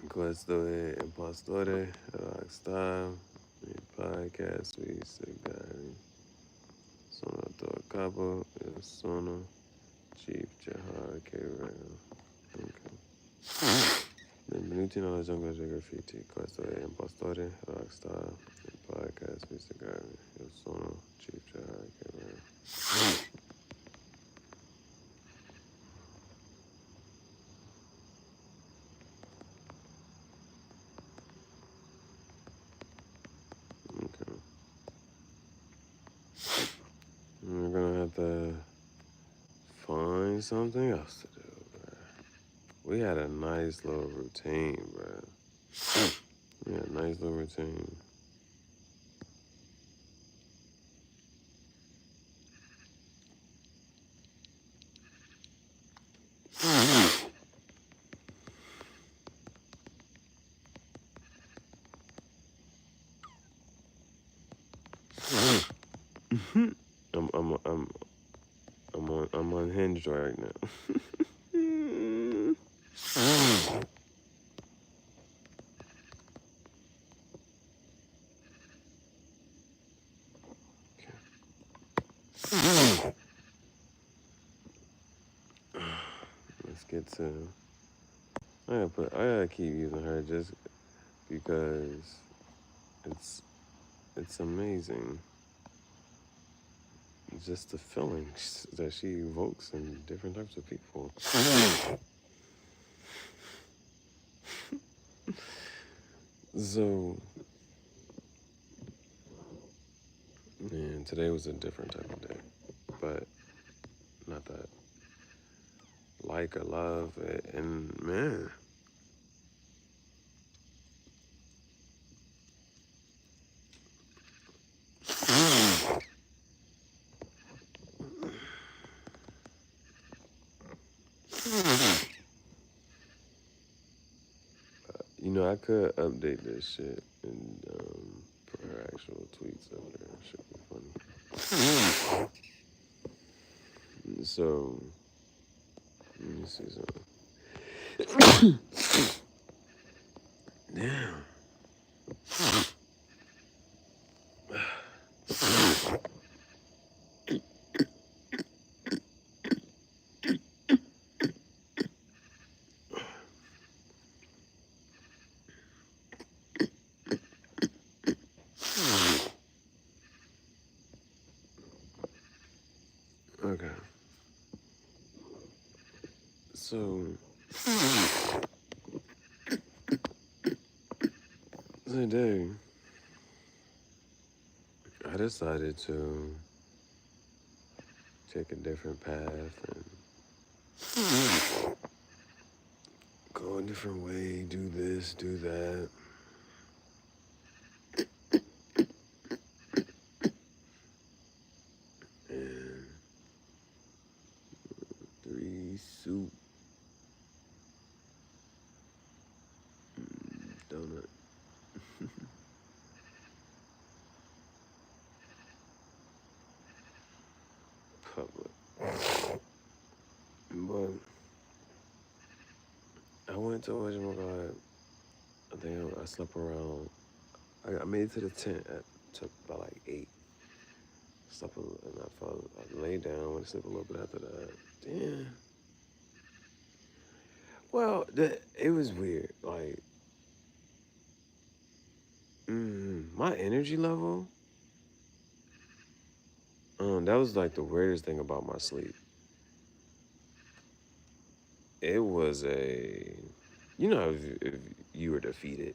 Questo è impostore, rockstar, il podcast, we Gihareh. Sono a capo, e sono Chief Gihareh Okay. Benvenuti nella giungla dei graffiti. Questo è impostore, rockstar, il podcast, we Gihareh. Io sono Chief Gihareh. Okay. We're gonna have to find something else to do, bro. We had a nice little routine, bro. We had a nice little routine. I'm I'm I'm I'm unhinged right now. Let's get to. I gotta keep using her just because it's it's amazing. Just the feelings that she evokes in different types of people. So, man, today was a different type of day, but not that like or love it, and man. You know, I could update this shit and put her actual tweets up there. It should be funny. So, let me see something. Damn. Okay. So, today, I decided to take a different path and go a different way, do this, do that. And 3 soup donut. Public. But I went to whatchamacallit. I think I slept around. I made it to the tent at took about like 8. Slept and I laid down, went to sleep a little bit after that. Damn. Well, it was weird. Like, my energy level. That was like the weirdest thing about my sleep. It was if you were defeated,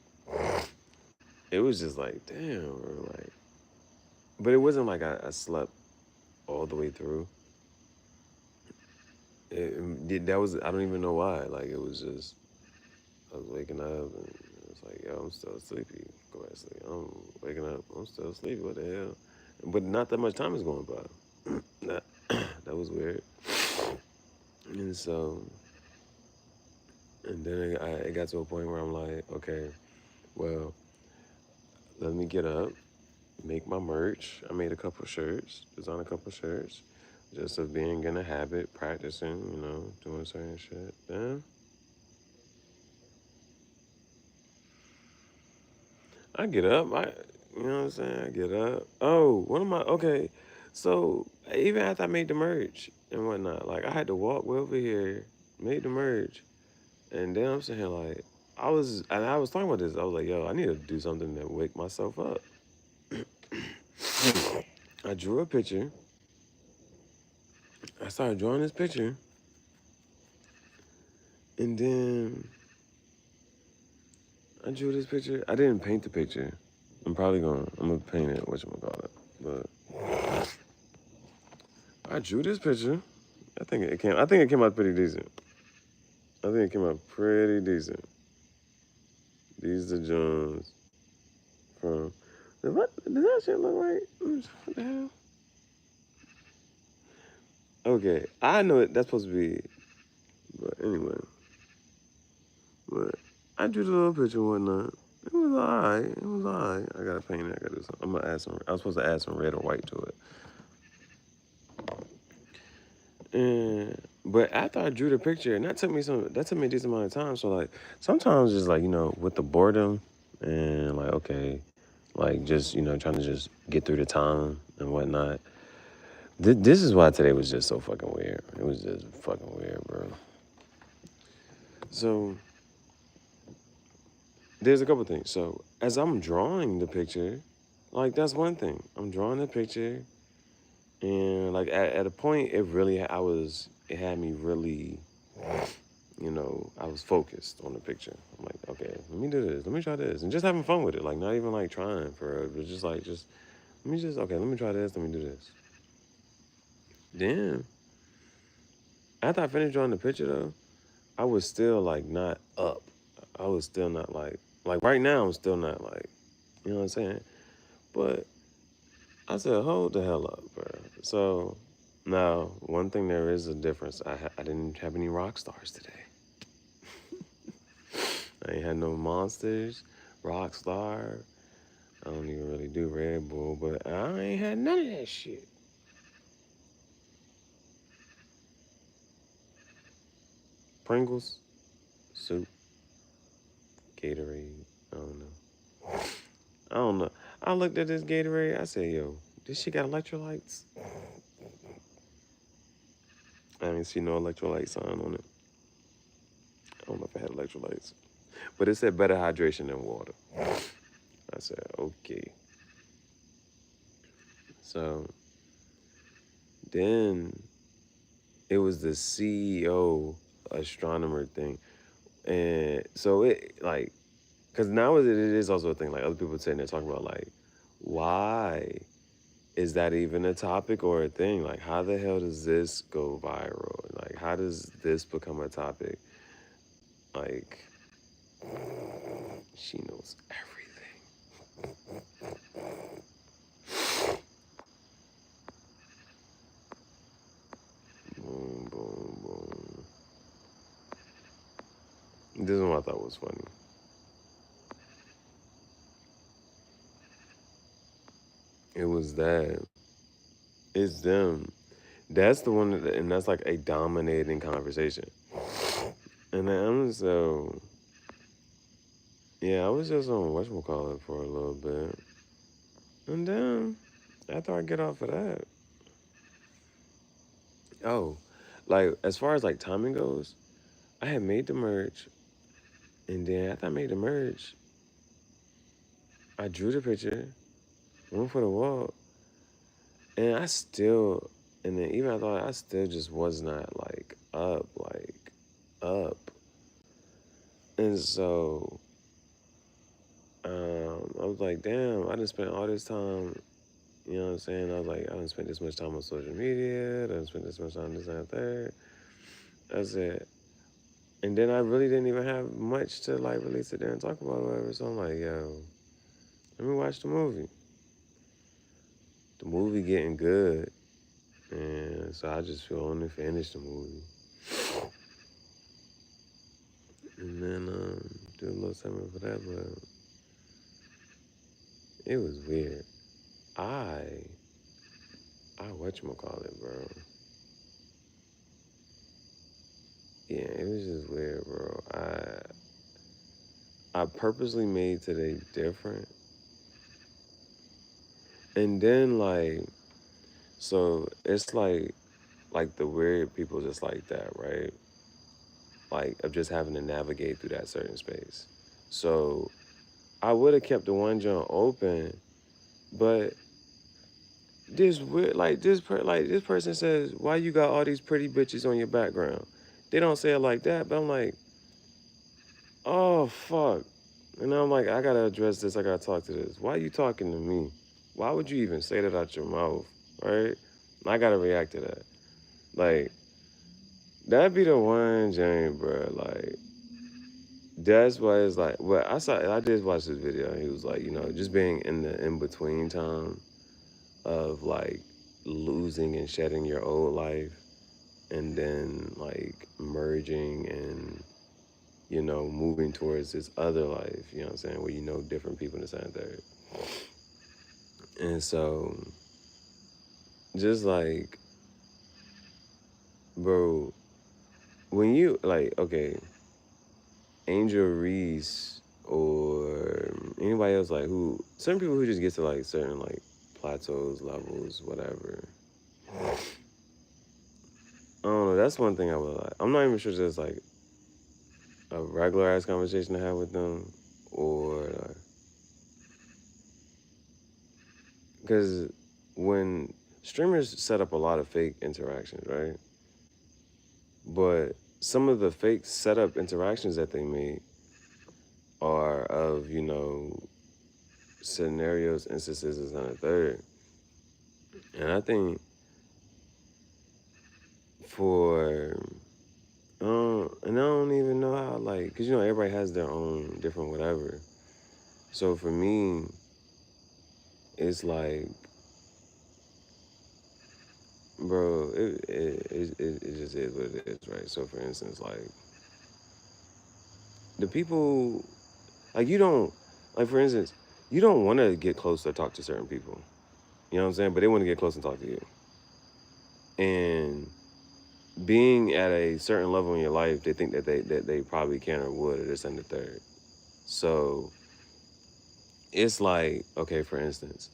it was just like, damn, or like, but it wasn't like I slept all the way through. That was, I don't even know why. Like, it was just, I was waking up and it was like, yo, I'm still sleepy. Go back to sleep. I'm waking up. I'm still sleepy. What the hell? But not that much time is going by. that, that was weird. And so, and then it got to a point where I'm like, okay, well, let me get up, make my merch. I made a couple shirts, designed a couple shirts, just of being in a habit, practicing, doing certain shit. Then I get up. You know what I'm saying? I get up. Oh, one of my okay. So even after I made the merch and whatnot, like I had to walk way over here, made the merch, and then I'm sitting here like I was talking about this. I was like, yo, I need to do something to wake myself up. I drew a picture. I started drawing this picture, and then I drew this picture. I didn't paint the picture. I'm gonna paint it. Whatchamacallit. But I drew this picture. I think it came out pretty decent. I think it came out pretty decent. These are Jones from. Does that shit look right? What the hell? Okay, I know it. That's supposed to be. But anyway, but I drew the little picture and whatnot. It was alright. It was alright. I gotta paint it. I gotta do something. I'm gonna add some. I was supposed to add some red or white to it. And but after I drew the picture, and that took me a decent amount of time. So like sometimes just like, with the boredom and like okay, like just, trying to just get through the time and whatnot. This is why today was just so fucking weird. It was just fucking weird, bro. So there's a couple things. So as I'm drawing the picture, like that's one thing. I'm drawing the picture, and like at a point, it had me really, I was focused on the picture. I'm like, okay, let me do this, let me try this, and just having fun with it. Like not even like trying for it, but just okay, let me try this, let me do this. Then after I finished drawing the picture though, I was still like not up. I was still not like right now. I'm still not like, you know what I'm saying. But I said, hold the hell up, bro. So now one thing there is a difference. I didn't have any rock stars today. I ain't had no monsters, rock star. I don't even really do Red Bull, but I ain't had none of that shit. Pringles, soup, Gatorade. I don't know. I don't know. I looked at this Gatorade. I said, yo, this shit got electrolytes. I didn't see no electrolyte sign on it. I don't know if it had electrolytes, but it said better hydration than water. I said, okay. So then it was the CEO astronomer thing. And so it like, because now it is also a thing. Like other people sitting there talking about like, why is that even a topic or a thing? Like, how the hell does this go viral? Like, how does this become a topic? Like, she knows everything. Boom, boom, boom. This is what I thought was funny. It was that. It's them. That's the one, and that's like a dominating conversation. And I'm so, yeah, I was just on whatchamacallit for a little bit. And then, after I get off of that, oh, like, as far as like timing goes, I had made the merch. And then after I made the merch, I drew the picture, went for the walk, and and then even I thought I still just was not like up. And so I was like, damn, I done spent all this time, you know what I'm saying? I was like, I done spent this much time on social media, I done spent this much time this and that third. I said, and then I really didn't even have much to like really sit there and talk about or whatever. So I'm like, yo, let me watch the movie. The movie getting good. And so I just feel on to finish the movie. And then do a little something for that, but it was weird. I whatchamacallit, bro. Yeah, it was just weird, bro. I purposely made today different And then so it's like the weird people just like that, right? Like of just having to navigate through that certain space. So I would have kept the one joint open, but this weird like this person says, why you got all these pretty bitches on your background? They don't say it like that, but I'm like, oh fuck. And I'm like, I gotta address this, I gotta talk to this. Why you talking to me? Why would you even say that out your mouth? Right? I gotta react to that. Like, that'd be the one Jane, bro. Like, that's why it's like, well, I did watch this video, and he was like, just being in the in between time of like losing and shedding your old life, and then like merging and moving towards this other life. You know what I'm saying? Where different people in the same third, and so just like, bro, when you like, okay, Angel Reese or anybody else like who certain people who just get to like certain like plateaus, levels, whatever. I don't know. That's one thing I would like. I'm not even sure there's like a regular ass conversation to have with them, or because when streamers set up a lot of fake interactions, right? But some of the fake setup interactions that they make are of scenarios, instances, and a third. And I think for and I don't even know how like because everybody has their own different whatever. So for me, it's like, bro, it just is what it is, right? So for instance, like the people, like you don't, like for instance, you don't want to get close or talk to certain people. You know what I'm saying? But they want to get close and talk to you. And being at a certain level in your life, they think that they probably can or would or this and the third. So it's like, okay, for instance,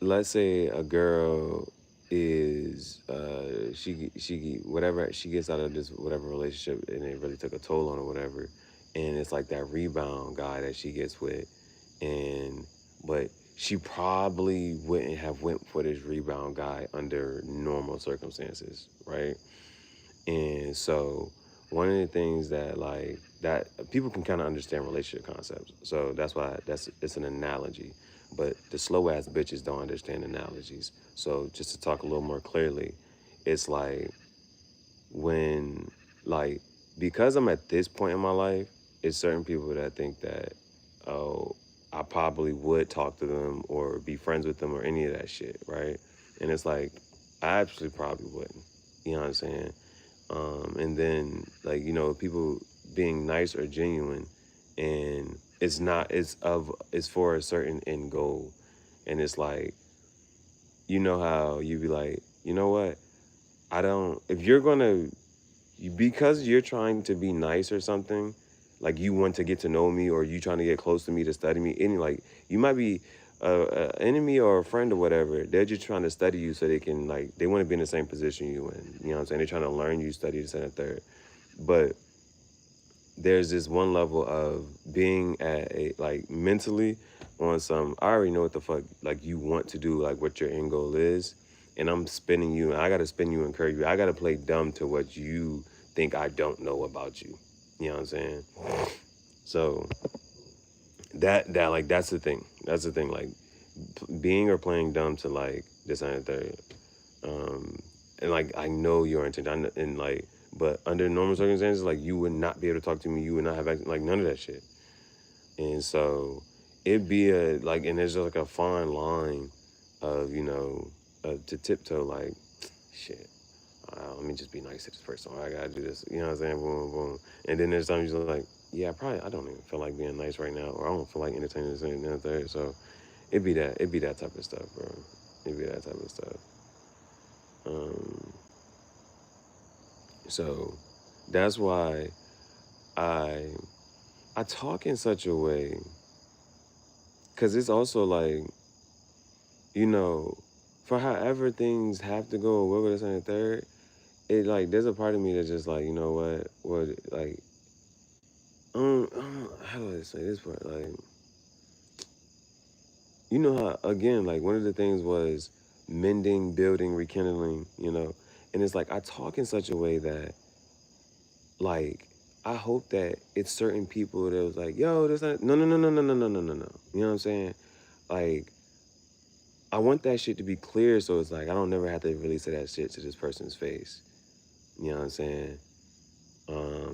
let's say a girl is she whatever she gets out of this whatever relationship and it really took a toll on her whatever, and it's like that rebound guy that she gets with, and but she probably wouldn't have went for this rebound guy under normal circumstances, right? And so one of the things that like that people can kind of understand relationship concepts. So that's why it's an analogy. But the slow ass bitches don't understand analogies. So just to talk a little more clearly, it's like when like because I'm at this point in my life, it's certain people that think that, oh, I probably would talk to them or be friends with them or any of that shit, right? And it's like I actually probably wouldn't. You know what I'm saying? And then like people being nice or genuine, and it's for a certain end goal, and it's like how you be like, you know what, I don't if you're gonna because you're trying to be nice or something, like you want to get to know me or you trying to get close to me to study me, and like you might be a enemy or a friend or whatever. They're just trying to study you so they can like they want to be in the same position you in. You know what I'm saying? They're trying to learn you, study this and a third. But there's this one level of being at a like mentally on some I already know what the fuck like you want to do, like what your end goal is, and I'm spinning you and I gotta spin you and curve you. I gotta play dumb to what you think I don't know about you. You know what I'm saying? So that like that's the thing. That's the thing. Like being or playing dumb to like this and that. Um, and like I know your intention, and like, but under normal circumstances, like you would not be able to talk to me. You would not have like none of that shit. And so it'd be a like, and there's just like a fine line of to tiptoe like shit. Let me just be nice to this person. I gotta do this. You know what I'm saying? Boom, boom. And then there's times you're like, yeah, probably I don't even feel like being nice right now, or I don't feel like entertaining this and that third. So it'd be that type of stuff, bro. It'd be that type of stuff. Um, so that's why I I talk in such a way, because it's also like you know, for however things have to go, or whatever this and the third, it like there's a part of me that's just like, you know what like, how do I say this part? Like, you know how again, like one of the things was mending, building, rekindling, and it's like I talk in such a way that like I hope that it's certain people that was like, yo, this not, no, no, no, no, no, no, no, no, no, no. You know what I'm saying? Like, I want that shit to be clear, so it's like I don't never have to really say that shit to this person's face. You know what I'm saying?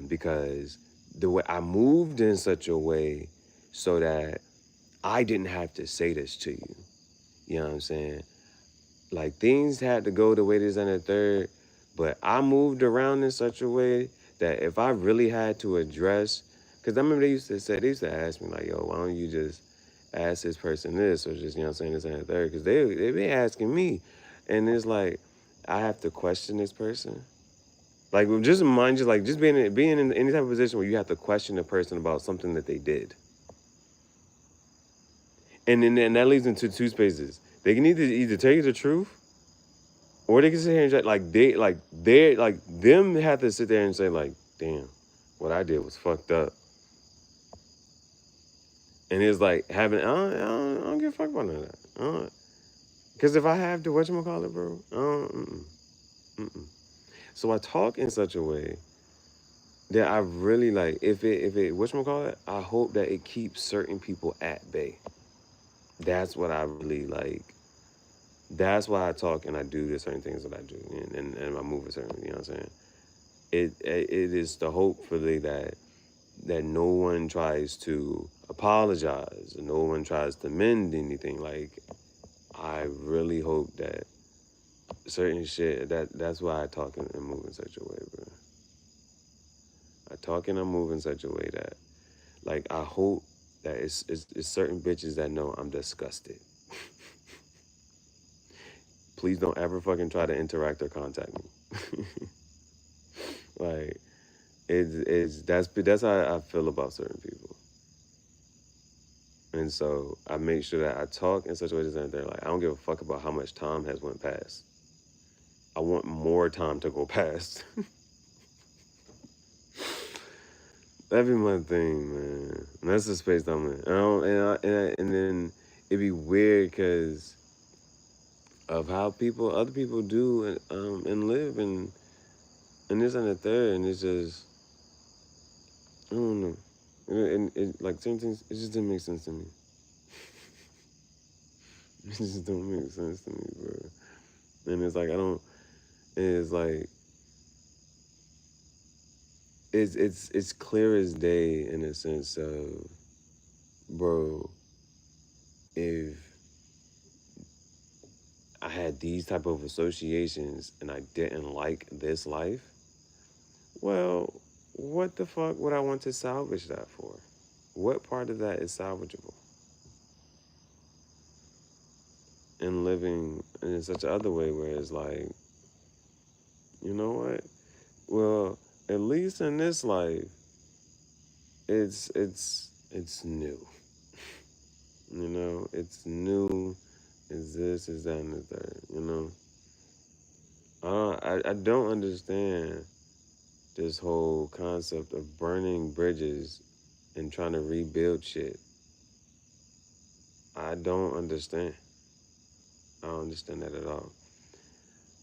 Because the way I moved in such a way so that I didn't have to say this to you. You know what I'm saying? Like things had to go the way this and the third, but I moved around in such a way that if I really had to address, because I remember they used to ask me like, yo, why don't you just ask this person this or just, you know what I'm saying, this and the third, because they be asking me, and it's like, I have to question this person. Like just mind you, like just being in any type of position where you have to question a person about something that they did, and that leads into two spaces. They can either tell you the truth, or they can sit here and like them have to sit there and say like, damn, what I did was fucked up. And it's like having I don't give a fuck about none of that. Because if I have to whatchamacallit, bro, mm-mm. So I talk in such a way that I really like if it whatchamacallit, I hope that it keeps certain people at bay. That's what I really like. That's why I talk and I do the certain things that I do, and I move a certain, you know what I'm saying? It is the hopefully that no one tries to apologize and no one tries to mend anything. Like I really hope that certain shit that's why I talk and move in such a way, bro. I talk and I move in such a way that like I hope that it's certain bitches that know I'm disgusted. Please don't ever fucking try to interact or contact me. Like that's how I feel about certain people. And so I make sure that I talk in such a way that they're like, I don't give a fuck about how much time has went past. I want more time to go past. That'd be my thing, man. And that's the space I'm in. And then it'd be weird because of how other people do and live and this and the third, and it's just, I don't know. And like certain things, it just didn't make sense to me. It just don't make sense to me, bro. And it's like I don't. It's like it's clear as day in a sense of, bro, if I had these type of associations and I didn't like this life, well, what the fuck would I want to salvage that for? What part of that is salvageable? And living in such another way where it's like, you know what? Well, at least in this life, it's new. You know, it's new. Is this? Is that? And the third. You know. I don't understand this whole concept of burning bridges and trying to rebuild shit. I don't understand. I don't understand that at all.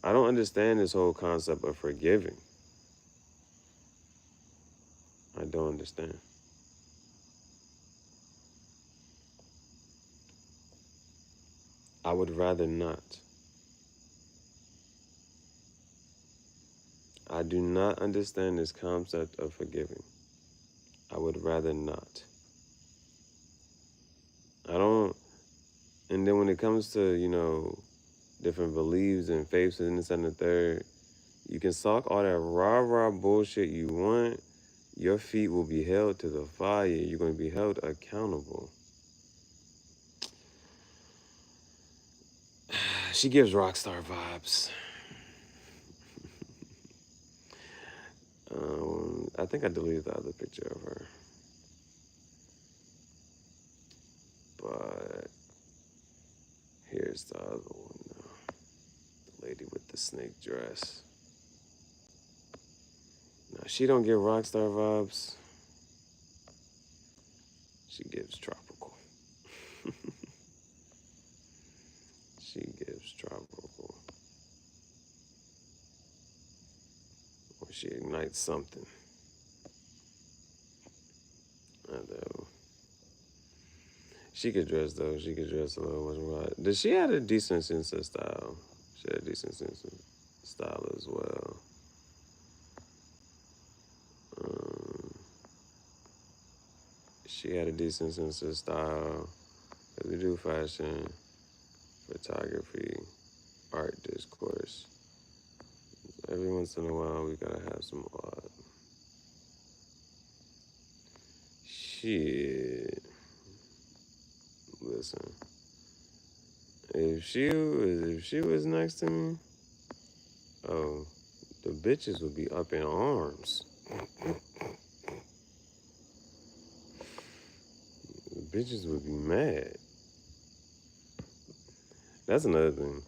I don't understand this whole concept of forgiving. I don't understand. I would rather not. I do not understand this concept of forgiving. I would rather not. I don't. And then when it comes to, different beliefs and faiths and this and the third, you can talk all that rah-rah bullshit you want. Your feet will be held to the fire. You're going to be held accountable. She gives rock star vibes. I think I deleted the other picture of her. But here's Where's the other one? The lady with the snake dress. No, she don't give rock star vibes. She gives tropical. She gives tropical. Or she ignites something. Although she could dress though. She could dress a little more. Does she had a decent sense of style? She had a decent sense of style as well. Um, she had a decent sense of style. Cause we do fashion, photography, art discourse. Every once in a while, we gotta have some art. Shit. Listen, if she was next to me, oh, the bitches would be up in arms. The bitches would be mad. That's another thing.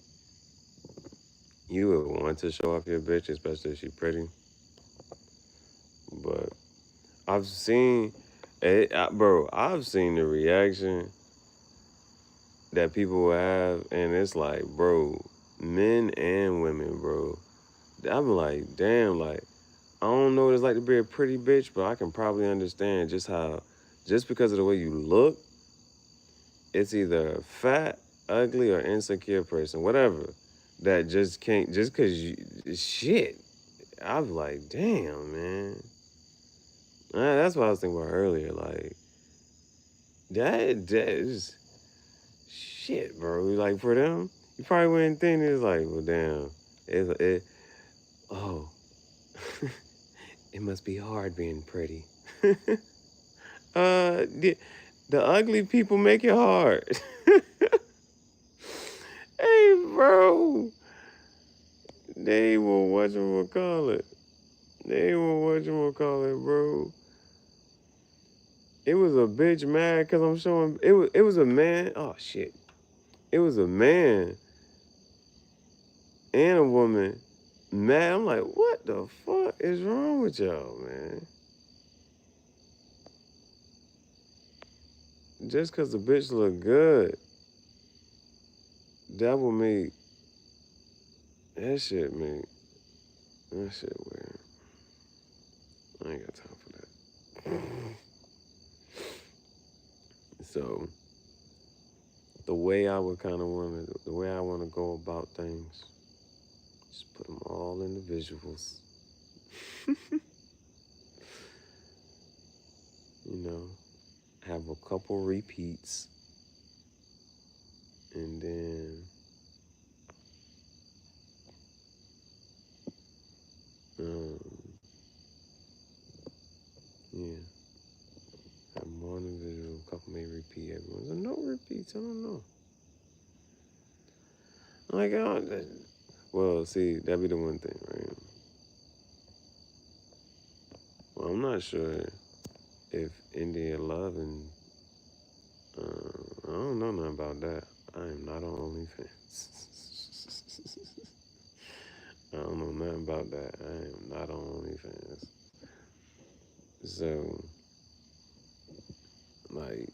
You would want to show off your bitch, especially if she's pretty. But I've seen it, bro. I've seen the reaction that people will have, and it's like, bro, men and women, bro. I'm like, damn, like, I don't know what it's like to be a pretty bitch, but I can probably understand just because of the way you look, it's either a fat, ugly, or insecure person, whatever, that just can't, just because you, shit. I'm like, damn, man. That's what I was thinking about earlier. Like, that is shit, bro. Like, for them, you probably wouldn't think it's like, well, damn. Oh, it must be hard being pretty. The ugly people make it hard. Hey, bro. They will whatchamacallit. They will whatchamacallit, bro. It was a bitch mad because I'm showing. It was a man. Oh, shit. It was a man and a woman mad. I'm like, what the fuck is wrong with y'all, man? Just because the bitch look good, that will make that shit make that shit weird. I ain't got time for that. So the way I would kind of want to, the way I want to go about things, just put them all in the visuals. You know, have a couple repeats, and then um, yeah, have more in the visual. A couple may repeat everyone. So no repeats. I don't know. Like, well, see, that'd be the one thing, right? Well, I'm not sure if India Love and I don't know nothing about that. I am not on OnlyFans. I don't know nothing about that. I am not on OnlyFans. So, like,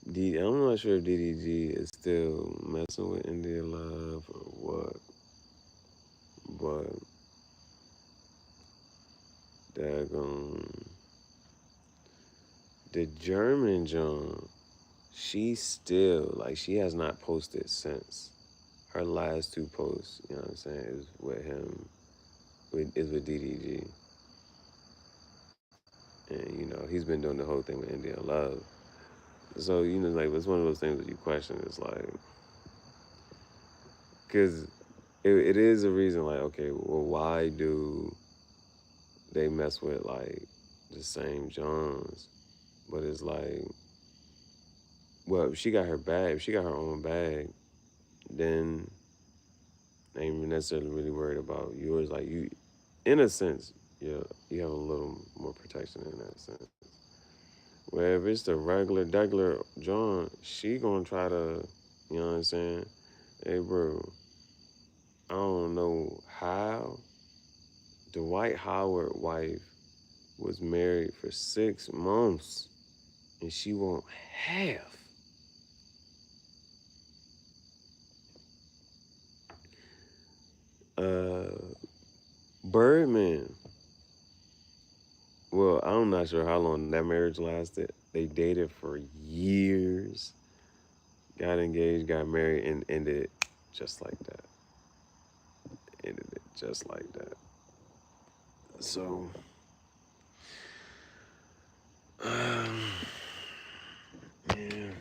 I'm not sure if DDG is still messing with India Love or what, but daggone the German John, she still like she has not posted since her last two posts. You know what I'm saying? Is with him, is with DDG, and you know he's been doing the whole thing with India Love. So you know, like it's one of those things that you question. It's like, because it is a reason. Like, okay, well, why do they mess with like the same Johns? But it's like, well, if she got her bag, if she got her own bag, then I ain't necessarily really worried about yours. Like you, in a sense, yeah, you have a little more protection in that sense. Where if it's the regular John, she gonna try to, you know what I'm saying? Hey, bro, I don't know how Dwight Howard wife was married for 6 months and she won't half. Uh, Birdman. Well, I'm not sure how long that marriage lasted. They dated for years, got engaged, got married, and ended it just like that. Ended it just like that. So, um, yeah,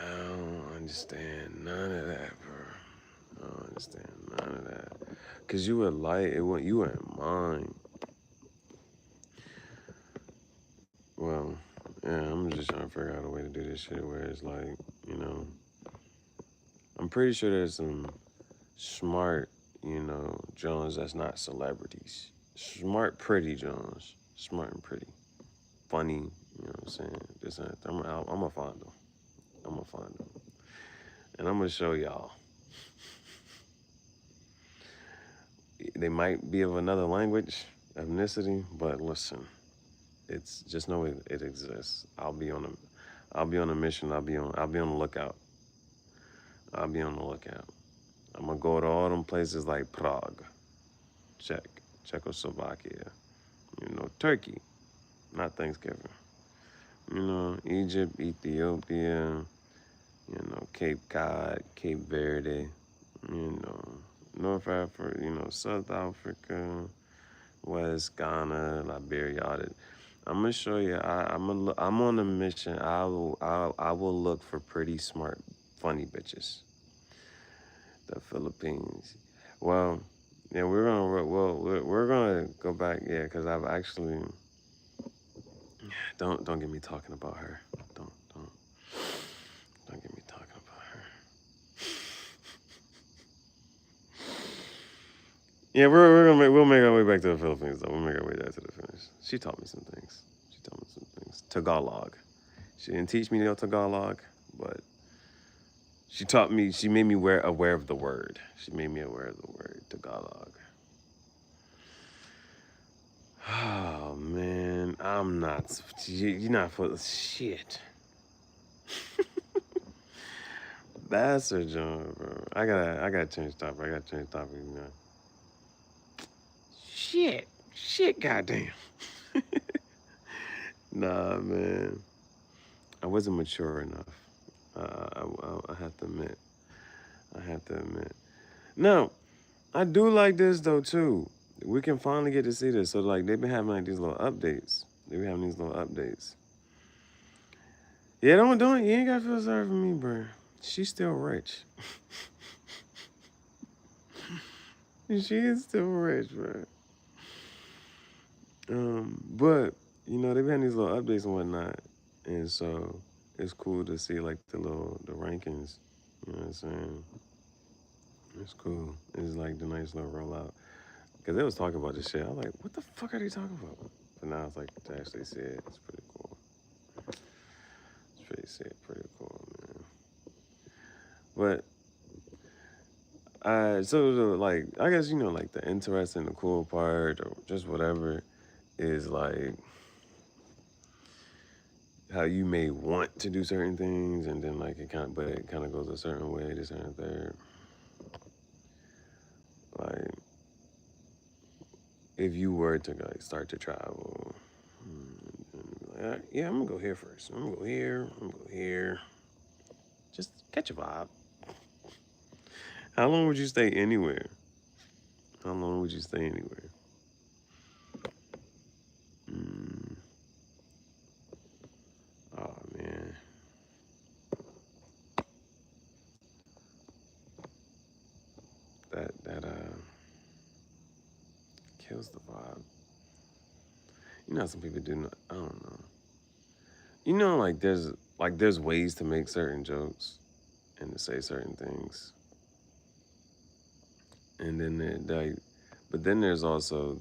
I don't understand none of that, bro. I don't understand none of that. Cause you were light, you were in mine. Well, yeah, I'm just trying to figure out a way to do this shit where it's like, you know, I'm pretty sure there's some smart, Jones that's not celebrities. Smart, pretty Jones. Smart and pretty. Funny, you know what I'm saying? This and that. I'm gonna find them. I'm gonna find them. And I'm gonna show y'all. They might be of another language, ethnicity, but listen, it's just know it exists. I'll be on a mission. I'll be on the lookout. I'll be on the lookout. I'm gonna go to all them places like Prague, Czechoslovakia, Turkey, not Thanksgiving. Egypt, Ethiopia, Cape Cod, Cape Verde, you know, North Africa, South Africa, West Ghana, Liberia. All that. I'm gonna show you. I'm on a mission. I will look for pretty smart, funny bitches. The Philippines. Well, yeah, we're gonna go back. Yeah, because I've actually don't get me talking about her. Don't get me talking about her. Yeah, we'll make our way back to the Philippines though. We'll make our way back to the finish. She taught me some things. She taught me some things. Tagalog. She didn't teach me no Tagalog, but she taught me. She made me aware of the word. She made me aware of the word Tagalog. Oh man, I'm not. You're not full of shit. That's a joke, bro. I gotta change topic. I gotta change topic. Shit, goddamn. Nah, man. I wasn't mature enough. I have to admit. I have to admit. Now, I do like this though too. We can finally get to see this. So like they've been having like these little updates. They've been having these little updates. Yeah, don't you ain't gotta feel sorry for me, bro. She's still rich. She is still rich, bro. But they've had these little updates and whatnot, and so it's cool to see like the rankings. You know what I'm saying? It's cool. It's like the nice little rollout because they was talking about this shit. I was like, what the fuck are they talking about? But now it's like to actually see it. It's pretty cool. Pretty cool, man. But like I guess like the interesting, the cool part, or just whatever, is like how you may want to do certain things, and then like it kind of goes a certain way, this and that. Like if you were to like start to travel, yeah, I'm gonna go here first. I'm gonna go here. I'm gonna go here. Just catch a vibe. How long would you stay anywhere? How long would you stay anywhere? Mm, oh man, that kills the vibe. Some people do. Not, I don't know. Like there's ways to make certain jokes and to say certain things, and then but then there's also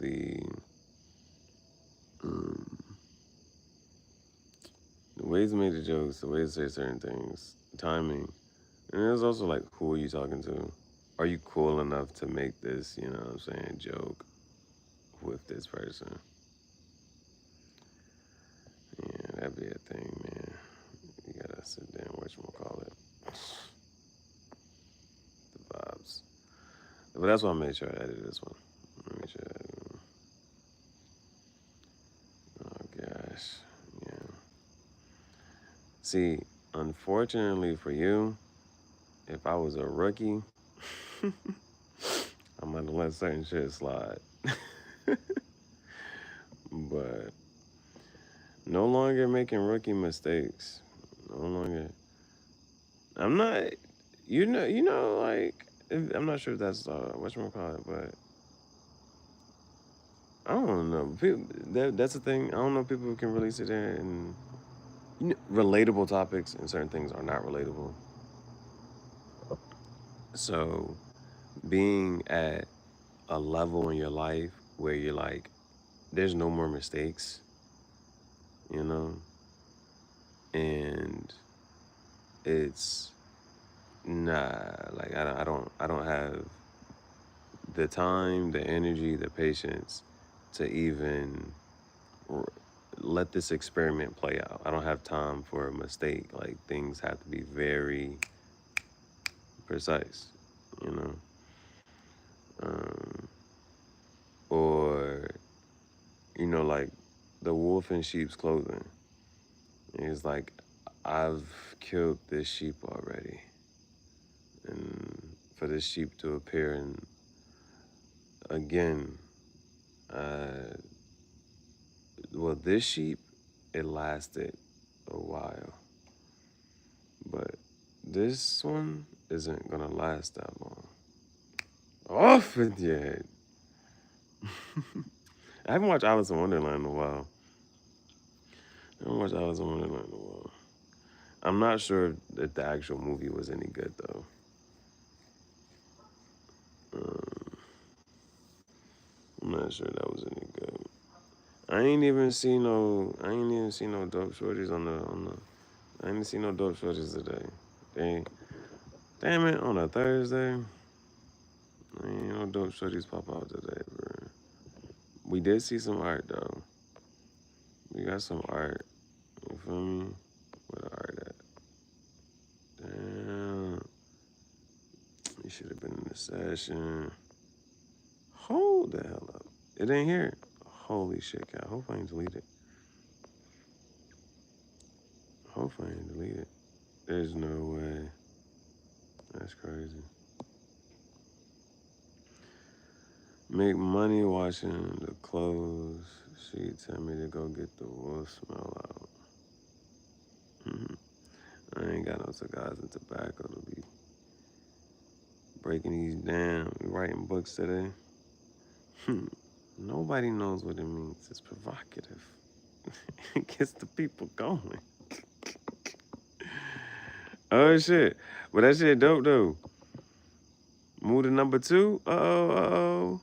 um, the ways to make the jokes, the ways to say certain things, timing, And it's also like, who are you talking to? Are you cool enough to make this, you know what I'm saying, joke with this person? Yeah, that'd be a thing, man. You gotta sit there and whatchamacallit, the vibes. But that's why I made sure I edited this one. Make sure oh gosh. Yeah. See, unfortunately for you, if I was a rookie, I'm gonna let certain shit slide. But no longer making rookie mistakes. No longer. I'm not. Like I'm not sure if that's whatchamacallit, but I don't know. People, that's the thing. I don't know if people can really sit there and relatable topics and certain things are not relatable. So being at a level in your life where you're like, there's no more mistakes, you know, and it's nah. Like I don't have the time, the energy, the patience to even r- let this experiment play out. I don't have time for a mistake. Like things have to be very precise, you know. Um, or like the wolf in sheep's clothing. It's like I've killed this sheep already, and for this sheep to appear and again, uh, well, this sheep it lasted a while, but this one isn't gonna last that long. Off with your head. I haven't watched Alice in Wonderland in a while. I haven't watched Alice in Wonderland in a while. I'm not sure if the actual movie was any good though. Um, I'm not sure that was any good. I ain't even seen no. I ain't even seen no dope shorties on the. I ain't seen no dope shorties today. Dang, damn it! On a Thursday, ain't no dope shorties pop out today, bro. We did see some art though. We got some art. You feel me? Where the art at? Damn. You should have been in the session. Hold the hell up. It ain't here. Holy shit, God. Hope I ain't delete it. Hope I ain't delete it. There's no way. That's crazy. Make money washing the clothes. She tell me to go get the wolf smell out. I ain't got no cigars and tobacco to be breaking these down. We writing books today. Nobody knows what it means. It's provocative. It gets the people going. Oh shit. But that shit dope though. Move to number 2. Uh-oh.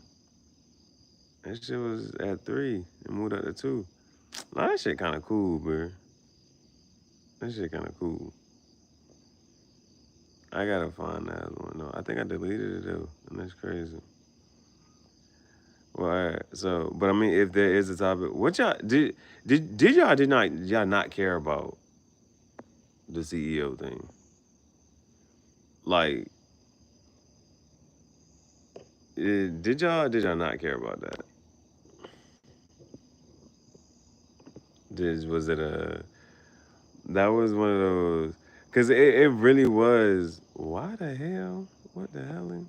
That shit was at 3 and moved up to 2. Nah, that shit kind of cool, bro. That shit kind of cool. I gotta find that other one. No, I think I deleted it though, and that's crazy. Well, all right. So, but I mean, if there is a topic, what y'all did y'all not care about the CEO thing? Like, did y'all not care about that? Was it a that was one of those because it really was. Why the hell? What the hell?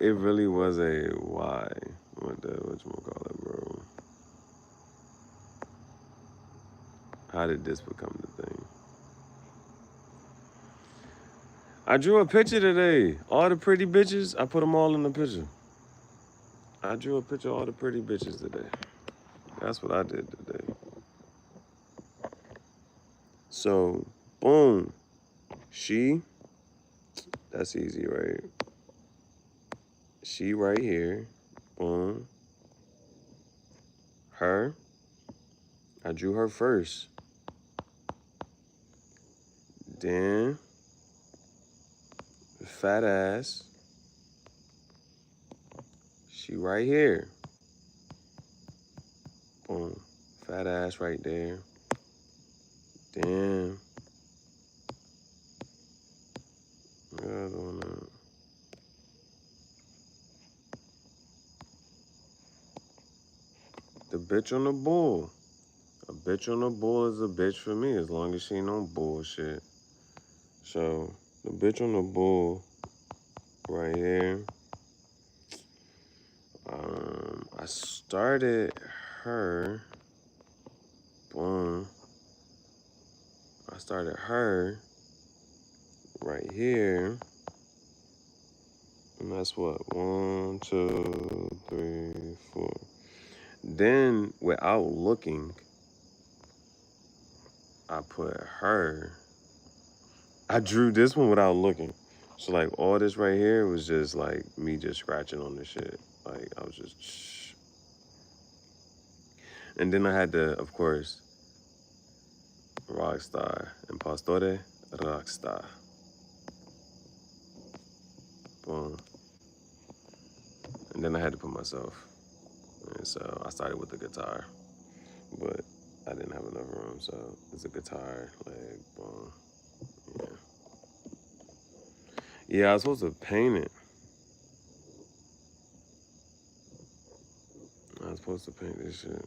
It really was a why. What the whatchamacallit, bro? How did this become the thing? I drew a picture today. All the pretty bitches, I put them all in the picture. I drew a picture of all the pretty bitches today. That's what I did today. So, boom. She, that's easy, right? She right here. Boom. Her, I drew her first. Then fat ass. She right here. Boom. Fat ass right there. Then the other one up. The bitch on the bull. A bitch on the bull is a bitch for me as long as she ain't on bullshit. So the bitch on the bull right here. I started her. Boom. I started her right here. And that's what? 1, 2, 3, 4. Then without looking, I put her. I drew this one without looking. So like all this right here was just like me just scratching on the shit. Like I was just shh. And then I had to, of course, Rockstar. Impostore, Rockstar. Boom. And then I had to put myself. And so I started with the guitar. But I didn't have enough room, so it's a guitar, leg, boom. Yeah. Yeah, I was supposed to paint it. I was supposed to paint this shit.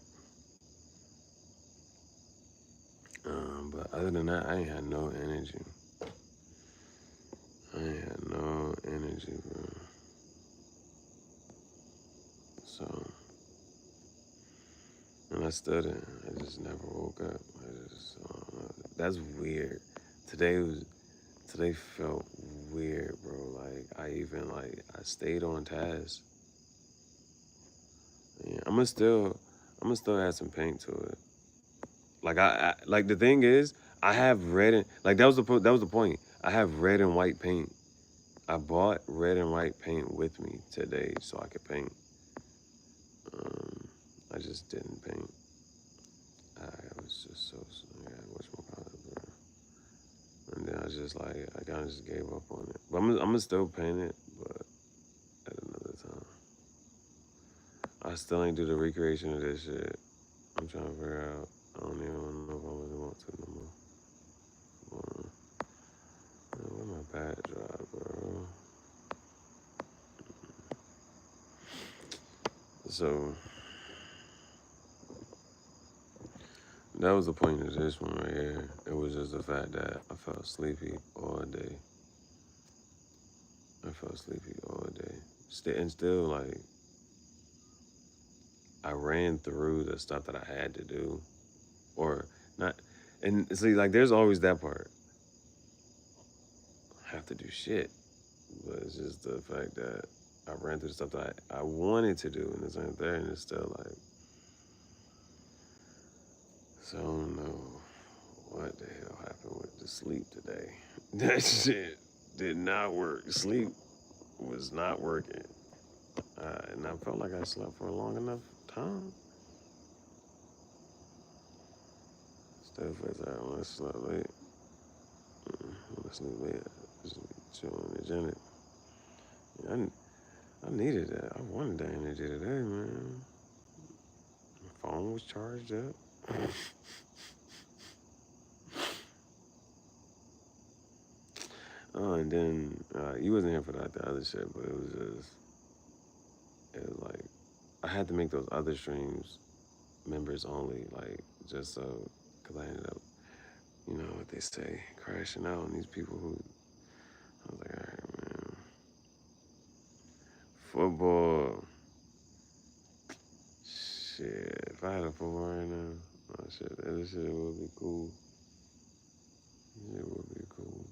But other than that, I ain't had no energy. I ain't had no energy, bro. So, and I still didn't. I just never woke up. That's weird. Today felt weird, bro. Like I stayed on task. Yeah, I'm gonna still add some paint to it. Like like the thing is, I have red and like that was the point. I have red and white paint. I bought red and white paint with me today so I could paint. I just didn't paint. I was just so yeah, whatchamacallit, bro. And then I was just like I kind of just gave up on it. But I'm gonna still paint it, but at another time. I still ain't do the recreation of this shit. I'm trying to figure out. I don't even know if I really want to no more. Where my bad drive, bro? So that was the point of this one right here. It was just the fact that I felt sleepy all day. I felt sleepy all day. And still, like, I ran through the stuff that I had to do. Or not. And see, like, there's always that part. I have to do shit. But it's just the fact that I ran through the stuff that I wanted to do, and it's not there, and it's still like, so I don't know what the hell happened with the sleep today. That shit did not work. Sleep was not working. And I felt like I slept for a long enough time. Still feels like I want to sleep late. I want to sleep late. Just chilling and Janet. Yeah, I needed that. I wanted that energy today, man. My phone was charged up. Oh, and then you wasn't here for that, the other shit, but it was like, I had to make those other streams members only, like, just so, because I ended up, you know what they say, crashing out on these people who, I was like, all right, man. Football. Shit, if I had a football right now, oh shit, that shit would be cool. It would be cool.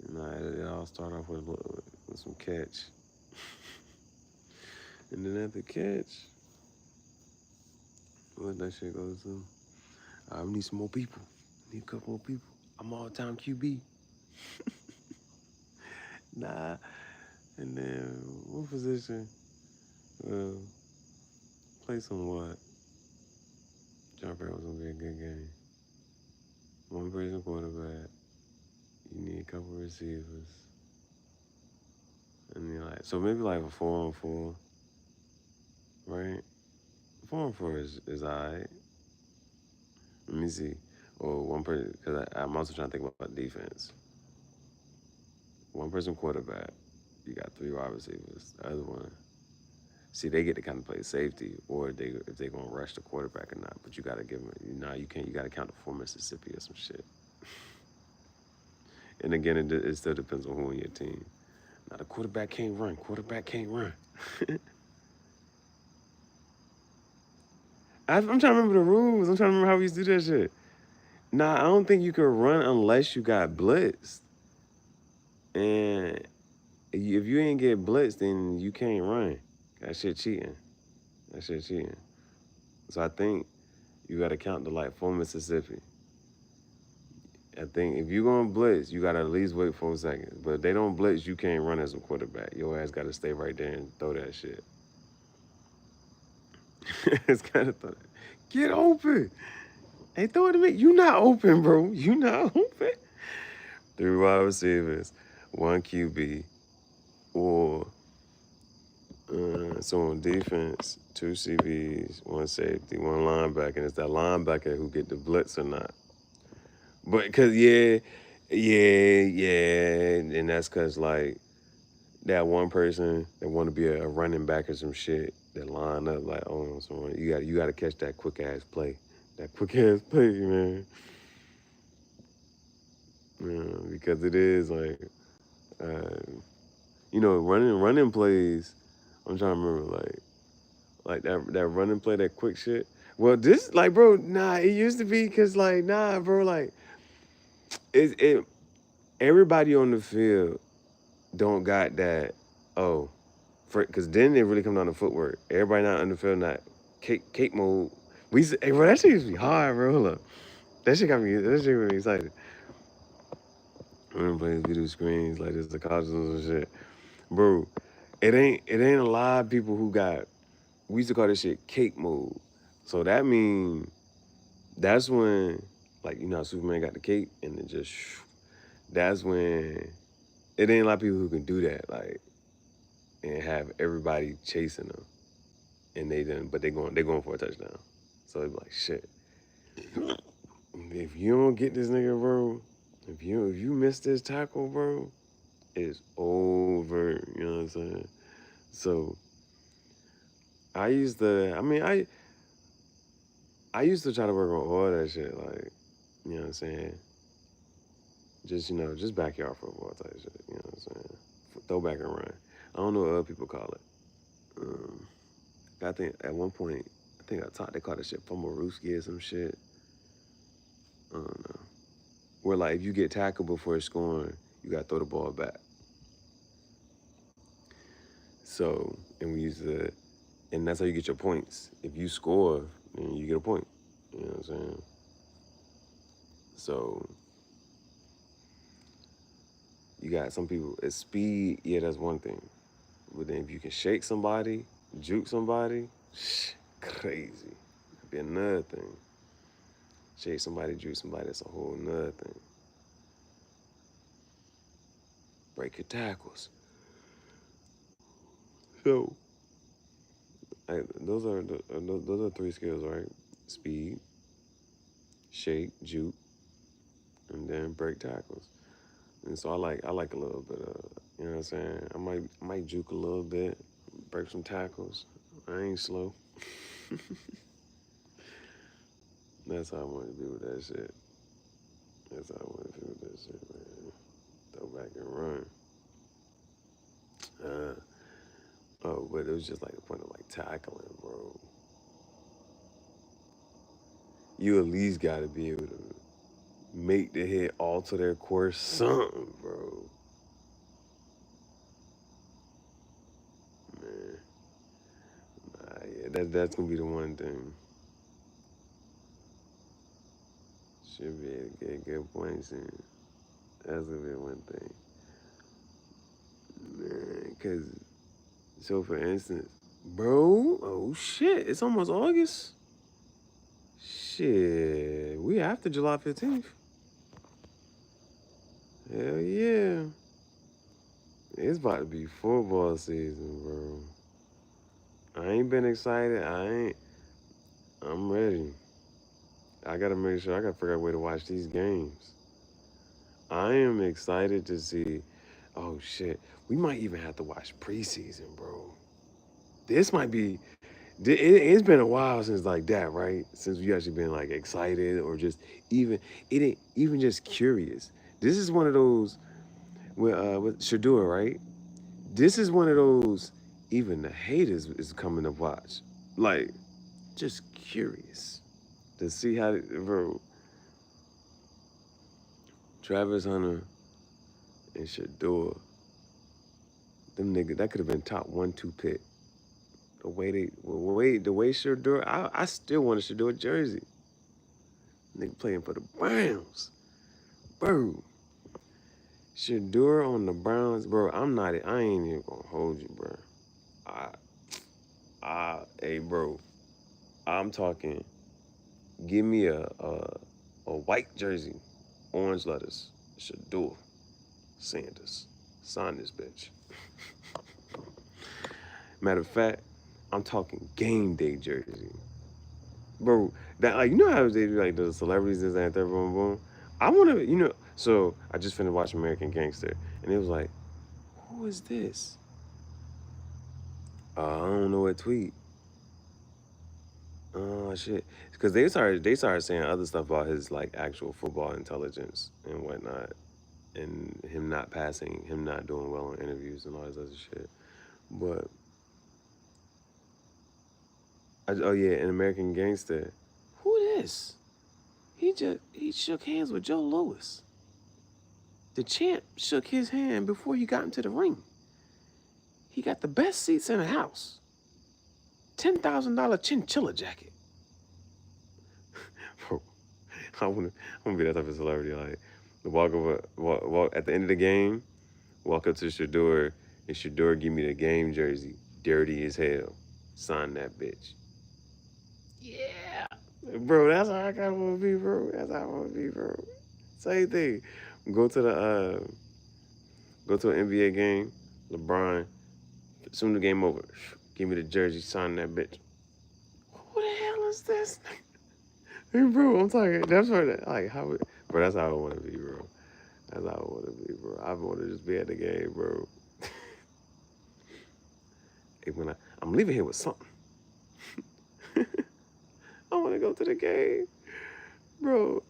You know, it all start off with some catch. And then after catch, what that shit goes to? I need some more people. I need a couple more people. I'm all-time QB. Nah. And then what position? Play some what? Gihareh was gonna be a good game. One person quarterback. You need a couple receivers. And you're like, so maybe like a 4-on-4, right? 4-on-4 is alright. Let me see. Or one person, because I'm also trying to think about defense. One person quarterback. You got 3 wide receivers. The other one, see, they get to kind of play safety, or if they gonna rush the quarterback or not. But you gotta give them. You can't. You gotta count the 4 Mississippi or some shit. And again, it still depends on who on your team. Now the quarterback can't run. Quarterback can't run. I'm trying to remember the rules. I'm trying to remember how we used to do that shit. Nah, I don't think you can run unless you got blitzed. And if you ain't get blitzed, then you can't run. That shit cheating. That shit cheating. So I think you got to count the like 4 Mississippi. I think if you're going to blitz, you got to at least wait 4 seconds. But if they don't blitz, you can't run as a quarterback. Your ass got to stay right there and throw that shit. It's kind of throw. Get open. Hey, throw it to me. You not open, bro. You not open. 3 wide receivers, 1 QB, or so on defense, 2 CBs, 1 safety, 1 linebacker. And it's that linebacker who get the blitz or not. But because and that's because like that one person that want to be a running back or some shit that line up like on someone, you got to catch that quick ass play, man. Because it is like, uh, running plays. I'm trying to remember like that running play, that quick shit. Well, this like, bro, nah, it used to be because like, nah, bro, like it everybody on the field don't got that. Oh, because then it really come down to footwork. Everybody not on the field, not cake mode. Hey, bro, that shit used to be hard, bro. Hold up. That shit got me excited. Running plays, video screens, like this, the colleges and shit. Bro, it ain't a lot of people who got, we used to call this shit cake mode. So that mean that's when, like, you know how Superman got the cape and it just, that's when, it ain't a lot of people who can do that, like, and have everybody chasing them. And but they going for a touchdown. So it's like, shit. If you don't get this nigga, bro, if you miss this tackle, bro, it's over. You know what I'm saying? So I used to, I used to try to work on all that shit, like, you know what I'm saying? Just backyard football type shit, you know what I'm saying? Throwback and run. I don't know what other people call it. I think at one point, they called that shit Pomerooski or some shit. I don't know. Where like if you get tackled before scoring, you gotta throw the ball back. So, and that's how you get your points. If you score, then you get a point. You know what I'm saying? So, you got some people, it's speed, yeah, that's one thing. But then if you can shake somebody, juke somebody, crazy. That'd be another thing. Shake somebody, juke somebody, that's a whole nother thing. Break your tackles. So, those are 3 skills, right? Speed, shake, juke, and then break tackles. And so I like a little bit of, you know what I'm saying? I might juke a little bit, break some tackles. I ain't slow. That's how I want to be with that shit. That's how I want to be with that shit, man. Throw back and run. But it was just like the point of like tackling, bro. You at least got to be able to make the head alter their course, something, bro. Man, yeah, that's gonna be the one thing. Should be able to get good points in. That's gonna be one thing, man. Cause so for instance, bro, oh shit, it's almost August. Shit, we after July 15th. Hell yeah. It's about to be football season, bro. I ain't been excited. I'm ready. I gotta make sure I gotta figure out a way to watch these games. I am excited to see. Oh shit. We might even have to watch preseason, bro. This might be it's been a while since like that, right? Since we actually been like excited or just even it ain't even just curious. This is one of those with Shador, right? This is one of those even the haters is coming to watch. Like just curious to see how bro Travis Hunter and Shador, them niggas that could have been top 1-2 pick. The way Shador, I still want a Shador jersey. Nigga playing for the Browns. Bro, Shador on the Browns, bro. I ain't even gonna hold you, bro. I, hey, bro. I'm talking. Give me a white jersey, orange letters, Shador, Sanders. Sign this bitch. Matter of fact, I'm talking game day jersey, bro. That like you know how they do like the celebrities and that boom boom. I wanna So I just finished watching American Gangster, and it was like, who is this? I don't know what tweet. Oh shit! Because they started saying other stuff about his like actual football intelligence and whatnot, and him not passing, him not doing well on interviews and all this other shit. But oh yeah, an American Gangster. Who this? He shook hands with Joe Louis. The champ shook his hand before he got into the ring. He got the best seats in the house. $10,000 chinchilla jacket. Bro, I wanna be that type of celebrity. Like, walk at the end of the game, walk up to Shador, and Shador give me the game jersey, dirty as hell. Sign that bitch. Yeah, bro, that's how I kind of want to be, bro. That's how I want to be, bro. Same thing. Go to the go to an NBA game, LeBron. Soon the game over, give me the jersey, sign that bitch. Who the hell is this? Hey, bro, I'm talking. That's what like how, bro. That's how I want to be, bro. That's how I want to be, bro. I want to just be at the game, bro. Hey, I'm leaving here with something. I want to go to the game, bro.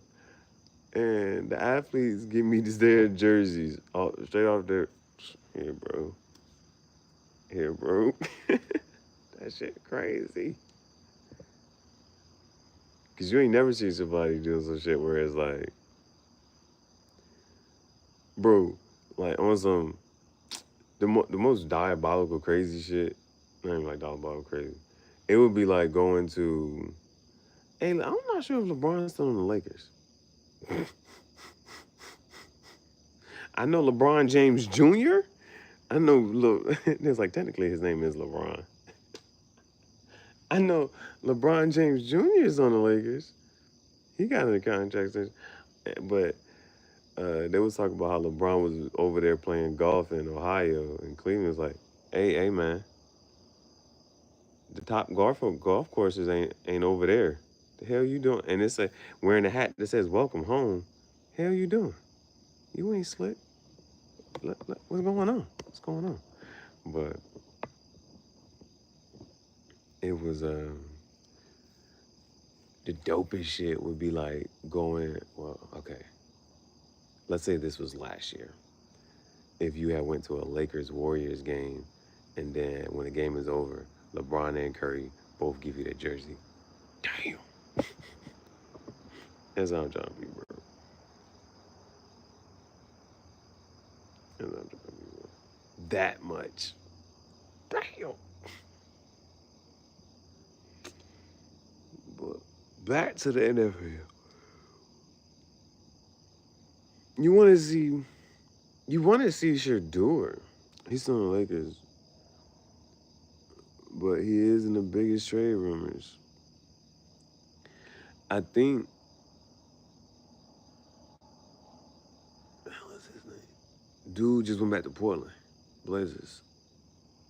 And the athletes give me their jerseys straight off their. Here, bro. Here, bro. That shit crazy. Cause you ain't never seen somebody doing some shit where it's like, bro, like on some the most diabolical crazy shit. Not even like diabolical crazy. It would be like going to. Hey, I'm not sure if LeBron's still on the Lakers. I know LeBron James Jr. I know. Look, there's like technically his name is LeBron. I know LeBron James Jr. is on the Lakers. He got in a contract, but they was talking about how LeBron was over there playing golf in Ohio, and Cleveland was like, "Hey, man, the top golf courses ain't over there. The hell you doing?" And it's wearing a hat that says "Welcome Home." Hell you doing? You ain't slick. What's going on? What's going on? But it was the dopest shit would be like going. Well, okay. Let's say this was last year. If you had went to a Lakers Warriors game, and then when the game is over, LeBron and Curry both give you that jersey. Damn. That's how I'm trying to be, bro. That's how I'm trying to be, bro. That much. Damn. But back to the NFL. You want to see? You want to see Shador? He's on the Lakers, but he is in the biggest trade rumors. I think. What the hell is his name? Dude just went back to Portland. Blazers.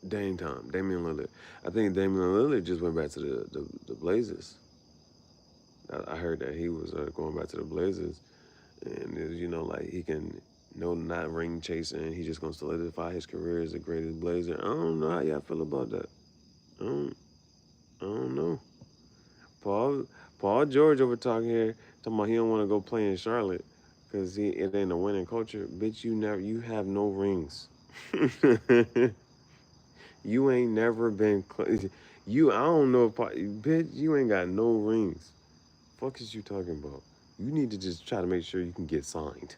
Damian Lillard. I think Damian Lillard just went back to the Blazers. I heard that he was going back to the Blazers, and it was, like he can no not ring chasing. He just gonna solidify his career as the greatest Blazer. I don't know how y'all feel about that. I don't, I don't know. Paul Paul George over talking here talking about he don't want to go play in Charlotte because it ain't a winning culture. Bitch, you have no rings. You ain't never been I don't know if bitch you ain't got no rings. Fuck is you talking about? You need to just try to make sure you can get signed.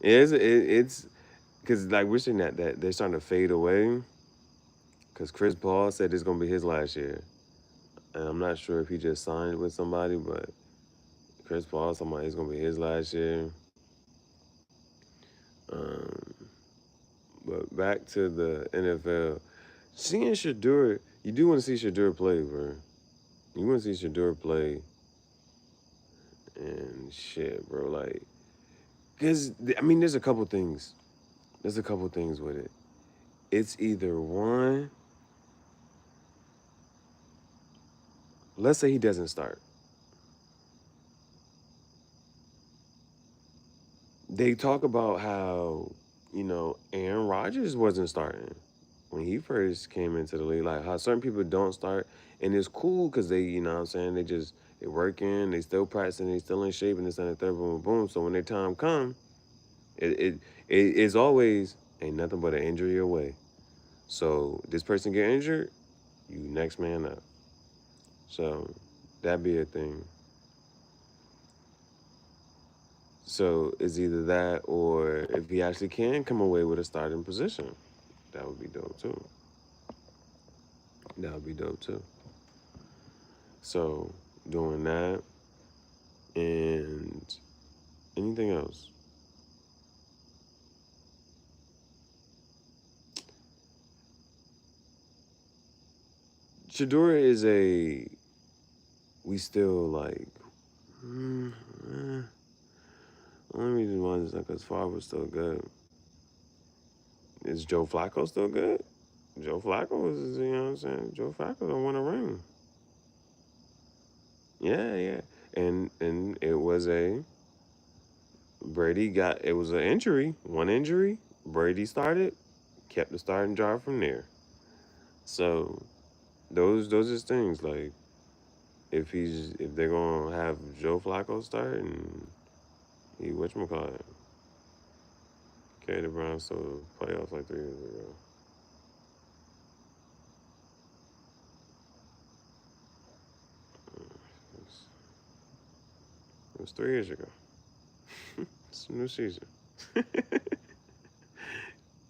It's because like we're seeing that they're starting to fade away. Because Chris Paul said it's gonna be his last year, and I'm not sure if he just signed with somebody, but Chris Paul somebody it's gonna be his last year. Um, but back to the NFL, seeing Shador, you do want to see Shador play, bro. You want to see Shador play, and shit, bro. Like, cause I mean, there's a couple things. There's a couple things with it. It's either one. Let's say he doesn't start. They talk about how, Aaron Rodgers wasn't starting when he first came into the league. Like how certain people don't start, and it's cool because they, what I'm saying, they working, they still practicing, they still in shape, and this and the third, boom, boom. So when their time come, it's always ain't nothing but an injury away. So this person get injured, you next man up. So that be a thing. So it's either that or if he actually can come away with a starting position, that would be dope too. That would be dope too. So doing that and anything else. Shadura is we still like, only reason why is because Favre's still good. Is Joe Flacco still good? Joe Flacco is, you know what I'm saying? Joe Flacco don't want a ring. Yeah, yeah. And it was it was an injury, one injury. Brady started, kept the starting job from there. So those is things like if they're gonna have Joe Flacco start and he whatchamacallit carried the Browns to playoffs like 3 years ago. It was 3 years ago. It's a new season.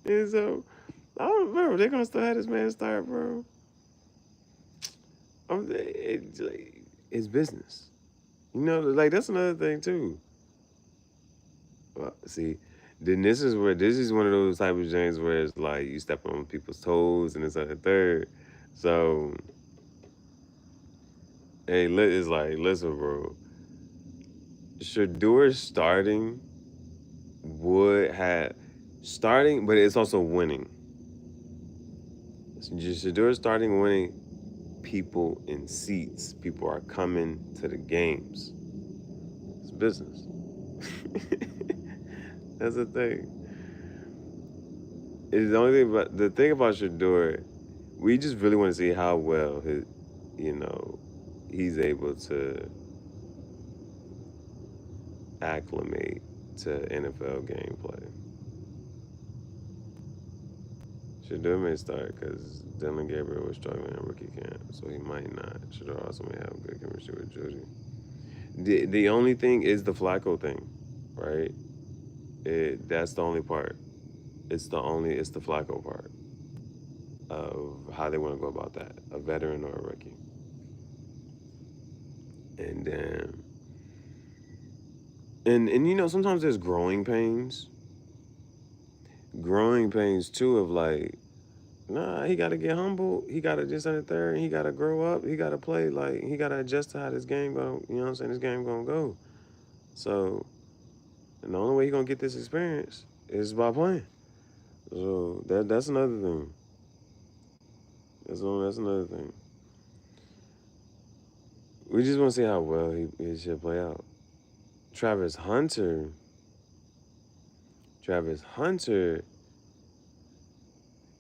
And so I don't remember they're gonna still have this man start, bro. It's business. Like that's another thing too. Well, see, then this is one of those type of games where it's like you step on people's toes and it's on the third. So hey, it's like listen, bro. Shador would have starting, but it's also winning. Shador starting winning. People in seats. People are coming to the games. It's business. That's the thing. It's the only thing about the thing about Shador, we just really want to see how well you know, he's able to acclimate to NFL gameplay. Shador may start because Dylan Gabriel was struggling in rookie camp, so he might not. Shador also may have good chemistry with Judy. The only thing is the Flacco thing, right? That's the only part. It's the Flacco part of how they want to go about that, a veteran or a rookie. And then and sometimes there's growing pains too of like, nah, he gotta get humble, he gotta just under third, he gotta grow up, he gotta play, like he gotta adjust to how this game going, you know what I'm saying, this game gonna go. So And the only way he gonna get this experience is by playing. So that's another thing. That's another thing. We just want to see how well he should play out. Travis Hunter. Travis Hunter.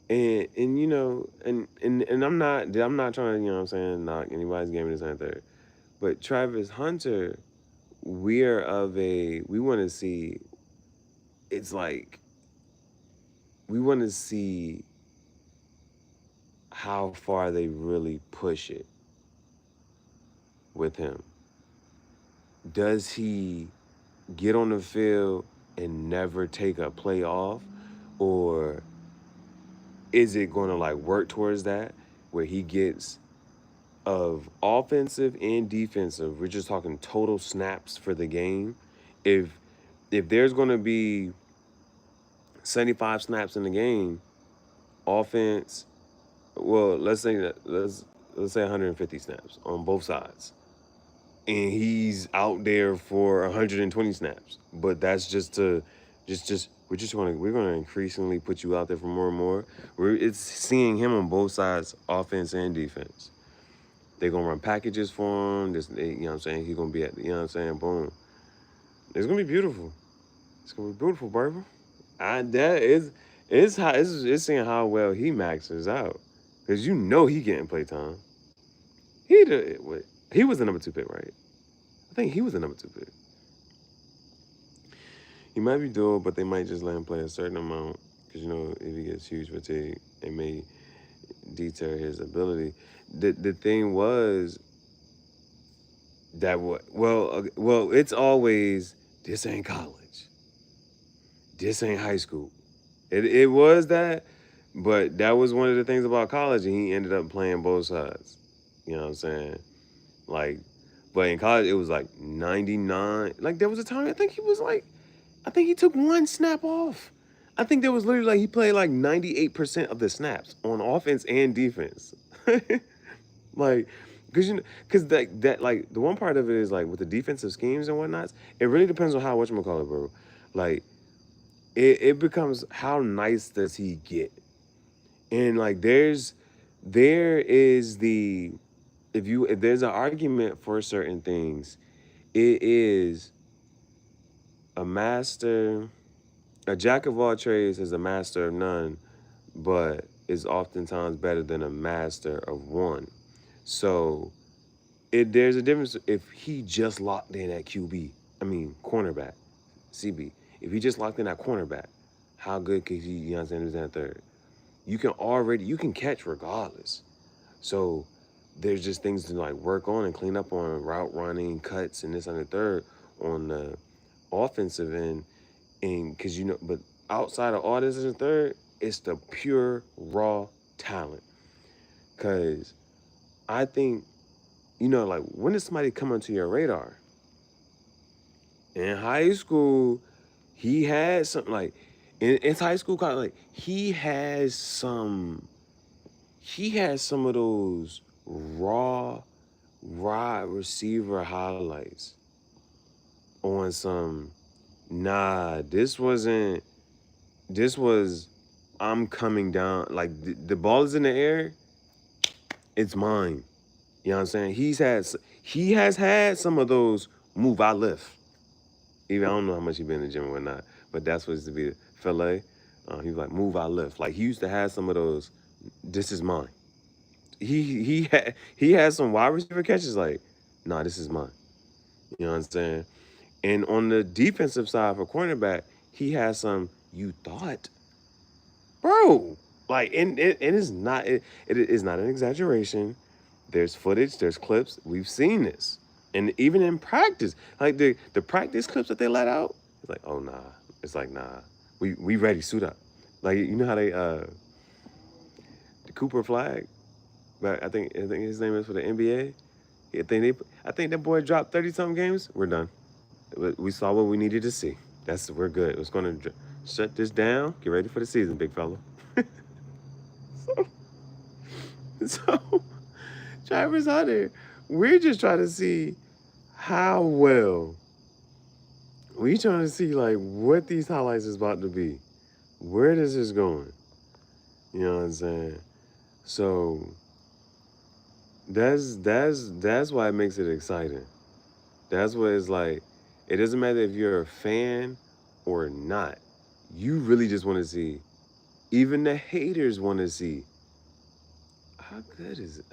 And you know, and I'm not trying to, you know what I'm saying, knock anybody's game in this and third. But Travis Hunter, we want to see, it's like, we want to see how far they really push it with him. Does he get on the field and never take a play off? Or is it going to like work towards that where he gets of offensive and defensive, we're just talking total snaps for the game. If there's going to be 75 snaps in the game, offense, well, let's say 150 snaps on both sides, and he's out there for 120 snaps. But that's just to we're gonna increasingly put you out there for more and more. It's seeing him on both sides, offense and defense. They're gonna run packages for him. You know what I'm saying? He's gonna be at, you know what I'm saying? Boom. It's gonna be beautiful. It's gonna be beautiful, baby. That is, it's seeing how well he maxes out, because you know he getting playtime. He was the number 2 pick, right? I think he was the number 2 pick. He might be dual, but they might just let him play a certain amount, because you know if he gets huge fatigue, it may deter his ability. The thing was that it's always, this ain't college, this ain't high school. It was that, but that was one of the things about college, and he ended up playing both sides. You know what I'm saying? Like, but in college it was like 99. Like there was a time I think he took one snap off. I think there was literally like he played like 98% of the snaps on offense and defense. Like, because that like the one part of it is like with the defensive schemes and whatnot, it really depends on how whatchamacallit, bro. Like, it becomes how nice does he get, and like there is the if there's an argument for certain things, it is a master, a jack of all trades is a master of none, but is oftentimes better than a master of one. So there's a difference if he just locked in at cornerback, CB. If he just locked in at cornerback, how good could he, you know what I'm saying, is that third? You can catch regardless. So there's just things to like work on and clean up on, route running, cuts, and this and the third on the offensive end. And because but outside of all this and the third, it's the pure raw talent. Because I think, like, when does somebody come onto your radar? In high school, he had something like, in high school, like, he has some of those raw wide receiver highlights on some, this was, I'm coming down, like, the ball is in the air, it's mine. You know what I'm saying? He has had some of those move I lift. Even I don't know how much he been in the gym or not, but that's what it used to be. Filet, he was like, move I lift. Like, he used to have some of those, this is mine. He had some wide receiver catches like, this is mine. You know what I'm saying? And on the defensive side for cornerback, he has some, you thought, bro. Like, and it is not, it is not an exaggeration. There's footage, there's clips. We've seen this. And even in practice, like the practice clips that they let out, it's like, oh nah. It's like, nah. We ready, suit up. Like, you know how they the Cooper Flag, but I think his name is for the NBA. I think that boy dropped 30-something games. We're done. We saw what we needed to see. We're good. It's gonna shut this down. Get ready for the season, big fella. So Travis Hunter, we're just trying to see how well We trying to see like what these highlights is about to be. Where this is going. You know what I'm saying? So that's why it makes it exciting. That's what it's like. It doesn't matter if you're a fan or not. You really just want to see. Even the haters want to see. How good is it?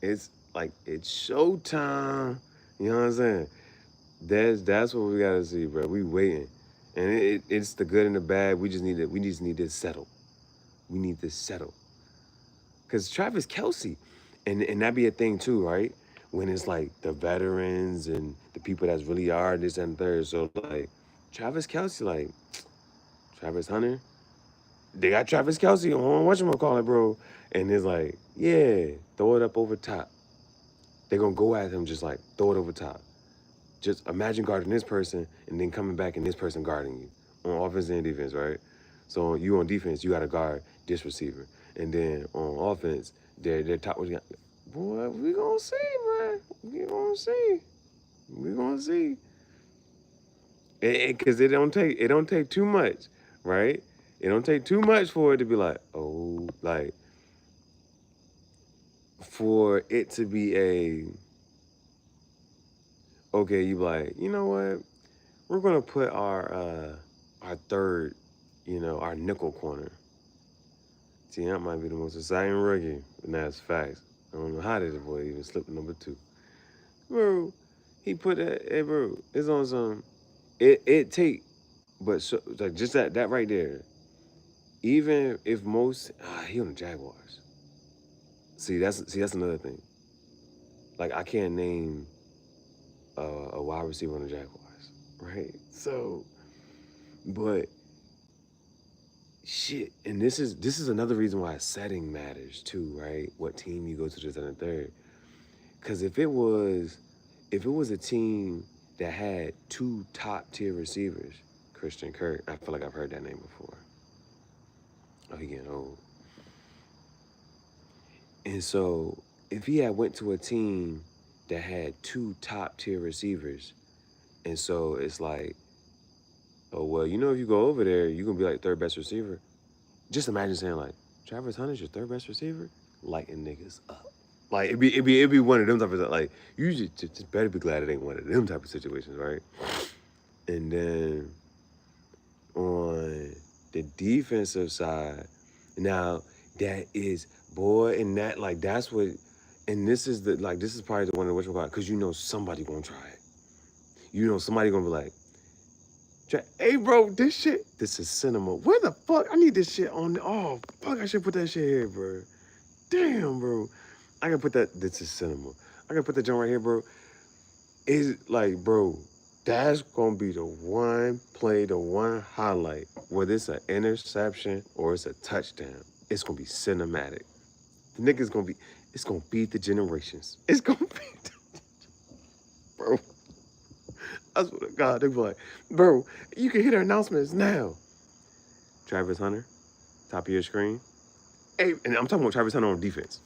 It's like it's showtime. You know what I'm saying? That's what we gotta see, bro. We waiting, and it's the good and the bad. We just need this settled. We need this settled. Cause Travis Kelsey, and that be a thing too, right? When it's like the veterans and the people that's really are this and third. So like Travis Kelsey, like Travis Hunter, they got Travis Kelsey on whatchamacallit, bro. And it's like, yeah, throw it up over top. They're gonna go at him just like throw it over top. Just imagine guarding this person and then coming back and this person guarding you on offense and defense, right? So you on defense, you got to guard this receiver, and then on offense, they're top. Boy, we gonna see, bro. We gonna see. We gonna see. Because it don't take too much, right? It don't take too much for it to be like, oh, like for it to be a okay. You be like, you know what? We're gonna put our third, our nickel corner. See, that might be the most exciting rookie, and that's facts. I don't know how did the boy even slip to number 2, bro. He put that, hey, bro. It's on some. It take, but so, like just that right there. Even if most, he on the Jaguars. See that's another thing. Like I can't name a wide receiver on the Jaguars, right? So, but shit, and this is another reason why setting matters too, right? What team you go to the second and third. Because if it was a team that had 2 top tier receivers, Christian Kirk, I feel like I've heard that name before. Oh, he getting old. And so if he had went to a team that had 2 top tier receivers, and so it's like, oh well, if you go over there, you're gonna be like third best receiver. Just imagine saying like, Travis Hunter's your third best receiver, lighting niggas up. Like it'd be one of them type of like you just better be glad it ain't one of them type of situations, right? And then on the defensive side, now that is boy, and that like that's what, and this is this is probably the one that which one because somebody gonna try it. Somebody gonna be like, hey bro, this is cinema. Where the fuck? I need this shit on. Oh fuck, I should put that shit here, bro. Damn, bro. I gotta put that. This is cinema. I gotta put that joint right here, bro. Is like, bro, that's gonna be the one play, the one highlight, whether it's an interception or it's a touchdown. It's gonna be cinematic. The nigga's gonna be. It's gonna beat the generations. It's gonna beat, bro. I swear to God, they be like, bro, you can hear the announcements now. Travis Hunter, top of your screen. Hey, and I'm talking about Travis Hunter on defense.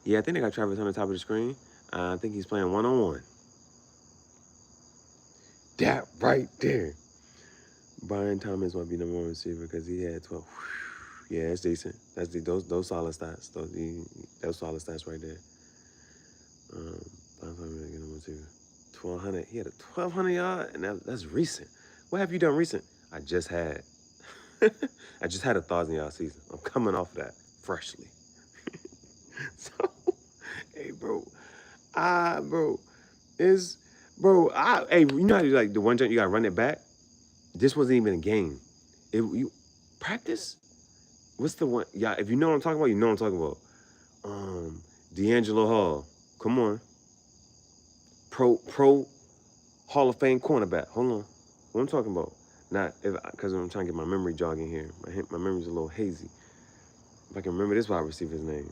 Yeah, I think they got Travis Hunter top of the screen. I think he's playing one-on-one. That right there. Brian Thomas might be number 1 receiver because he had 12. Yeah, that's decent. Those solid stats. Those solid stats right there. Brian Thomas get number 2. 1,200. He had a 1,200 yard, and that's recent. What have you done recent? I just had. I just had a 1,000 yard season. I'm coming off of that freshly. So, hey, bro, bro, hey, you know how like the one jump you gotta run it back? This wasn't even a game. You practice? What's the one? Yeah, if you know what I'm talking about, you know what I'm talking about. D'Angelo Hall. Come on. Pro Hall of Fame cornerback. Hold on. What I'm talking about? Not because I'm trying to get my memory jogging here. My memory's a little hazy. If I can remember this wide receiver's name.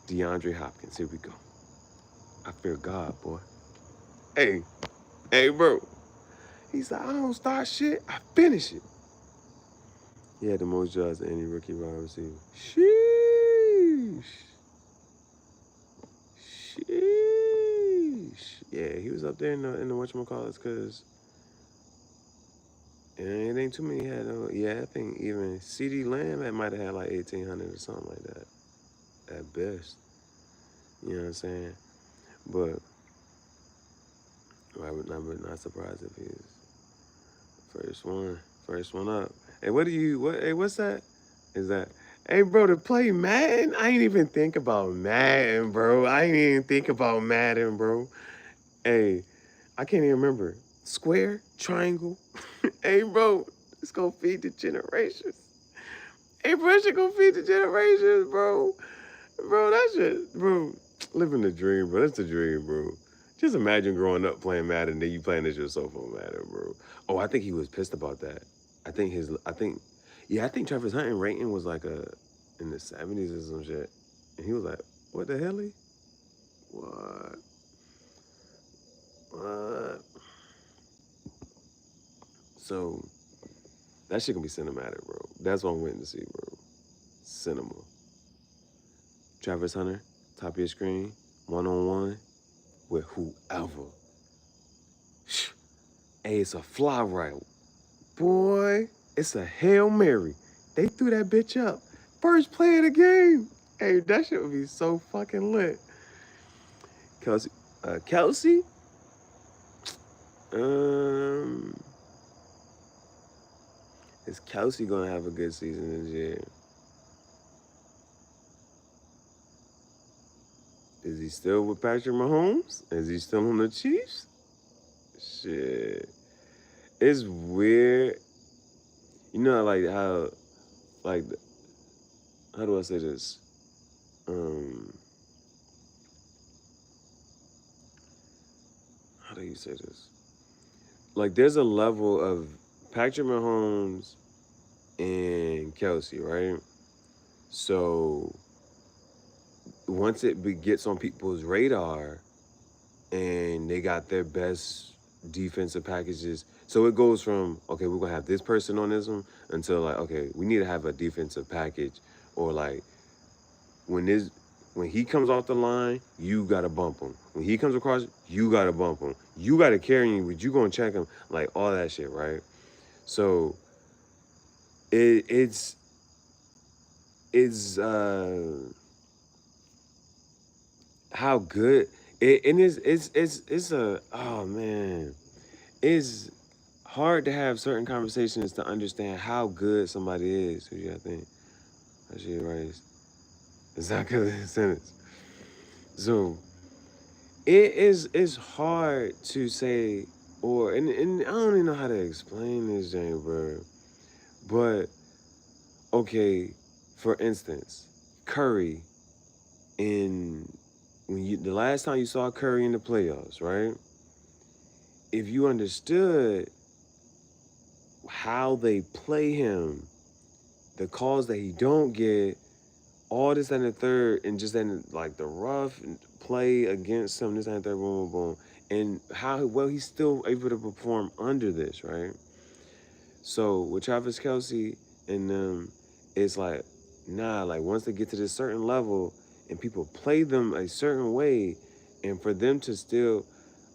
DeAndre Hopkins. Here we go. I fear God, boy. Hey, bro. He said, I don't start shit, I finish it. He had the most yards than any rookie wide receiver. Sheesh. Yeah, he was up there in the whatchamacallits, because it ain't too many had no. Yeah, I think even CD Lamb might have had like 1,800 or something like that at best. You know what I'm saying? But I would not surprised if he's first one up. Hey, what do you what? Hey, what's that? Is that? Hey, bro, to play Madden? I ain't even think about Madden, bro. I ain't even think about Madden, bro. Hey, I can't even remember. Square, triangle. Hey, bro, let's go feed the generations. Hey, bro, should go feed the generations, bro. Bro, that shit, bro. Living the dream, bro. That's the dream, bro. Just imagine growing up playing Madden, then you playing this yourself on Madden, bro. Oh, I think he was pissed about that. I think Travis Hunting rating was like in the 70s or some shit, and he was like, "What the hell? What? What?" So that shit gonna be cinematic, bro. That's what I'm waiting to see, bro. Cinema. Travis Hunter, top of your screen, 1-on-1 with whoever. Hey, it's a fly route. Boy, it's a Hail Mary. They threw that bitch up. First play of the game. Hey, that shit would be so fucking lit. Kelsey, um, is Kelsey gonna have a good season this year? Is he still with Patrick Mahomes? Is he still on the Chiefs? Shit, it's weird. You know, like like, how do I say this? Um, how do you say this? Like, there's a level of Patrick Mahomes and Kelsey, right? So once gets on people's radar and they got their best defensive packages, so it goes from, okay, we're gonna have this person on this one, until like, okay, we need to have a defensive package, or like when this when he comes off the line, you gotta bump him. When he comes across, you gotta bump him. You gotta carry him, but you gonna check him, like all that shit, right? So it's how good and it's a oh man, it's hard to have certain conversations to understand how good somebody is. Who you gotta think? I should raised. It's not because of the sentence. So it's hard to say, or and I don't even know how to explain this, Jane, bro. But okay, for instance, Curry in when you the last time you saw Curry in the playoffs, right? If you understood how they play him, the calls that he don't get, all this and the third, and just then like the rough play against him, this and the third, boom, boom, boom, and how well he's still able to perform under this, right? So with Travis Kelsey and them, it's like, nah, like once they get to this certain level and people play them a certain way, and for them to still,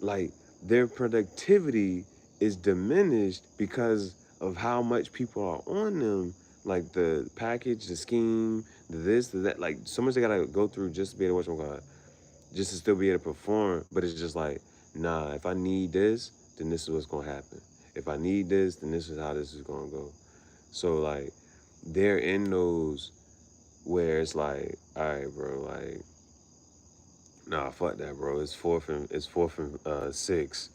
like, their productivity is diminished because of how much people are on them, like the package, the scheme, the this, the that, like so much they gotta go through just to be able to watch just to still be able to perform. But it's just like, nah, if I need this, then this is what's gonna happen. If I need this, then this is how this is gonna go. So like, they're in those where it's like, all right, bro, like, nah, fuck that, bro. It's fourth and 6.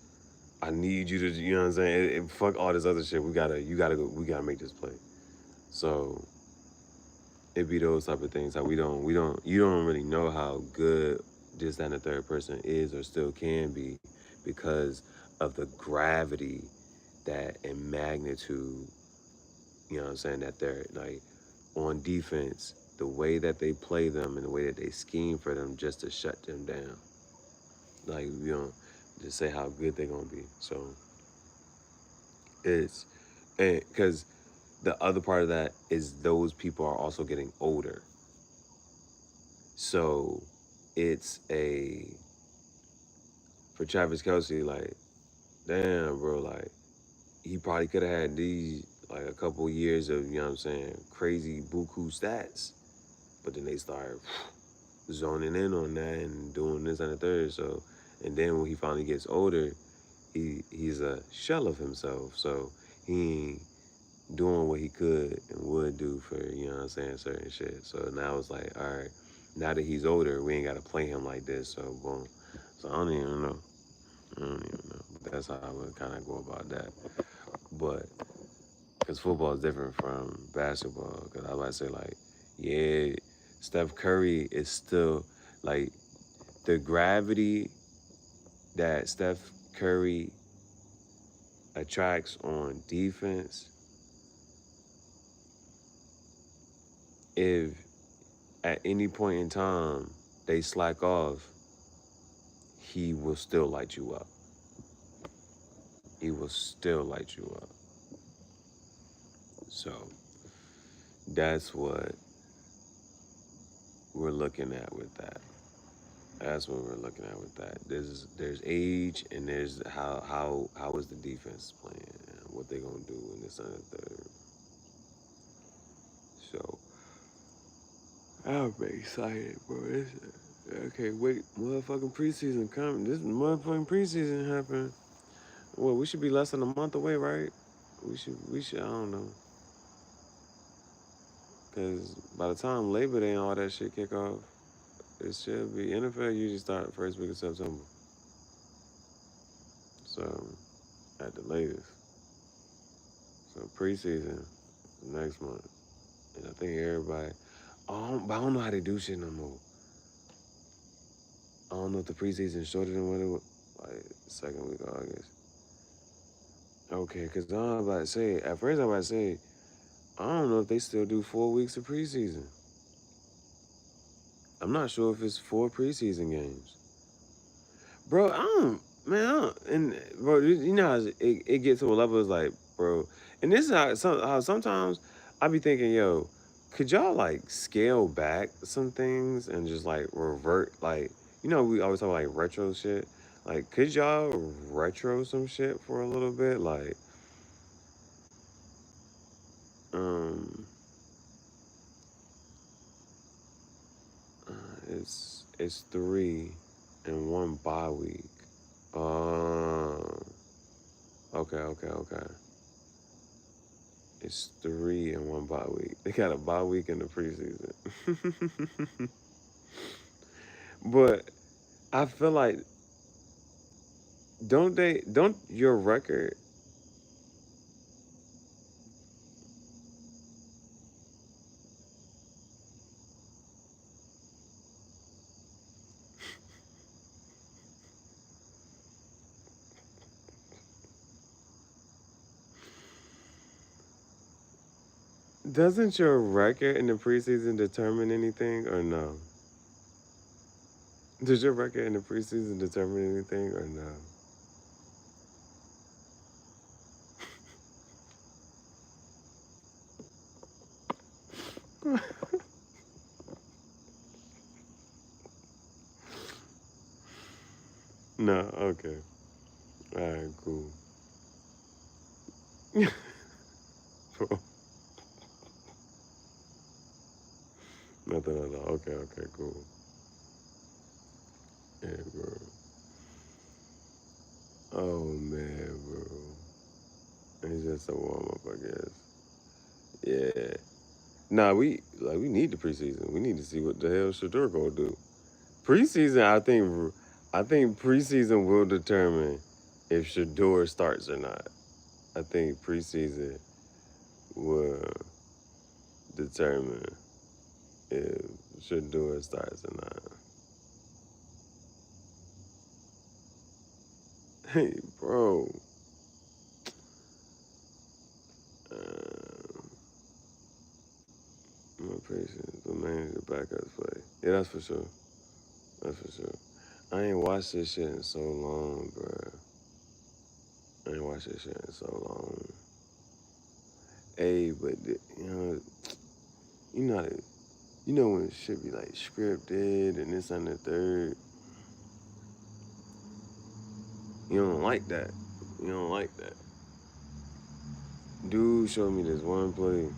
I need you to, you know what I'm saying? Fuck all this other shit. We gotta make this play. So it be those type of things. How you don't really know how good this and the third person is or still can be, because of the gravity that and magnitude, you know what I'm saying, that they're like on defense, the way that they play them and the way that they scheme for them just to shut them down. Like, you know, just say how good they're gonna be. So it's and because the other part of that is those people are also getting older. So it's a for Travis Kelsey, like, damn, bro, like, he probably could have had these, like, a couple years of, you know what I'm saying, crazy buku stats. But then they start zoning in on that and doing this and the third. So, and then when he finally gets older, he's a shell of himself. So he ain't doing what he could and would do for, you know what I'm saying, certain shit. So now it's like, all right, now that he's older, we ain't got to play him like this. So boom. So I don't even know. I don't even know. That's how I would kind of go about that. But because football is different from basketball. Because I might say like, yeah, Steph Curry is still like the gravity that Steph Curry attracts on defense. If at any point in time they slack off, he will still light you up. He will still light you up. So that's what we're looking at with that. That's what we're looking at with that. There's age and there's how is the defense playing and what they gonna do in this and the third. So I'm excited, bro. Okay, wait, motherfucking preseason coming. This motherfucking preseason happened. Well, we should be less than a month away, right? We should. I don't know, cause by the time Labor Day and all that shit kick off, it should be NFL usually start first week of September. So at the latest. So preseason next month, and I think everybody. But I don't know how they do shit no more. I don't know if the preseason shorter than what it was, like second week of August. Okay, cause I'm about to say at first I'm about to say I don't know if they still do 4 weeks of preseason. I'm not sure if it's 4 preseason games. Bro, I don't, man, and bro, you know how it gets to a level is like, bro, and this is how sometimes I be thinking, yo, could y'all like scale back some things and just like revert, like, we always talk like retro shit, like, could y'all retro some shit for a little bit, like, um, it's 3 and 1 bye week. Okay. It's 3 and 1 bye week. They got a bye week in the preseason. But I feel like don't your record doesn't your record in the preseason determine anything or no? Does your record in the preseason determine anything or no? No, okay. Alright, cool. Bro, nothing at all. Okay, cool. Yeah, bro. Oh man, bro. It's just a warm up, I guess. Yeah. Nah, we need the preseason. We need to see what the hell Shador gonna do. Preseason, I think preseason will determine if Shador starts or not. I think preseason will determine if Shador starts or not. Hey, bro. Uh, my patience, the man, the backups play. Yeah, that's for sure. That's for sure. I ain't watched this shit in so long, bro. I ain't watched this shit in so long. Hey, but you know, when shit be like scripted and this and the third. You don't like that. You don't like that. Dude showed me this one play.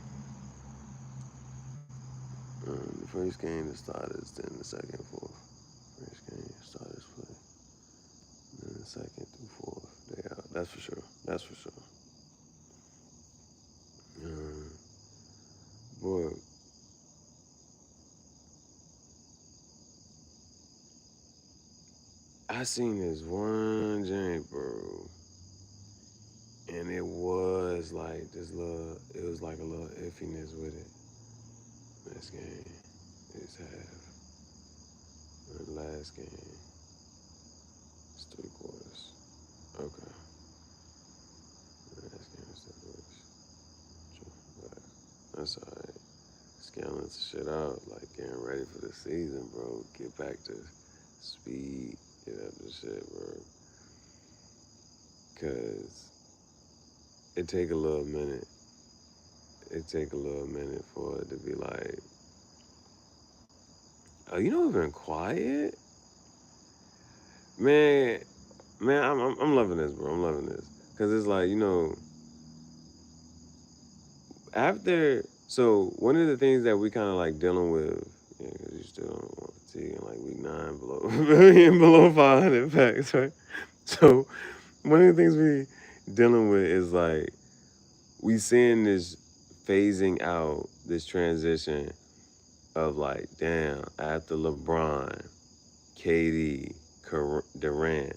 The first game, the starters, then the second, fourth. First game, starters play. Then the second through fourth. They out. That's for sure. That's for sure. Boy, I seen this one jank, bro. And it was like this little, it was like a little iffiness with it. This game is half. The last game is three quarters. Okay. Last game is three quarters. That's alright. Scaling shit out, like getting ready for the season, bro. Get back to speed. Get up to shit, bro. Cause it take a little minute. It take a little minute for it to be like, oh, you know, it's been quiet, man. Man, I'm loving this, bro. I'm loving this, cause it's like, you know, after. So one of the things that we kind of like dealing with, yeah, cause you still don't want fatigue in like week 9 below below 500 packs, right? So one of the things we dealing with is like we seeing this phasing out, this transition of like, damn, after LeBron, KD, Durant,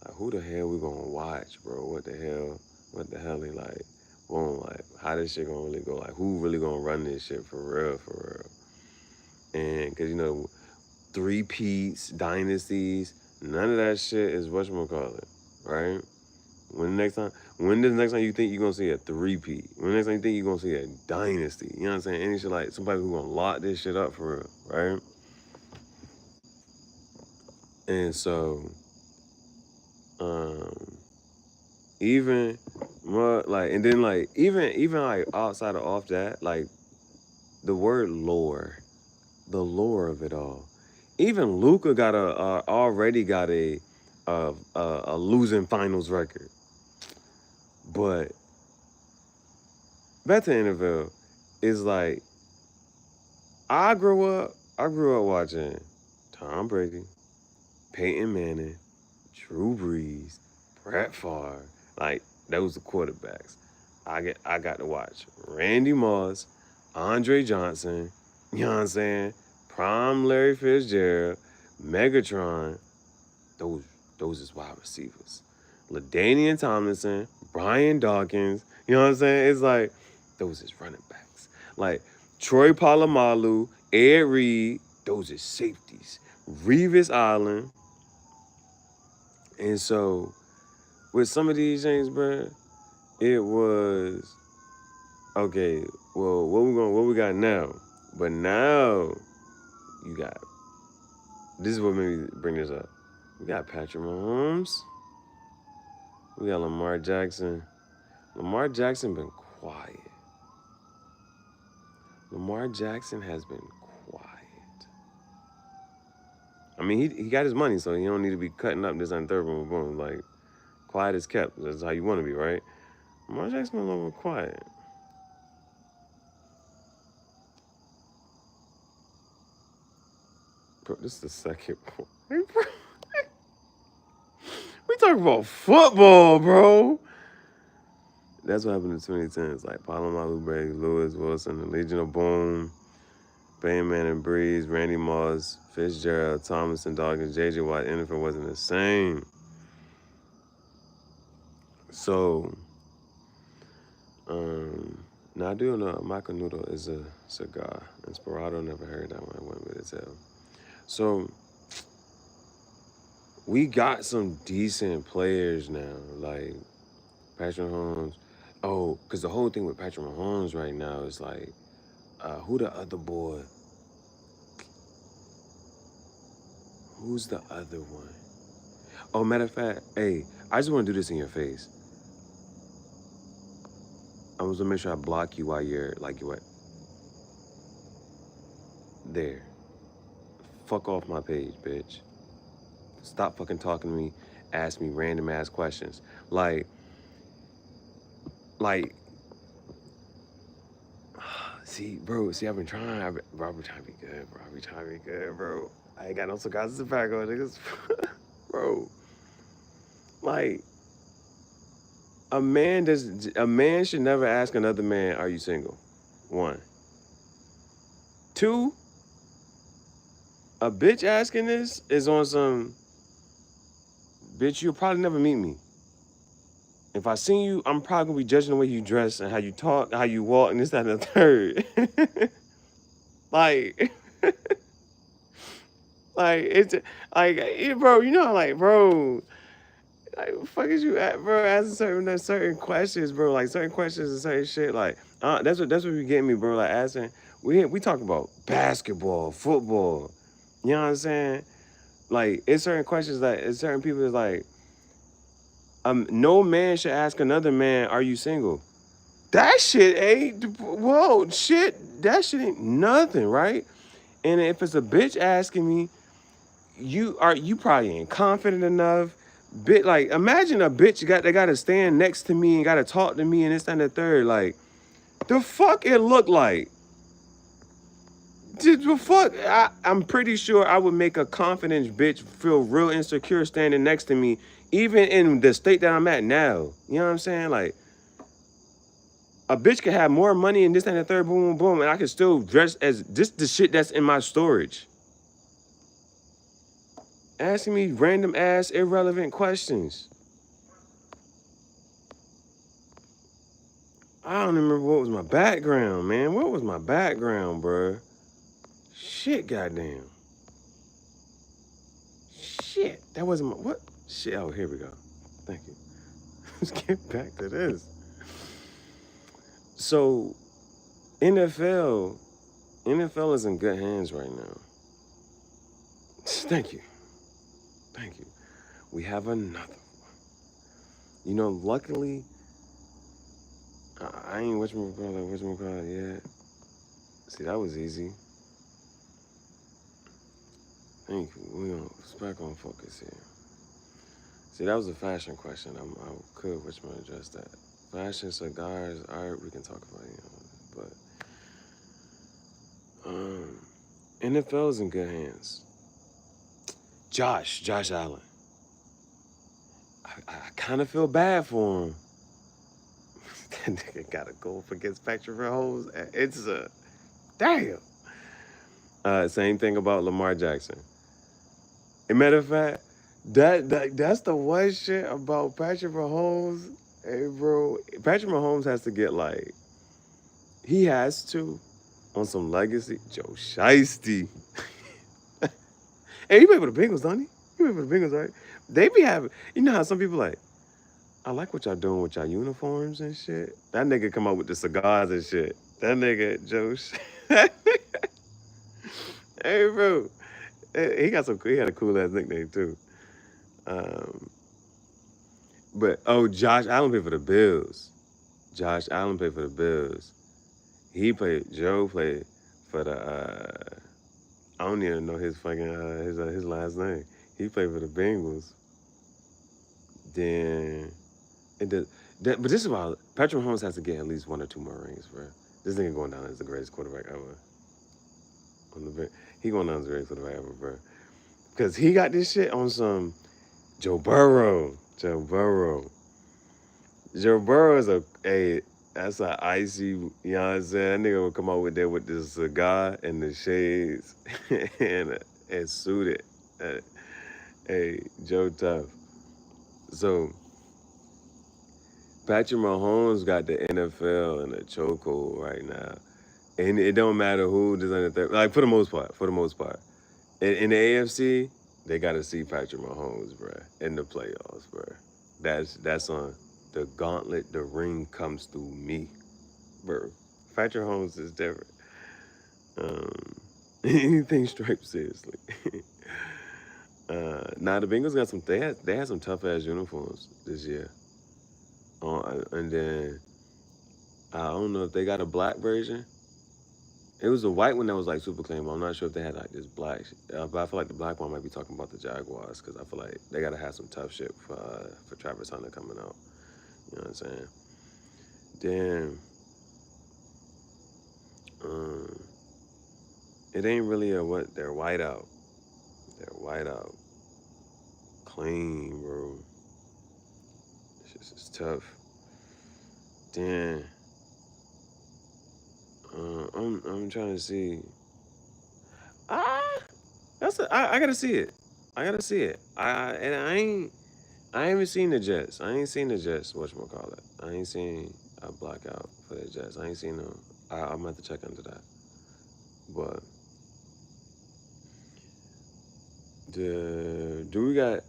like who the hell we gonna watch, bro? What the hell? What the hell? Like, boom, like how this shit gonna really go? Like who really gonna run this shit for real, for real? And cause you know, three peats, dynasties, none of that shit is whatchamacallit, right? When the next time you think you're gonna see a three-peat? When the next time you think you're gonna see a dynasty? You know what I'm saying? Any shit like somebody who gonna lock this shit up for real, right? And so, um, even more like, and then like even like outside of off that, like the word lore, the lore of it all. Even Luca got already got a losing finals record, but back to NFL is like I grew up watching Tom Brady, Peyton Manning, Drew Brees, Brett Favre. Like those are quarterbacks. I got to watch Randy Moss, Andre Johnson, you know what I'm saying? Prime Larry Fitzgerald, Megatron, those those is wide receivers. LaDainian Tomlinson, Brian Dawkins, you know what I'm saying? It's like those is running backs. Like Troy Polamalu, Ed Reed, those is safeties. Revis Island. And so with some of these things, bro, it was okay, well, what we got now? But now you got this is what made me bring this up. We got Patrick Mahomes. We got Lamar Jackson. Lamar Jackson been quiet. Lamar Jackson has been quiet. I mean, he got his money, so he don't need to be cutting up this on third boom, boom. Like, quiet is kept. That's how you want to be, right? Lamar Jackson been a little bit quiet. Bro, this is the second point. We talking about football, bro. That's what happened in 2010s. Like Palomalu, Brady, Lewis, Wilson, the Legion of Boom, Bayman and Breeze, Randy Moss, Fitzgerald, Thomas and Dawkins, J.J. Watt, NFL wasn't the same. So, now I do know Michael Noodle is a cigar. Inspirado, never heard that one. I went with it too. So, we got some decent players now, like Patrick Mahomes. Oh, because the whole thing with Patrick Mahomes right now is like, who the other boy? Who's the other one? Oh, matter of fact, hey, I just want to do this in your face. I was gonna make sure I block you while you're like you what? There. Fuck off my page, bitch. Stop fucking talking to me. ask me random ass questions. Like, like, see, bro, see, I've been trying, bro, I've been trying to be good, bro. I've been trying to be good, bro. I ain't got no cigars and tobacco, niggas. Bro, like, a man should never ask another man, are you single? One. Two, a bitch asking this is on some, bitch, you'll probably never meet me. If I seen you, I'm probably gonna be judging the way you dress and how you talk, how you walk, and this, that, and the third. Like, like it's like, bro, you know, like, bro, like, what the fuck is you at, bro? Asking certain questions, bro. Like certain questions and certain shit. Like, that's what you get me, bro. Like asking, we talk about basketball, football. You know what I'm saying? Like, it's certain questions that it's certain people is like, no man should ask another man, "Are you single?" That shit ain't, whoa, shit. That shit ain't nothing, right? And if it's a bitch asking me, you probably ain't confident enough. Bit like, imagine a bitch they gotta stand next to me and gotta talk to me and this and the third. Like, the fuck it look like? The fuck? I'm pretty sure I would make a confident bitch feel real insecure standing next to me, even in the state that I'm at now. You know what I'm saying? Like, a bitch could have more money and this and the third, boom, boom, boom, and I could still dress as just the shit that's in my storage. Asking me random ass irrelevant questions. I don't remember what was my background, man. What was my background, bruh? Shit, goddamn. Shit, that wasn't my, what? Shit, oh, here we go. Thank you. Let's get back to this. So, NFL, NFL is in good hands right now. Thank you. Thank you. We have another. You know, luckily, I ain't whatchamacallit yet. See, that was easy. Thank you. We gonna back on focus here. See, that was a fashion question. I could address that. Fashion, cigars, art, we can talk about it, but NFL's in good hands. Josh Allen. I kind of feel bad for him. That nigga got a goal against Patrick Mahomes. It's a damn. Same thing about Lamar Jackson. As a matter of fact, that's the one shit about Patrick Mahomes. Hey, bro, Patrick Mahomes has to get like, he has to, on some legacy. Joe Shiesty. Hey, he played for the Bengals, don't he? He played for the Bengals, right? They be having, you know how some people like, I like what y'all doing with y'all uniforms and shit. That nigga come out with the cigars and shit. That nigga, Joe. Hey, bro. He had a cool ass nickname too. Um, but Josh Allen played for the Bills. Josh Allen played for the Bills. Joe played for the I don't even know his fucking his last name. He played for the Bengals. Then but this is why Patrick Mahomes has to get at least one or two more rings, bro. This nigga going down as the greatest quarterback ever. He going down as the greatest quarterback ever, bro. Because he got this shit on some Joe Burrow. Joe Burrow is that's a icy, you know what I'm saying? That nigga would come out with there with this cigar and the shades and suited. Hey, Joe Tough. So, Patrick Mahomes got the NFL in a chokehold right now. And it don't matter who does anything. Like, for the most part. In the AFC, they got to see Patrick Mahomes, bro, in the playoffs, bro. That's on the gauntlet. The ring comes through me, bro. Patrick Mahomes is different. Anything striped seriously. Now the Bengals got they had some tough ass uniforms this year. And then I don't know if they got a black version. It was a white one that was like super clean, but I'm not sure if they had like this black. But I feel like the black one might be talking about the Jaguars because I feel like they gotta have some tough shit for Travis Hunter coming out. You know what I'm saying? Then um, it ain't really a what they're white out. They're white out, clean, bro. It's just it's tough. Then I'm trying to see. Ah, I gotta see it. I gotta see it. And I haven't seen the Jets. I ain't seen the Jets. Whatchamacallit. I ain't seen a blackout for the Jets. I ain't seen them. I'm gonna have to check into that. But do we got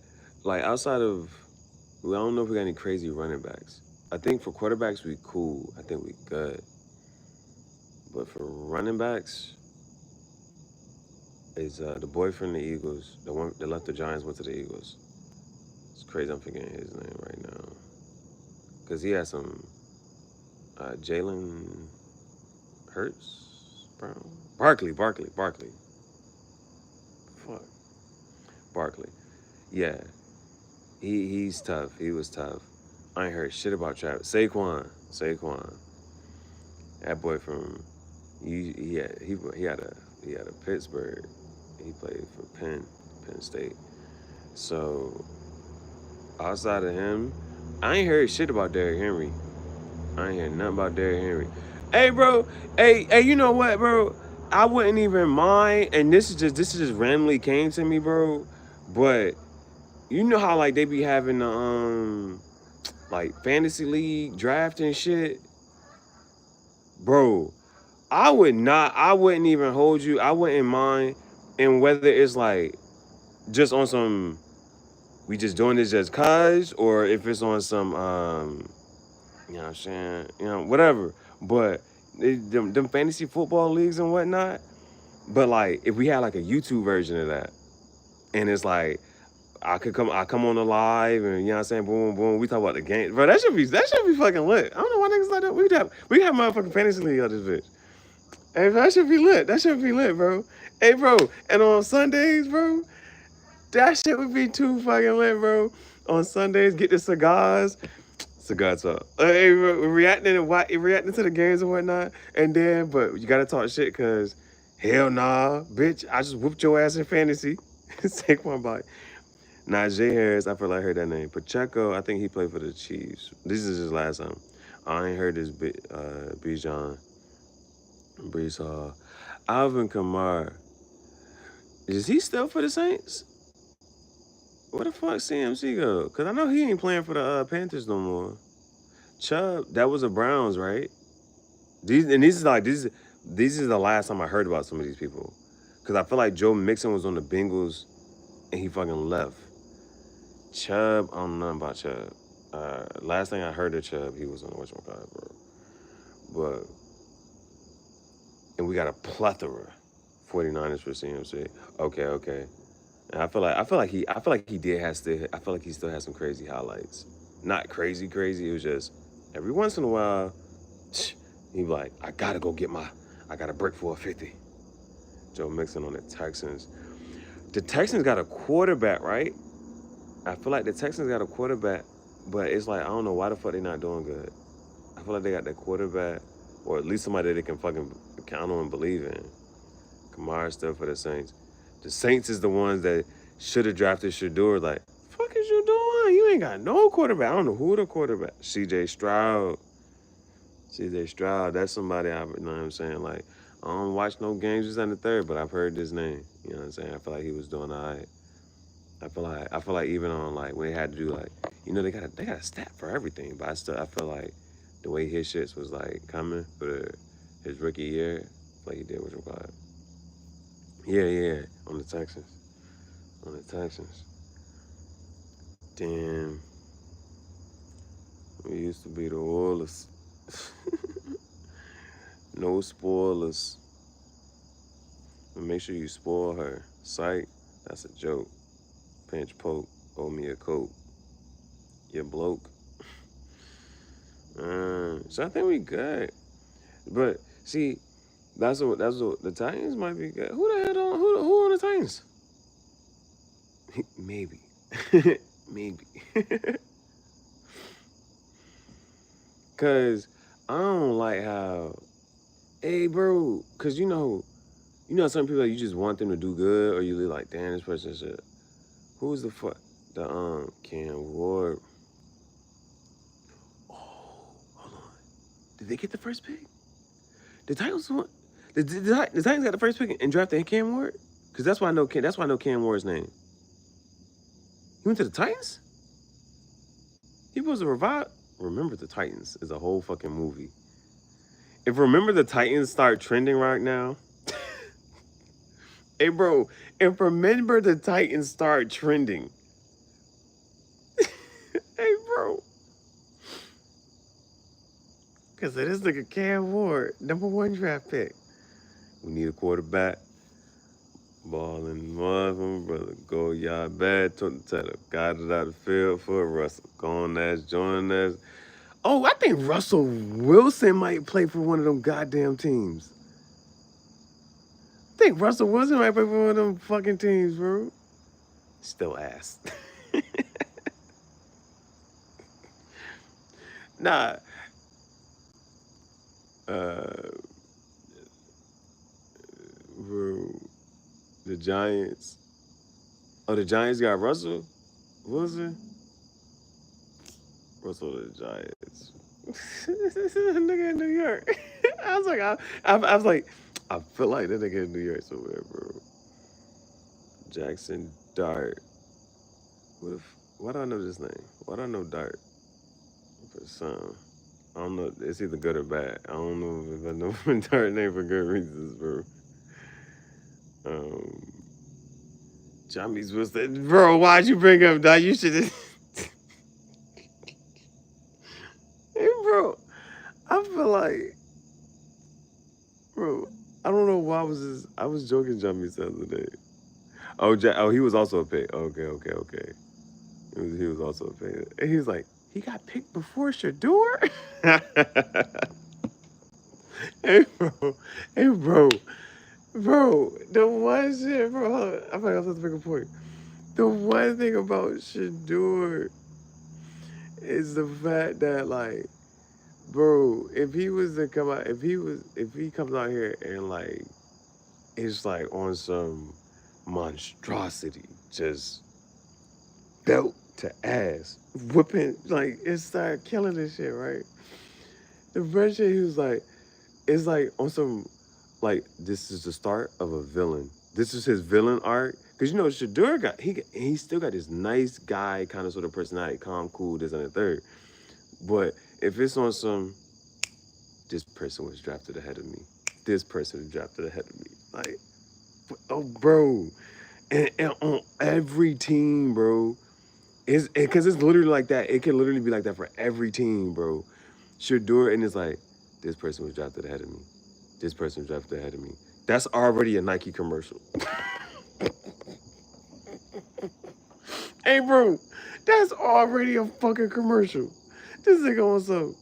like outside of I don't know if we got any crazy running backs. I think for quarterbacks we cool. I think we good. But for running backs, is the boy from the Eagles, the one that left the Giants, went to the Eagles. It's crazy. I'm forgetting his name right now because he had some Jalen Hurts, Brown, Barkley. Fuck, Barkley. Yeah, he's tough. He was tough. I ain't heard shit about Travis. Saquon, that boy from he had a Pittsburgh. He played for Penn State. So outside of him, I ain't heard shit about Derrick Henry. I ain't hear nothing about Derrick Henry. Hey, bro. Hey, you know what, bro? I wouldn't even mind, and this is just randomly came to me, bro. But you know how like they be having the like fantasy league draft and shit, bro. I wouldn't even hold you. I wouldn't mind, and whether it's like just on some, we just doing this just cause, or if it's on some you know what I'm saying? You know, whatever. But them fantasy football leagues and whatnot. But like, if we had like a YouTube version of that, and it's like I come on the live, and you know what I'm saying, boom, boom, we talk about the game, bro. That should be fucking lit. I don't know why niggas like that. We have motherfucking fantasy league out this bitch. Hey, that should be lit. That should be lit, bro. Hey, bro, and on Sundays, bro, that shit would be too fucking lit, bro. On Sundays, get the cigars. Cigar talk. Hey, reacting to the games and whatnot, and then but you gotta talk shit because hell nah, bitch, I just whooped your ass in fantasy. Saquon body. Najee Harris, I feel like I heard that name. Pacheco, I think he played for the Chiefs. This is his last time. I ain't heard this Bijan, Brees Hall, Alvin Kamara. Is he still for the Saints? Where the fuck CMC go? Cause I know he ain't playing for the Panthers no more. Chubb, that was the Browns, right? These is the last time I heard about some of these people, because I feel like Joe Mixon was on the Bengals and he fucking left. Chubb, I don't know nothing about Chubb. Last thing I heard of Chubb, he was on the whatchamacallit, bro. But and we got a plethora, 49ers for CMC. Okay. And I feel like he did have still. I feel like he still has some crazy highlights. Not crazy. It was just every once in a while. He be like, I got a brick for a 50. Joe Mixon on the Texans. The Texans got a quarterback, right? I feel like the Texans got a quarterback, but it's like I don't know why the fuck they not doing good. I feel like they got that quarterback, or at least somebody they can fucking count on and believe in. Kamara still for the Saints. The Saints is the ones that should have drafted Shador. Like, fuck is you doing? You ain't got no quarterback. I don't know who the quarterback. CJ Stroud, that's somebody you know what I'm saying? Like, I don't watch no games just in the third, but I've heard this name. You know what I'm saying? I feel like he was doing all right. I feel like even on like when they had to do like, they got a stat for everything, but I feel like the way his shits was like coming for his rookie year, like he did with required. Yeah, on the Texans. On the Texans. Damn, we used to be the Oilers. No spoilers. But make sure you spoil her. Sight, that's a joke. Pinch poke, owe me a coat. You bloke. So I think we good. But see, That's what the Titans might be good. Who the hell on who on the Titans? Maybe. Maybe. Cause I don't like how, hey bro, cause some people, like, you just want them to do good, or you like, damn, this person shit. Who's the fuck? The Cam Ward. Oh, hold on. Did they get the first pick? The Titans won. The Titans got the first pick and drafted Cam Ward. Cause that's why I know. That's why I know Cam Ward's name. He went to the Titans. He was a revive. Remember the Titans is a whole fucking movie. If Remember the Titans start trending right now, hey bro, if Remember the Titans start trending, hey bro, cause of this nigga Cam Ward, #1 draft pick. We need a quarterback. Ballin' mother, brother. Go y'all bad to the title. Got it out of the field for Russell. Going as, joining as. Oh, I think Russell Wilson might play for one of them goddamn teams. I think Russell Wilson might play for one of them fucking teams, bro. Still ass. Nah. Uh, bro. The Giants. Oh, the Giants got Russell Wilson? Russell the Giants. Nigga in New York. I was like, I was like, I feel like that nigga in New York somewhere, bro. Jackson Dart. Why do I know this name? Why do I know Dart? For some. I don't know. It's either good or bad. I don't know if I know Dart name for good reasons, bro. Um, Jammy's was that, bro? Why'd you bring up Dart? You should have. Hey, bro. I feel like, bro. I don't know why I was joking Jammy's the other day. Oh, he was also a pick. Okay. He was also a pick. And he was like, he got picked before Shador? Hey, bro. Hey, bro. Bro, the one shit, bro. I thought I was supposed to make a point. The one thing about Shador is the fact that, like, bro, if he was to come out, if he comes out here and, like, it's like on some monstrosity, just belt to ass, whipping, like, it started killing this shit, right? The first shit, he was like, it's like on some, like, this is the start of a villain. This is his villain arc. Because, Shador he still got this nice guy kind of sort of personality, calm, cool, this and the third. But if it's on some, this person was drafted ahead of me. This person was drafted ahead of me. Like, oh, bro. And on every team, bro. Because it's literally like that. It can literally be like that for every team, bro. Shador, and it's like, this person was drafted ahead of me. This person was drafted ahead of me. That's already a Nike commercial. Hey, bro, that's already a fucking commercial. This nigga on some,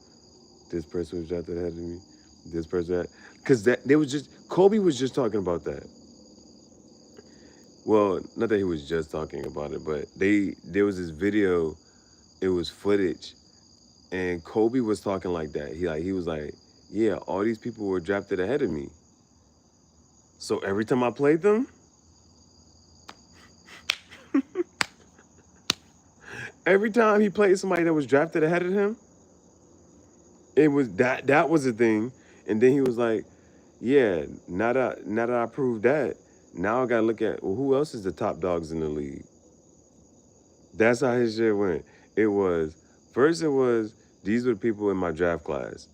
this person was drafted ahead of me. This person, because Kobe was just talking about that. Well, not that he was just talking about it, but there was this video, it was footage, and Kobe was talking like that. He was like, yeah, all these people were drafted ahead of me. So every time I played them, every time he played somebody that was drafted ahead of him, it was that was the thing. And then he was like, yeah, now that I proved that, now I gotta look at, well, who else is the top dogs in the league? That's how his shit went. It was first, it was, these were the people in my draft class.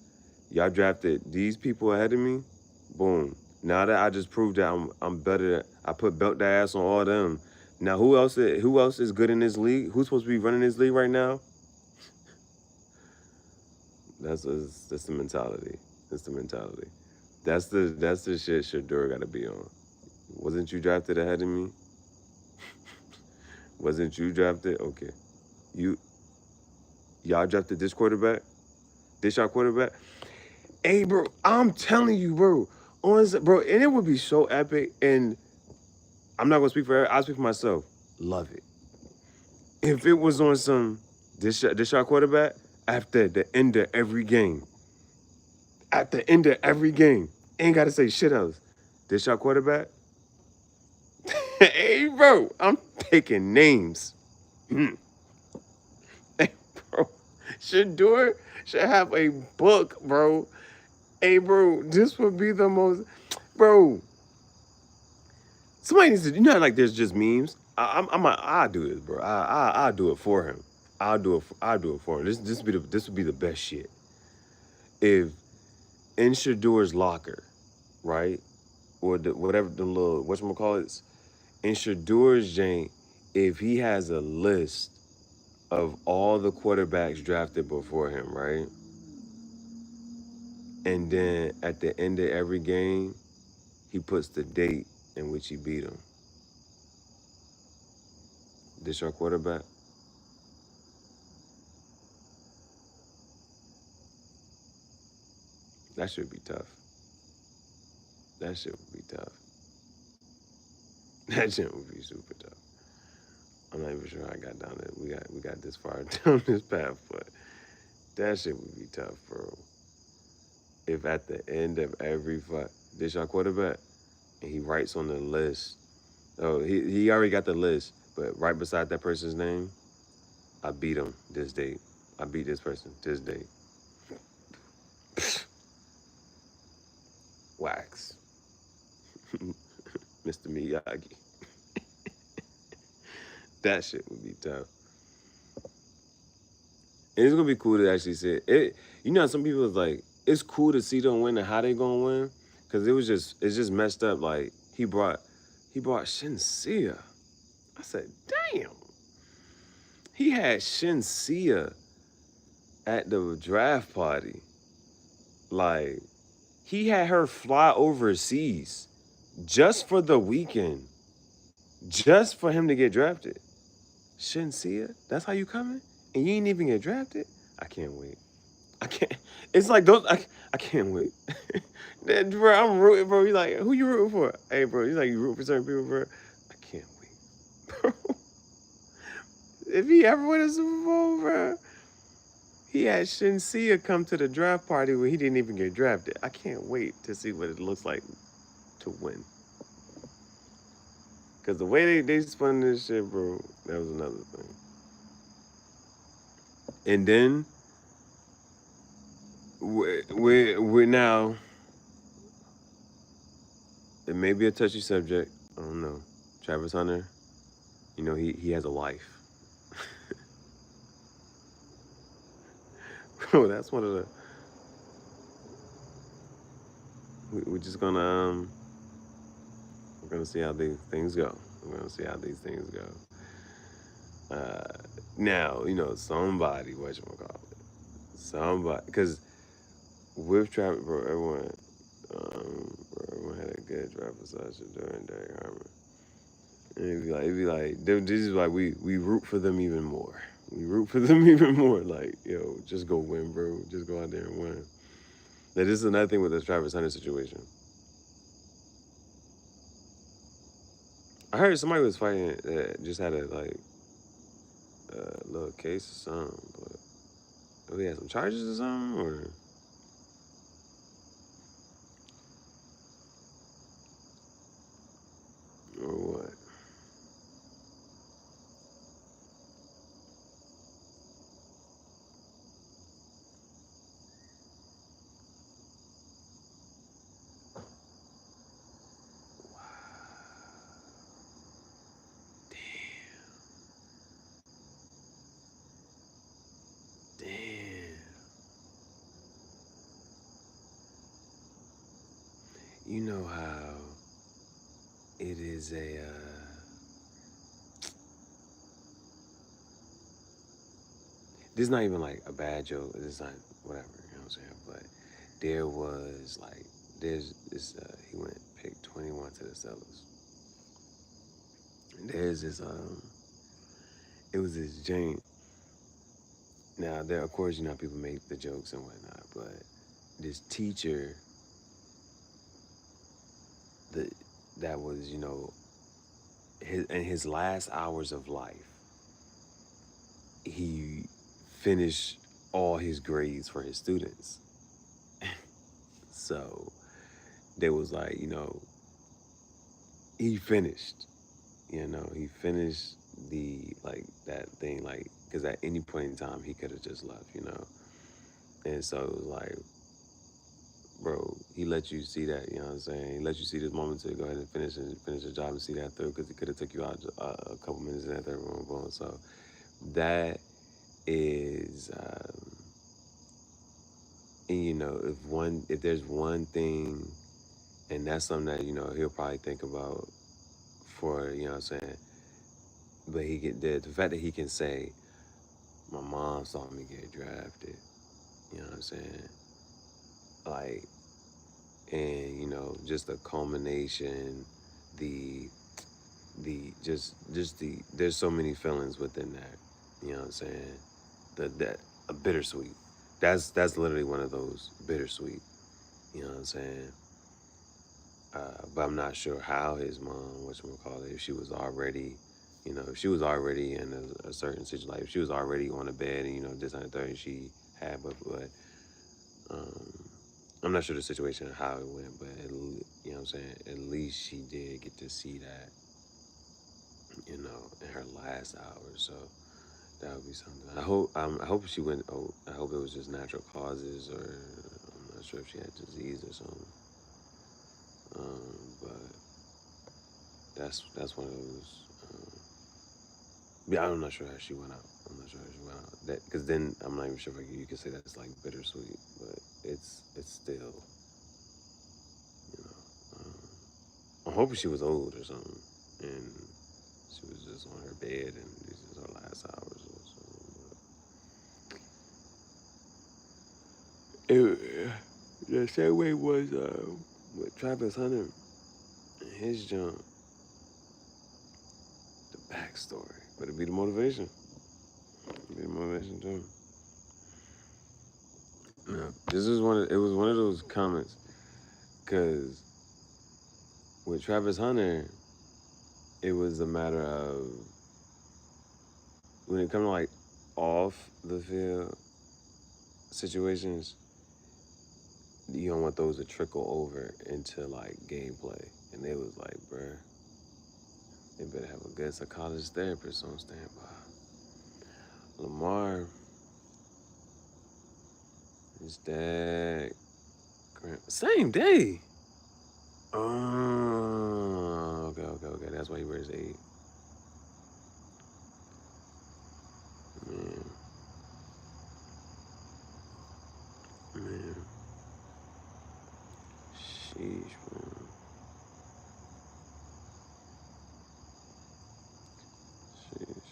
Y'all drafted these people ahead of me. Boom. Now that I just proved that I'm better, I put belt the ass on all them. Now who else is good in this league? Who's supposed to be running this league right now? That's the mentality. That's the mentality. That's the shit Shador gotta be on. Wasn't you drafted ahead of me? Wasn't you drafted? Okay. You y'all drafted this quarterback? This y'all quarterback? Hey, bro, I'm telling you, bro. bro, and it would be so epic. And I'm not gonna speak for her. I'll speak for myself. Love it. If it was on some this our quarterback after the end of every game. At the end of every game, ain't gotta say shit else. This our quarterback. Hey, bro, I'm taking names. Hey, bro, Shador should have a book, bro. Hey, bro, this would be the most, bro. Somebody needs to, like there's just memes. I'll do this, bro. I'll do it for him. I'll do it for him. This would be the best shit. If in Shador's locker, right, or whatever the little whatchamacallits, in Shador's Jane, if he has a list of all the quarterbacks drafted before him, right, and then at the end of every game, he puts the date in which he beat him. This your quarterback? That should be tough. That shit would be tough. That shit would be super tough. I'm not even sure how I got down there. We got this far down this path, but that shit would be tough, bro. If at the end of every fight, this your quarterback, and he writes on the list. Oh, he already got the list, but right beside that person's name, I beat him this date. I beat this person this date. Wax. Mr. Miyagi. That shit would be tough. And it's gonna be cool to actually see it. Some people is like, it's cool to see them win and how they gonna win, cause it's just messed up. Like he brought Shinsia. I said, damn. He had Shinsia at the draft party. Like he had her fly overseas just for the weekend, just for him to get drafted. Shinsia, that's how you coming, and you ain't even get drafted. I can't wait. I can't. It's like those. I can't wait. Bro, I'm rooting, bro. He's like, who you rooting for? Hey, bro. He's like, you root for certain people, bro. I can't wait, bro. If he ever win a Super Bowl, bro, he had Shinsia come to the draft party where he didn't even get drafted. I can't wait to see what it looks like to win. Cause the way they spun this shit, bro, that was another thing. And then we're now. It may be a touchy subject. I don't know. Travis Hunter, he has a wife. Bro, that's one of the. We're just gonna we're gonna see how these things go. We're gonna see how these things go. Now, somebody, somebody, because with Travis, bro, everyone had a good Travis Hunter during Derrick Harmon. And this is like we root for them even more. We root for them even more. Like, just go win, bro. Just go out there and win. Now, this is another thing with the Travis Hunter situation. I heard somebody was fighting that just had a little case or something, but he had some charges or something, or what? Damn. You know how it is this is not even like a bad joke. It's not whatever, you know what I'm saying? But there was there's this, he went pick 21 to the sellers. There's this, it was this Jane. Now, there, of course, how people make the jokes and whatnot, but this teacher the that was, in his last hours of life, he finished all his grades for his students. So they was like, he finished. He finished the like that thing, like because at any point in time he could have just left. And so it was like, bro, he let you see that. You know what I'm saying? He let you see this moment to go ahead and finish the job and see that through because he could have took you out a couple minutes in that third room, boom. So that is, and if there's one thing, and that's something that he'll probably think about for what I'm saying. But he get the fact that he can say, my mom saw me get drafted. You know what I'm saying? Like, and just the culmination, the just the there's so many feelings within that. You know what I'm saying? That a bittersweet. That's literally one of those bittersweet. You know what I'm saying? But I'm not sure how his mom, whatchamacallit, if she was already, if she was already in a certain situation, like if she was already on a bed and this and the third, and she had, but um, I'm not sure the situation and how it went, but you know what I'm saying. At least she did get to see that, in her last hours. So that would be something. I hope she went. Oh, I hope it was just natural causes, or I'm not sure if she had disease or something. But that's one of those. Yeah, I'm not sure how she went out. I'm not sure how she went out. That because then I'm not even sure if you could say that's like bittersweet, but it's still, you know. I'm hoping she was old or something, and she was just on her bed, and this is her last hours or something. But the same way was with Travis Hunter and his jump, the backstory, but it'd be the motivation. It'd be the motivation too. No, this is it was one of those comments because with Travis Hunter, it was a matter of when it comes to like off the field situations, you don't want those to trickle over into like gameplay. And they was like, bruh, they better have a good psychologist therapist on standby. Lamar, his dad, same day. Oh, okay. That's why he wears 8. Man, man, sheesh, man, sheesh.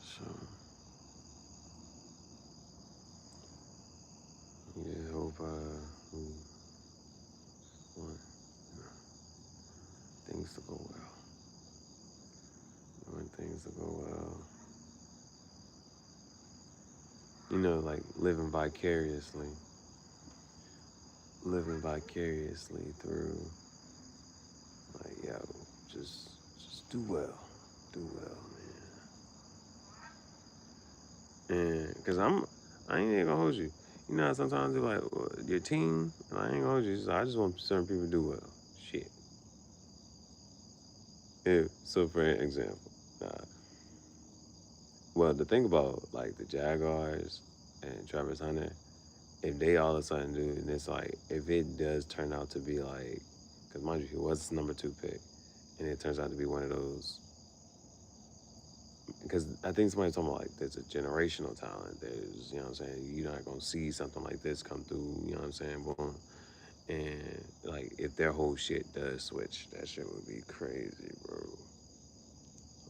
So, yeah, hope we want things to go well. Want things to go well. Like living vicariously through, like, yo, just do well, do well, man. And because I ain't even gonna hold you. You know how sometimes you're like, well, your team, and I ain't gonna hold you. So I just want certain people to do well. Shit. So for example, uh, well, the thing about like the Jaguars and Travis Hunter, if they all of a sudden do, and it's like, if it does turn out to be like, because mind you, he was the number 2 pick, and it turns out to be one of those, because I think somebody's talking about like there's a generational talent. There's, what I'm saying, you're not gonna see something like this come through. You know what I'm saying? Boom. And like if their whole shit does switch, that shit would be crazy, bro.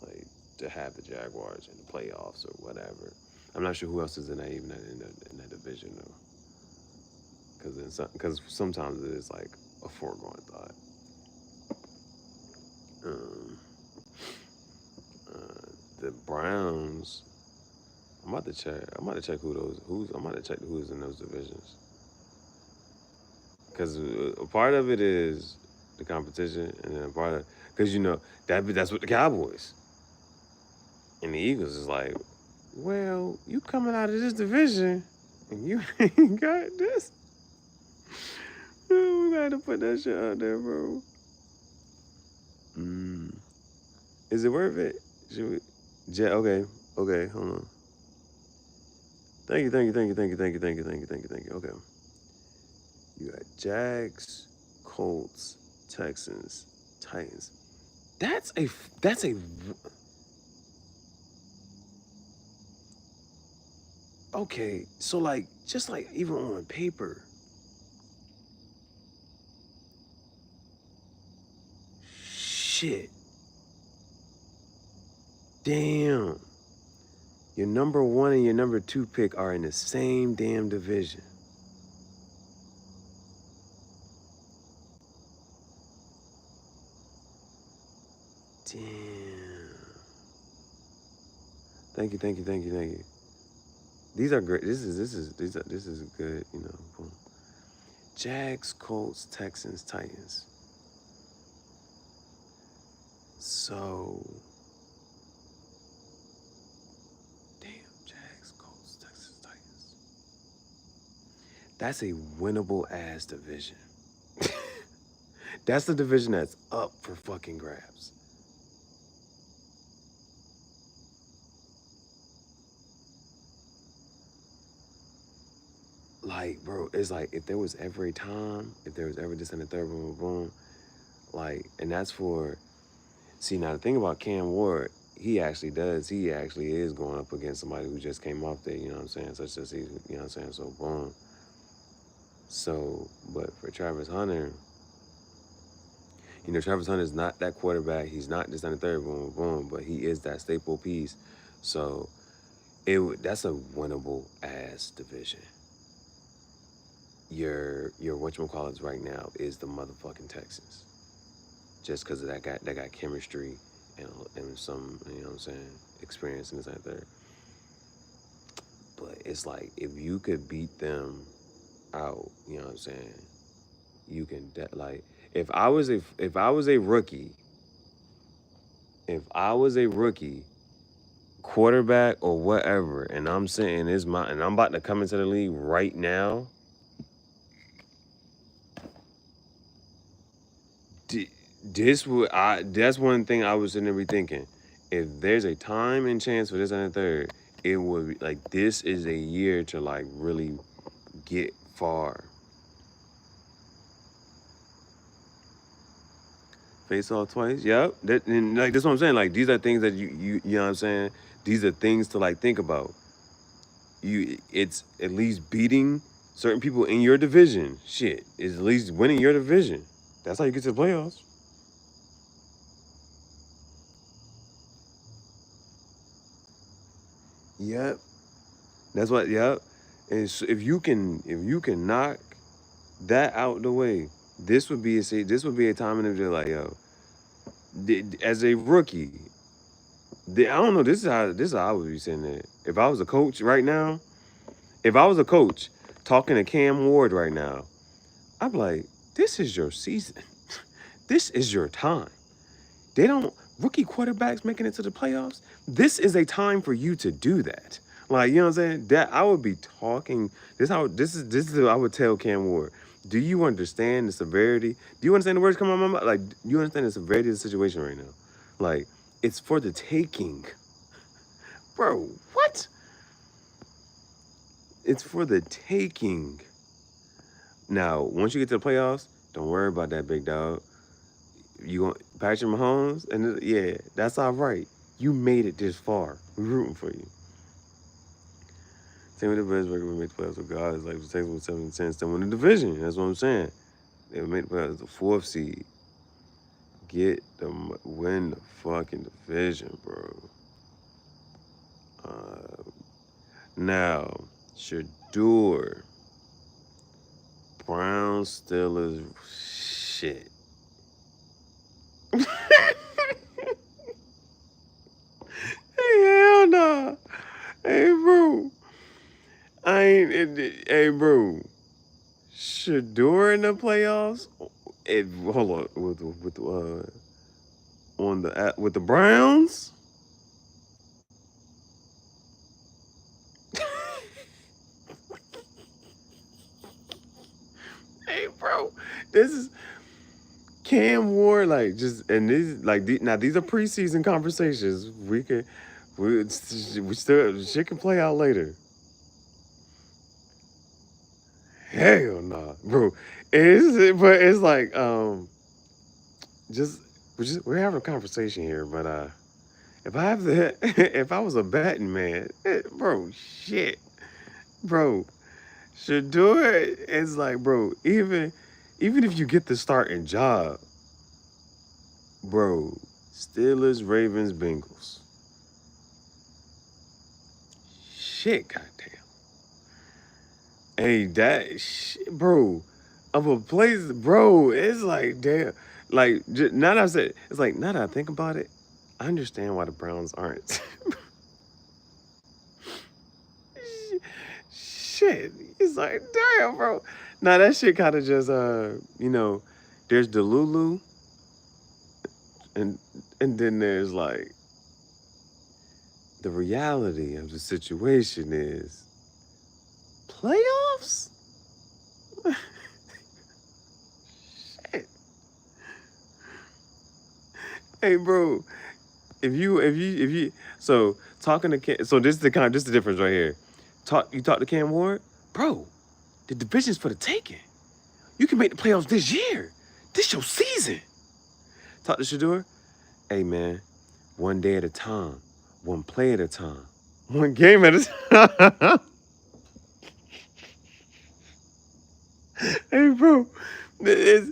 Like to have the Jaguars in the playoffs or whatever. I'm not sure who else is in that even in that division though, because sometimes it is like a foregone thought. Um, the Browns. I'm about to check. I'm about to check who's. I'm about to check who's in those divisions. because a part of it is the competition, and then a part of because that's what the Cowboys and the Eagles is like. Well, you coming out of this division, and you ain't got this. We gotta put that shit out there, bro. Mm. Is it worth it? Should we? Okay, okay, hold on. Thank you. Okay. You got Jags, Colts, Texans, Titans. That's a okay. So like just like even on paper, shit. Damn. Your number one and your number two pick are in the same damn division. Damn. Thank you. These are great. This is good. Boom. Jags, Colts, Texans, Titans. So, damn, Jags, Colts, Texans, Titans. That's a winnable ass division. That's the division that's up for fucking grabs. Like, bro, it's like if there was ever a time, if there was ever just in the third boom, boom, like, and that's for. See, now the thing about Cam Ward, he actually is going up against somebody who just came off there. You know what I'm saying? Such as he's, you know what I'm saying? So boom. So, but for Travis Hunter, Travis Hunter is not that quarterback. He's not just on the third boom, boom, but he is that staple piece. So that's a winnable ass division. Your whatchamacallits right now is the motherfucking Texans. Just because of that got chemistry and some, you know what I'm saying, experience in this and third. But it's like if you could beat them out, you know what I'm saying, you can like if I was a rookie quarterback or whatever, and I'm saying and I'm about to come into the league right now. That's one thing I was sitting there rethinking. If there's a time and chance for this and the third, it would be like this is a year to like really get far. Face off twice, yep. And like that's what I'm saying. Like these are things that you know what I'm saying. These are things to like think about. It's at least beating certain people in your division. Shit, is at least winning your division. That's how you get to the playoffs. Yep. That's what. Yep. And so if you can knock that out the way, this would be a time in the like yo, as a rookie. I don't know. This is how I would be saying it. If I was a coach right now, if I was a coach talking to Cam Ward right now, I'm like, this is your season. This is your time. They don't rookie quarterbacks making it to the playoffs. This is a time for you to do that. Like, you know what I'm saying? That I would be talking. This is what I would tell Cam Ward. Do you understand the severity? Do you understand the words coming out of my mouth? Like, do you understand the severity of the situation right now? Like, it's for the taking. Bro, what? It's for the taking. Now, once you get to the playoffs, don't worry about that, big dog. You want Patrick Mahomes, and yeah, that's all right. You made it this far. We're rooting for you. Team with the best record will make the playoffs. So God is like the Texans with 7 to win the division. That's what I'm saying. They will make the playoffs the fourth seed. Win the fucking division, bro. Now, Shadur, Browns, Steelers, shit. Hey, hell nah. Hey, bro. Hey, bro. Shador in the playoffs. Hold on with the Browns. Hey, bro, this is Cam Ward. Like just and these now these are preseason conversations. We still shit can play out later. Hell nah, bro. But it's like just we're having a conversation here. But if I have to, if I was a betting man, bro, shit, bro, Shador is like, bro, even if you get the starting job, bro, Steelers, Ravens, Bengals, shit, goddamn, hey, bro, of a place, bro, it's like, damn, like now that I said, it's like now that I think about it, I understand why the Browns aren't. Shit, it's like, damn, bro. Now that shit kind of just, there's Delulu, and then there's like the reality of the situation is playoffs. Shit. Hey, bro, if you, so talking to Cam, so this is the difference right here. You talk to Cam Ward, bro. The division's for the taking. You can make the playoffs this year. This your season. Talk to Shador. Hey man, one day at a time, one play at a time, one game at a time. Hey bro, it's,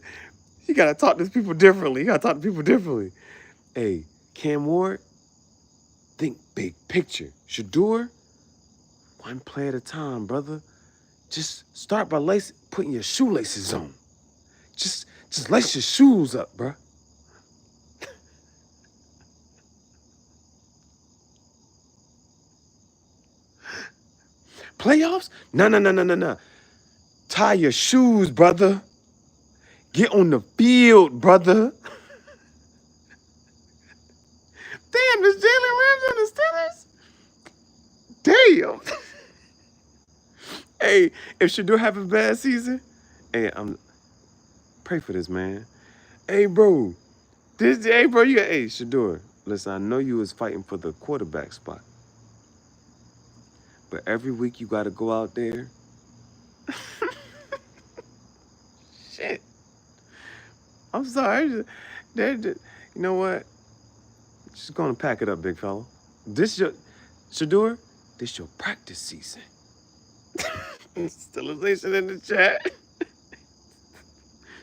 you gotta talk to people differently. You gotta talk to people differently. Hey, Cam Ward, think big picture. Shador, one play at a time, brother. Just start by putting your shoelaces on. Just lace your shoes up, bro. Playoffs? No, no, no, no, no, no. Tie your shoes, brother. Get on the field, brother. Damn, is Jalen Ramsey on the Steelers? Damn. Hey, if Shador have a bad season, hey, pray for this man. Hey, bro. Hey, Shador. Listen, I know you was fighting for the quarterback spot, but every week you got to go out there. Shit. I'm sorry. You know what? Just gonna pack it up, big fella. Shador, this your practice season. Stillization in the chat.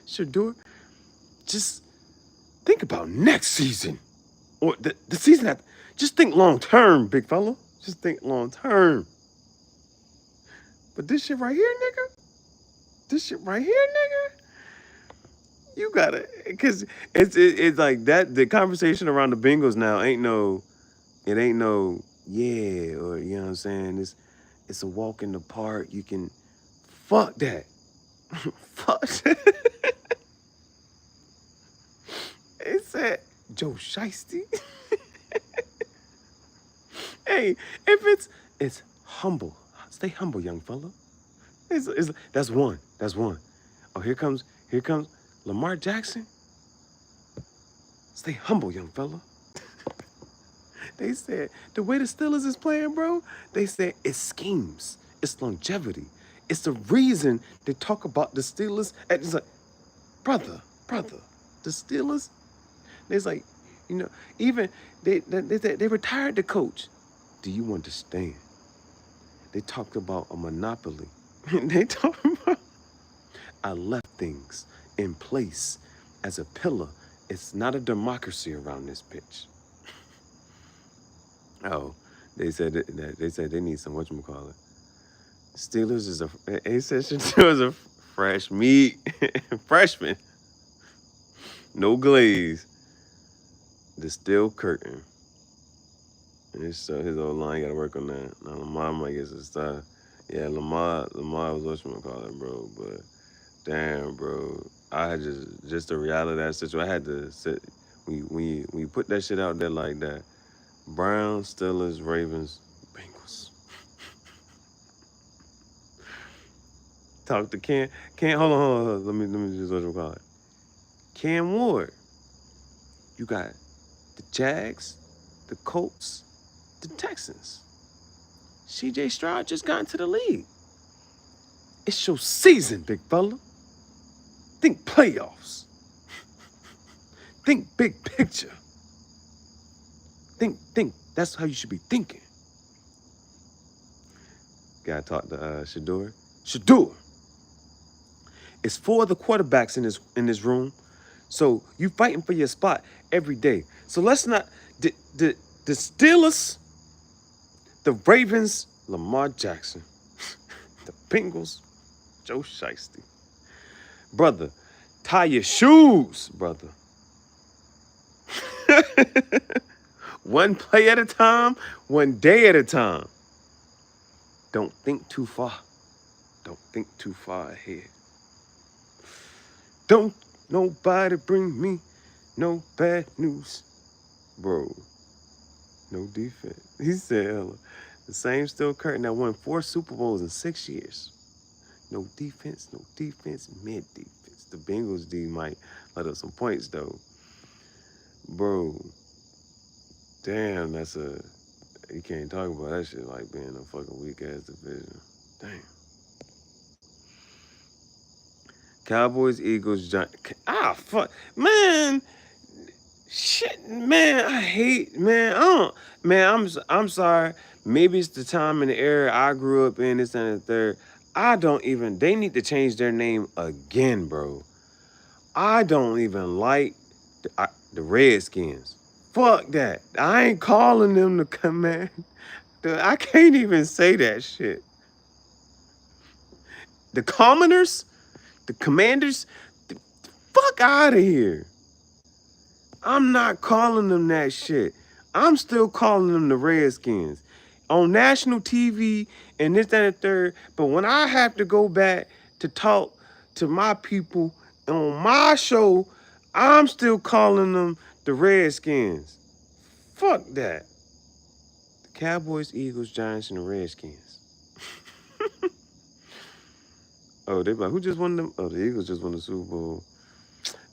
Shador, just think about next season. Or the season after. Just think long term, big fella. Just think long term. But this shit right here, nigga. This shit right here, nigga. You gotta, cause it's like that. The conversation around the Bengals now it ain't no yeah, or you know what I'm saying. It's a walk in the park. You can fuck that. Fuck. It said Joe Shiesty. Hey, if it's humble. Stay humble, young fella. That's one. That's one. Oh, here comes Lamar Jackson. Stay humble, young fella. They said the way the Steelers is playing, bro. They said it's schemes, it's longevity, it's the reason they talk about the Steelers. And it's like, brother, the Steelers. It's like, you know, even they retired the coach. Do you understand? They talked about a monopoly. They talked about I left things in place as a pillar. It's not a democracy around this bitch. Oh, they said they need some whatchamacallit. Steelers is he said Steelers a fresh meat. Freshman. No glaze. The steel curtain. His old line gotta work on that. Now Lamar might get some stuff. Yeah, Lamar was whatchamacallit, bro, but Damn, bro. I had just the reality of that situation. I had to sit. We put that shit out there like that. Browns, Steelers, Ravens, Bengals. Talk to Cam. Hold on. Let me just what you call it. Cam Ward. You got the Jags, the Colts, the Texans. CJ Stroud just got into the league. It's your season, big fella. Think playoffs. Think big picture. Think. That's how you should be thinking. Gotta talk to Shador. Shador. It's four of the quarterbacks in this room. So you fighting for your spot every day. So let's not the Steelers, the Ravens, Lamar Jackson, the Bengals, Joe Shiesty. Brother, tie your shoes, brother. One play at a time, one day at a time. Don't think too far. Don't think too far ahead. Don't nobody bring me no bad news. Bro, no defense. He said, the same Steel Curtain that won 4 Super Bowls in 6 years. No defense, mid defense. The Bengals D might let up some points though. Bro, damn, you can't talk about that shit like being a fucking weak ass division. Damn. Cowboys, Eagles, Giants. Fuck. Man, shit, man, I hate, man, I don't, man, I'm sorry. Maybe it's the time and the era I grew up in, this and the third. They need to change their name again, bro. I don't even like the Redskins. Fuck that. I ain't calling them the command. I can't even say that shit. The commoners, the commanders, fuck out of here. I'm not calling them that shit. I'm still calling them the Redskins. On national TV and this, that, and the third. But when I have to go back to talk to my people on my show, I'm still calling them the Redskins. Fuck that. The Cowboys, Eagles, Giants, and the Redskins. Oh, they like, who just won them? Oh, the Eagles just won the Super Bowl.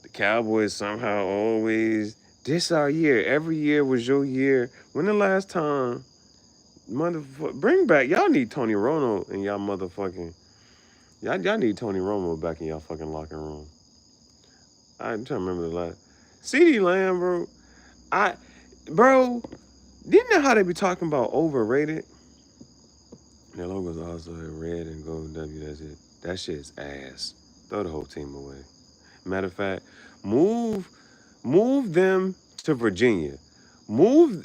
The Cowboys somehow always, this our year. Every year was your year. When the last time, bring back, y'all need Tony Romo in y'all motherfucking, y'all need Tony Romo back in y'all fucking locker room. I'm trying to remember the last. CeeDee Lamb, bro, didn't know how they be talking about overrated? Their logo's also red and gold W, that's it. That shit's ass. Throw the whole team away. Matter of fact, move them to Virginia.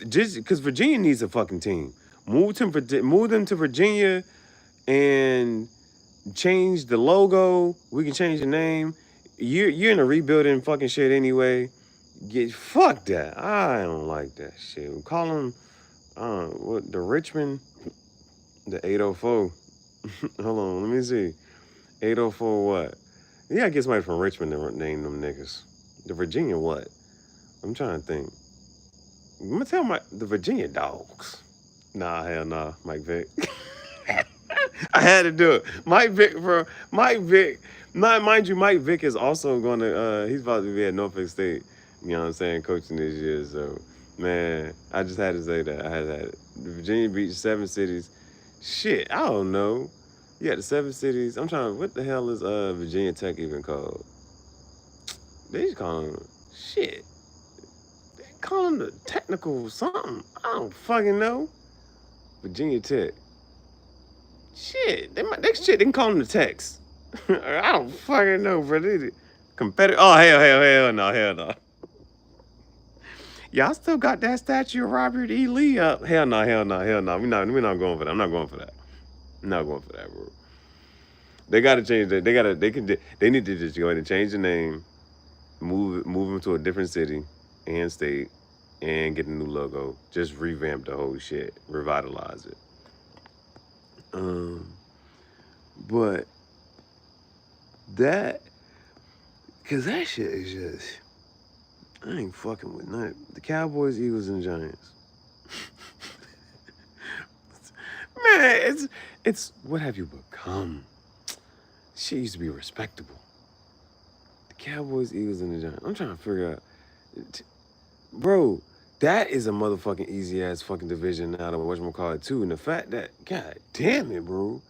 Just because Virginia needs a fucking team. Move them to Virginia and change the logo. We can change the name. You're in a rebuilding fucking shit anyway. Fuck that. I don't like that shit. We call them the Richmond, the 804. Hold on, let me see. 804 what? Yeah, I guess somebody from Richmond to name them niggas. The Virginia what? I'm trying to think. I'm gonna tell the Virginia Dogs. Nah, hell nah, Mike Vick. I had to do it. Mike Vick, bro. Mike Vick. Mind you, Mike Vick is also going to, he's about to be at Norfolk State, you know what I'm saying, coaching this year. So, man, I just had to say that. I had it. Virginia Beach, 7 cities. Shit, I don't know. You got the 7 cities. I'm trying to, what the hell is Virginia Tech even called? They just call them, shit. They call them the technical something. I don't fucking know. Virginia Tech. Shit, they can call them the Techs. I don't fucking know, bro. Competitor. Oh, hell no. Y'all still got that statue of Robert E. Lee up. Hell no. We're not going for that. I'm not going for that. I'm not going for that, bro. They gotta change that. They need to just go ahead and change the name, move them to a different city and state, and get a new logo. Just revamp the whole shit, revitalize it. But That, cause that shit is just, I ain't fucking with none. The Cowboys, Eagles, and Giants. Man, it's what have you become? Shit used to be respectable. The Cowboys, Eagles, and the Giants. I'm trying to figure out, bro. That is a motherfucking easy ass fucking division out of whatchamacallit too. And the fact that, god damn it, bro.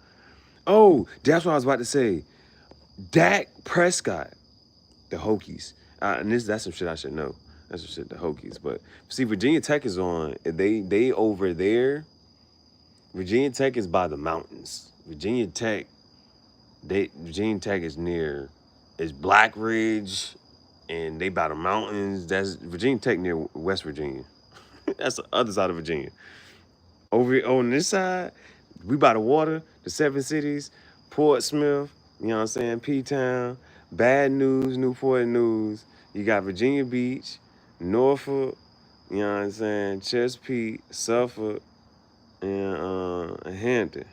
Oh, that's what I was about to say. Dak Prescott, the Hokies. And that's some shit I should know. That's some shit the Hokies. But see, Virginia Tech is on. They over there. Virginia Tech is by the mountains. Virginia Tech is near, is Black Ridge, and they by the mountains. That's Virginia Tech near West Virginia. That's the other side of Virginia. Over on this side, we by the water, the Seven Cities, Portsmouth, you know what I'm saying, P-Town, Bad News, Newport News. You got Virginia Beach, Norfolk, you know what I'm saying, Chesapeake, Suffolk, and Hampton.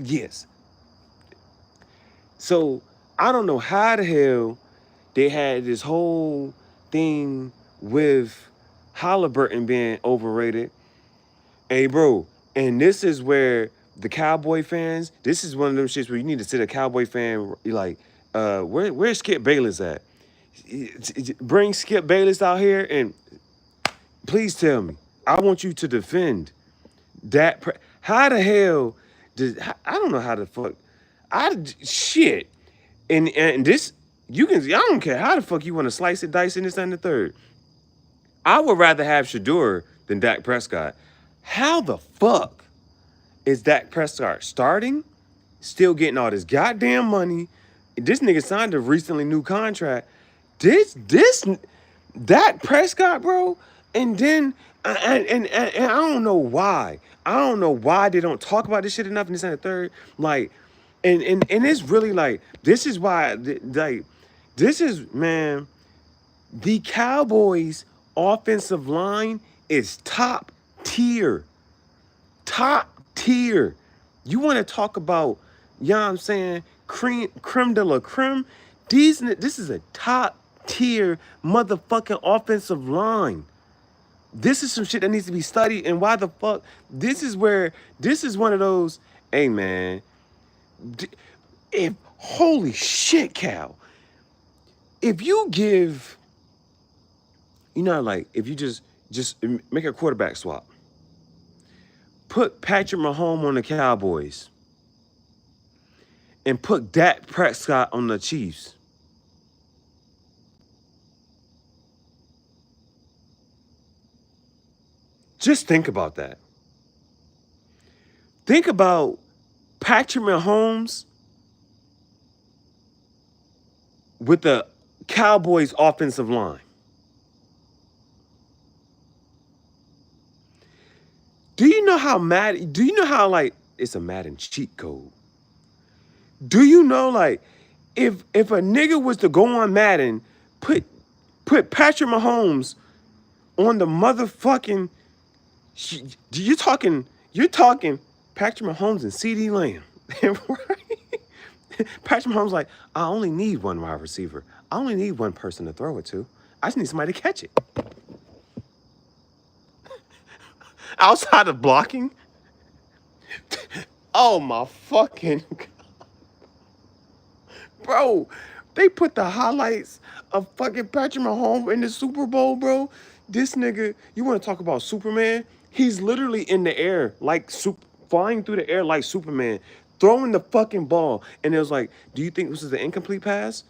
Yes. So I don't know how the hell they had this whole thing with Halliburton being overrated. Hey, bro, and this is where the Cowboy fans, this is one of them shits where you need to sit a Cowboy fan, like, where's Skip Bayless at? Bring Skip Bayless out here and please tell me. I want you to defend that. How the hell did, I don't know how the fuck, shit. And this, you can, I don't care how the fuck you want to slice it, dice, and this and the third. I would rather have Shador than Dak Prescott. How the fuck is Dak Prescott starting, still getting all this goddamn money? This nigga signed a recently new contract. This Dak Prescott, bro. And then and I don't know why. I don't know why they don't talk about this shit enough. And this and the third, like, and it's really like, this is why, like, this is, man. The Cowboys' offensive line is top tier. Top tier. You want to talk about, you know what I'm saying, creme de la creme? This is a top tier motherfucking offensive line. This is some shit that needs to be studied. And why the fuck? This is one of those, hey man, if, holy shit, Cal. If you give, you know, like, if you just make a quarterback swap. Put Patrick Mahomes on the Cowboys and put Dak Prescott on the Chiefs. Just think about that. Think about Patrick Mahomes with the Cowboys offensive line. Do you know how like, it's a Madden cheat code? Do you know, like, if a nigga was to go on Madden, put Patrick Mahomes on the motherfucking, you're talking Patrick Mahomes and CD Lamb, right? Patrick Mahomes like, I only need one wide receiver. I only need one person to throw it to. I just need somebody to catch it. Outside of blocking? Oh my fucking God. Bro, they put the highlights of fucking Patrick Mahomes in the Super Bowl, bro. This nigga, you want to talk about Superman? He's literally in the air, like flying through the air like Superman, throwing the fucking ball. And it was like, do you think this is an incomplete pass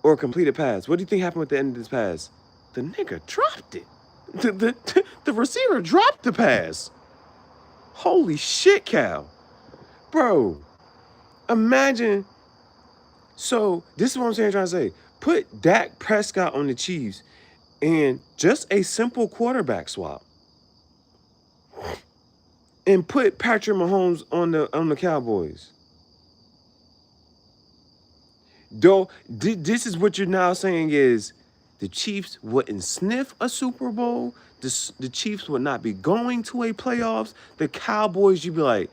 or a completed pass? What do you think happened at the end of this pass? The nigga dropped it. The receiver dropped the pass. Holy shit, Cal. Bro, imagine. So this is what I'm trying to say. Put Dak Prescott on the Chiefs and just a simple quarterback swap. And put Patrick Mahomes on the Cowboys. Though this is what you're now saying is the Chiefs wouldn't sniff a Super Bowl. The Chiefs would not be going to a playoffs. The Cowboys, you'd be like,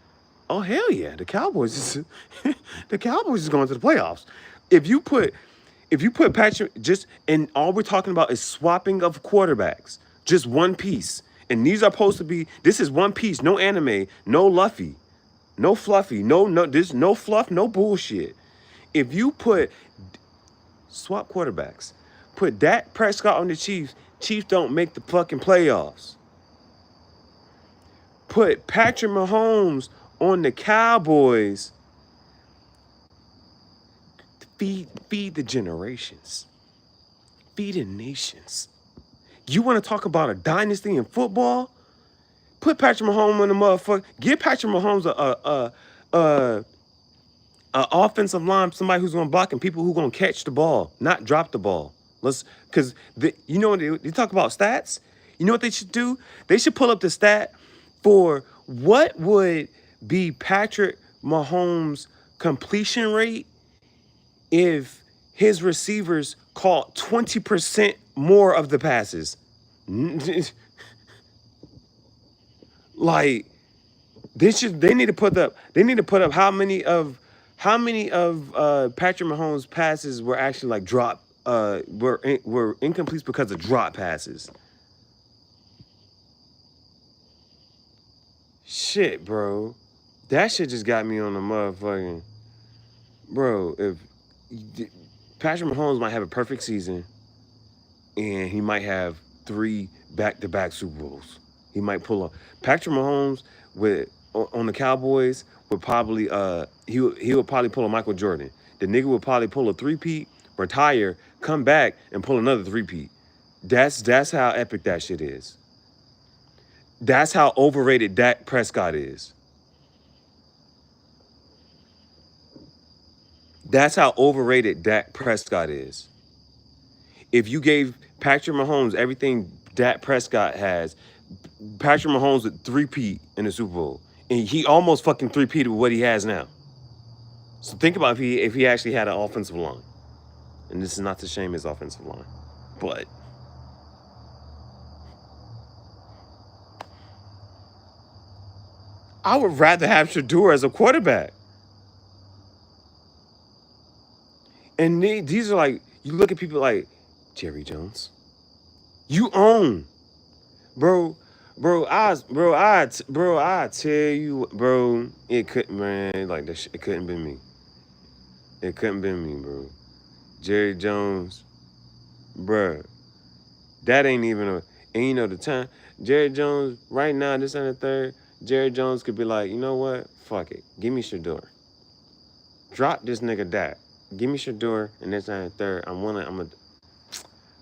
Oh hell yeah, the Cowboys is the Cowboys is going to the playoffs. If you put if you put Patrick just and all we're talking about is swapping of quarterbacks, just one piece. And these are supposed to be this is one piece, no anime, no Luffy, no fluffy, no this no fluff, no bullshit. If you put swap quarterbacks, put Dak Prescott on the Chiefs, Chiefs don't make the fucking playoffs. Put Patrick Mahomes on the Cowboys, feed the generations, feed the nations. You want to talk about a dynasty in football? Put Patrick Mahomes on the motherfucker. Give Patrick Mahomes a offensive line, somebody who's gonna block and people who gonna catch the ball, not drop the ball. Cause you know when they talk about stats, you know what they should do? They should pull up the stat for what would be Patrick Mahomes' completion rate if his receivers caught 20% more of the passes. Like they need to put up how many of Patrick Mahomes' passes were actually like drop were incomplete because of drop passes. Shit, bro. That shit just got me on the motherfucking bro. If Patrick Mahomes might have a perfect season, and he might have 3 back-to-back Super Bowls. He might pull up. Patrick Mahomes with on the Cowboys would probably he would probably pull a Michael Jordan. The nigga would probably pull a three-peat, retire, come back, and pull another three-peat. That's how epic that shit is. That's how overrated Dak Prescott is. That's how overrated Dak Prescott is. If you gave Patrick Mahomes everything Dak Prescott has, Patrick Mahomes would three-peat in the Super Bowl. And he almost fucking three-peated with what he has now. So think about if he actually had an offensive line. And this is not to shame his offensive line. But I would rather have Shador as a quarterback. And these are like, you look at people like Jerry Jones. You own. Bro, I tell you, bro, it couldn't, man, like that shit, it couldn't be me. It couldn't be me, bro. Jerry Jones, bro, that ain't even and you know the time. Jerry Jones, right now, this and the third, Jerry Jones could be like, you know what? Fuck it. Give me Shador. Drop this nigga Dak. Give me Shador and this and the third.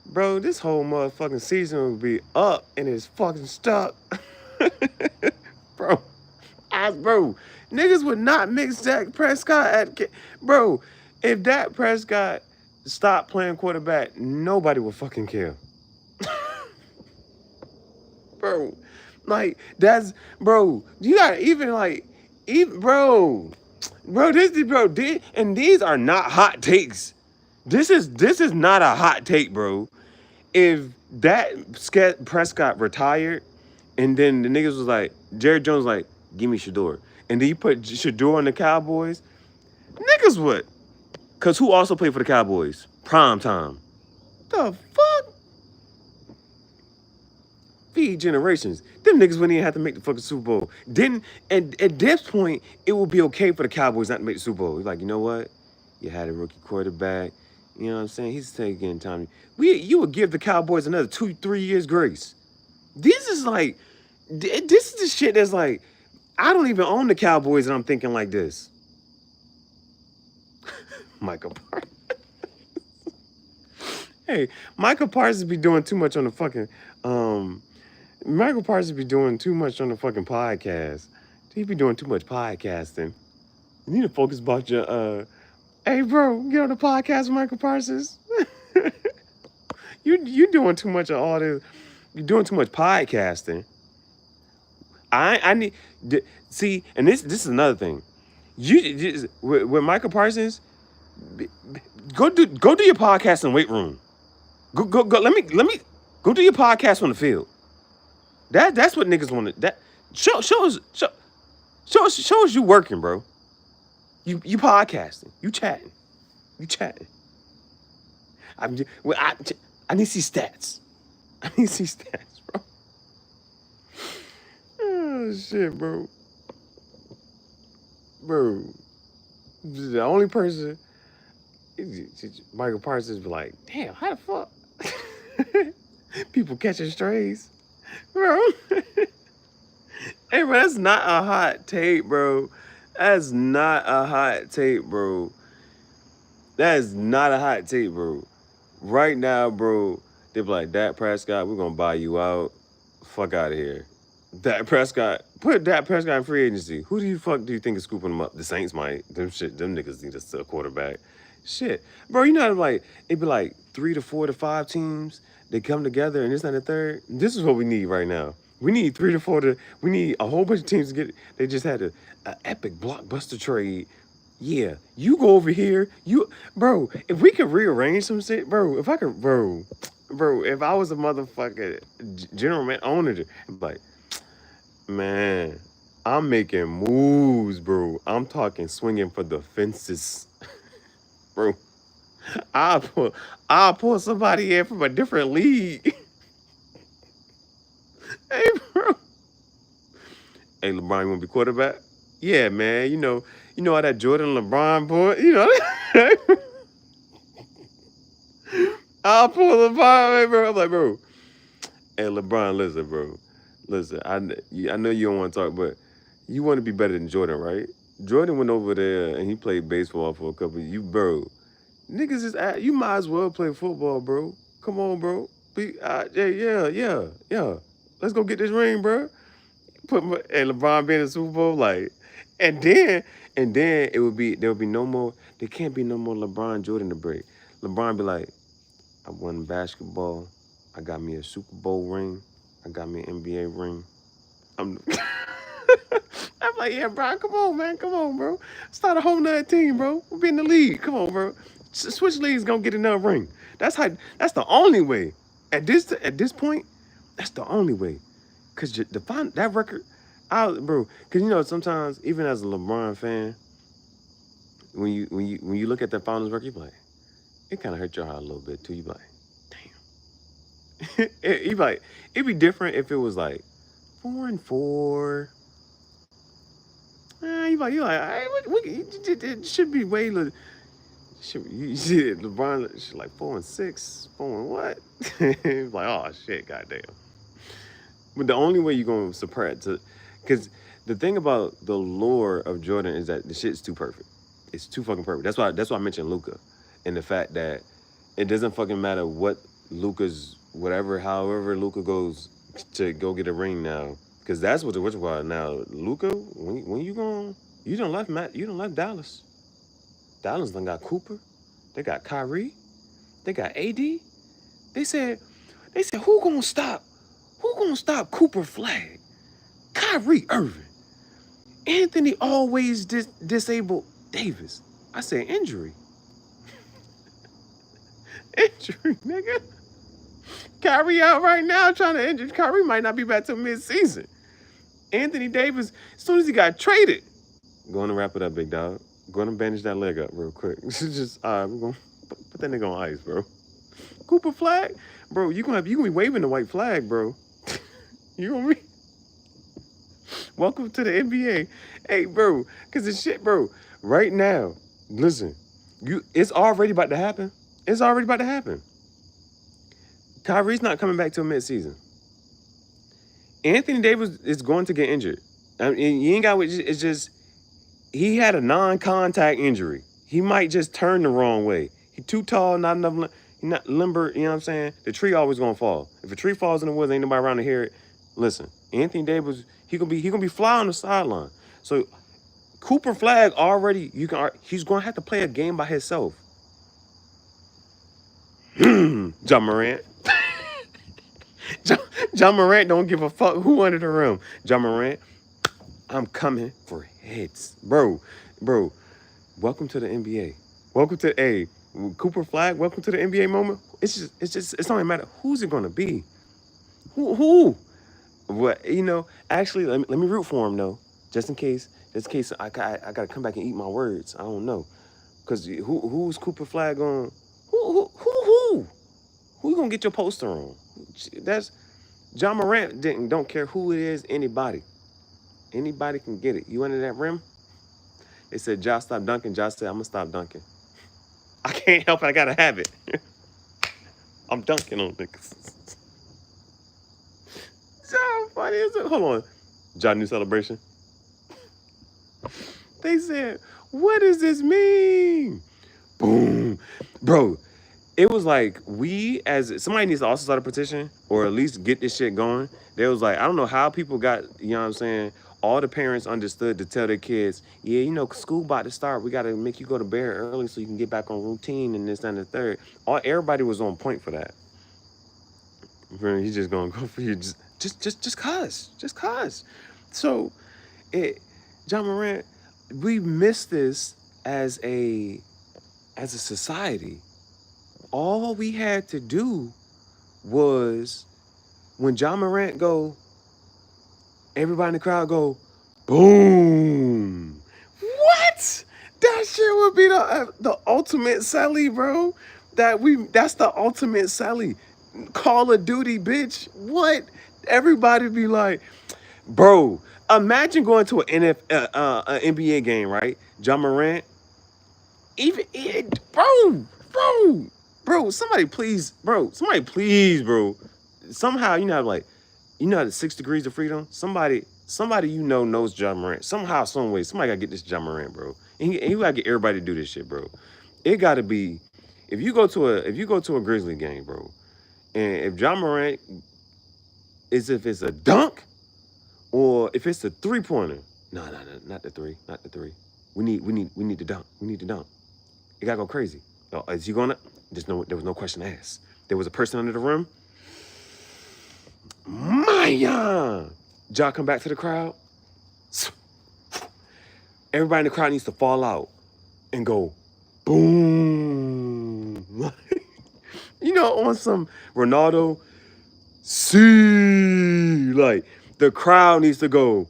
Bro, this whole motherfucking season would be up and it's fucking stuck. bro, bro, niggas would not mix Dak Prescott bro, if Dak Prescott stopped playing quarterback, nobody would fucking care. Bro, like, that's, bro, you gotta even, bro, and these are not hot takes. This is not a hot take, bro. If that Prescott retired, and then the niggas was like, Jerry Jones like, give me Shador. And then you put Shador on the Cowboys, niggas would. Because who also played for the Cowboys? Prime time. The fuck? Feed generations. Them niggas wouldn't even have to make the fucking Super Bowl. Then, and at this point, it would be okay for the Cowboys not to make the Super Bowl. It's like, you know what? You had a rookie quarterback. You know what I'm saying? He's taking time. You would give the Cowboys another 2-3 years grace. This is the shit that's like, I don't even own the Cowboys and I'm thinking like this. Michael Parsons. Hey, Michael Parsons be doing too much on the fucking, Michael Parsons be doing too much on the fucking podcast. He be doing too much podcasting. You need to focus about your, hey, bro, get on the podcast with Michael Parsons. you doing too much of all this. You're doing too much podcasting. I need see, and this is another thing. You just, with Michael Parsons, go do your podcast in the weight room. Go. Let me go do your podcast on the field. That's what niggas want to. That show Show us you working, bro. You podcasting. You chatting. You chatting. I'm just, well, I need to see stats. I need to see stats, bro. Oh shit, bro. Bro. The only person Michael Parsons be like, damn, how the fuck? People catching strays. Bro. Hey, bro, that's not a hot take, bro. That's not a hot take, bro. That is not a hot take, bro. Right now, bro, they be like, Dak Prescott, we're gonna buy you out. Fuck out of here. Dak Prescott, put Dak Prescott in free agency. Who do you fuck do you think is scooping him up? The Saints might. Them niggas need a quarterback. Shit, bro, you know like it'd be like 3 to 4 to 5 teams. They come together and this and the third. This is what we need right now. We need 3 to 4 to. We need a whole bunch of teams to get. They just had a epic blockbuster trade. Yeah, you go over here. Bro, if we could rearrange some shit, bro. If I could, bro, if I was a motherfucker general man owner, like, man, I'm making moves, bro. I'm talking swinging for the fences, bro. I'll pull, I'll pull somebody in from a different league. Hey, bro. Hey, LeBron, you want to be quarterback? Yeah, man. You know how that Jordan LeBron boy. You know. I'll pull LeBron, in, bro. I'm like, bro. Hey, LeBron, listen, bro. Listen, I know you don't want to talk, but you want to be better than Jordan, right? Jordan went over there and he played baseball for a couple of you, bro. Niggas you might as well play football, bro. Come on, bro. Yeah. Let's go get this ring, bro. And LeBron being in the Super Bowl, like, and then there would be no more. There can't be no more LeBron Jordan to break. LeBron be like, I won basketball. I got me a Super Bowl ring. I got me an NBA ring. I'm I'm like, yeah, bro, come on, man. Come on, bro. Start a whole nother team, bro. We'll be in the league. Come on, bro. Switch leagues gonna get another ring. That's the only way. At this point, that's the only way. Cause that record, bro. Cause sometimes even as a LeBron fan, when you look at that finals record, you be like, it kind of hurt your heart a little bit too. You be like, damn. You be like, it'd be different if it was like 4-4. You like, hey, it should be way. You see LeBron should like 4-6, 4 and what? Like, oh shit, goddamn. But the only way you're gonna suppress to, because the thing about the lore of Jordan is that the shit's too perfect. It's too fucking perfect. That's why I mentioned Luca, and the fact that it doesn't fucking matter what Luca's whatever, however Luca goes to go get a ring now, because that's what the which was now. Luca, when you going, you don't left Dallas. Dallas done got Cooper, they got Kyrie, they got AD. They said who gonna stop Cooper Flag? Kyrie Irving. Anthony always disabled Davis. I said injury. Injury, nigga. Kyrie out right now trying to injure. Kyrie might not be back till mid-season. Anthony Davis, as soon as he got traded, going to wrap it up, big dog. Going to bandage that leg up real quick. Just all right, we're gonna put that nigga on ice, bro. Cooper Flag, bro. You gonna be waving the white flag, bro. You gonna be. Welcome to the NBA. Hey, bro, cause the shit, bro. Right now, listen, it's already about to happen. It's already about to happen. Kyrie's not coming back till mid-season. Anthony Davis is going to get injured. I mean, you ain't got. It's just he had a non-contact injury. He might just turn the wrong way. He too tall, not enough. He not limber. You know what I'm saying? The tree always gonna fall. If a tree falls in the woods, ain't nobody around to hear it. Listen, Anthony Davis, he gonna be fly on the sideline. So Cooper Flag already. He's gonna have to play a game by himself. John Morant. John Morant don't give a fuck who under the rim. John Morant, I'm coming for heads, bro. Welcome to the NBA. Welcome to Cooper Flag. Welcome to the NBA moment. It's not even matter who's it gonna be. Who? What Actually, let me root for him though. Just in case I gotta come back and eat my words. I don't know, cause who's Cooper Flag on? Who you gonna get your poster on? That's John Morant didn't don't care who it is. Anybody can get it. You under that rim? They said Josh stop dunking. Josh said I'm gonna stop dunking. I can't help it. I gotta have it. I'm dunking on niggas. How funny is it? Hold on. John new celebration. They said, what does this mean? Boom. Bro, it was like we as somebody needs to also start a petition or at least get this shit going. They was like, I don't know how people got, you know what I'm saying? All the parents understood to tell their kids, yeah, you know, school about to start. We got to make you go to bed early so you can get back on routine and this and the third. Everybody was on point for that. He's just gonna go for you, just cause. So, it, John Morant, we missed this as a society. All we had to do was when John Morant go, everybody in the crowd go, boom. What? That shit would be the ultimate Sally, bro. That's the ultimate Sally. Call of Duty, bitch. What? Everybody be like, bro. Imagine going to an NBA game, right? John Morant, even it, bro. Somebody please, bro. Somehow you know, like, you know, the 6 degrees of freedom. Somebody you know knows John Morant. Somehow, some way, somebody gotta get this John Morant, bro. And you gotta get everybody to do this shit, bro. It gotta be if you go to a Grizzly game, bro, and if John Morant is if it's a dunk or if it's a 3-pointer. No, not the three, not the three. We need the dunk. We need the dunk. It gotta go crazy. Oh, is he gonna? There was no question asked. There was a person under the rim. Maya! Ja come back to the crowd. Everybody in the crowd needs to fall out and go boom. You know, on some Ronaldo, see, like the crowd needs to go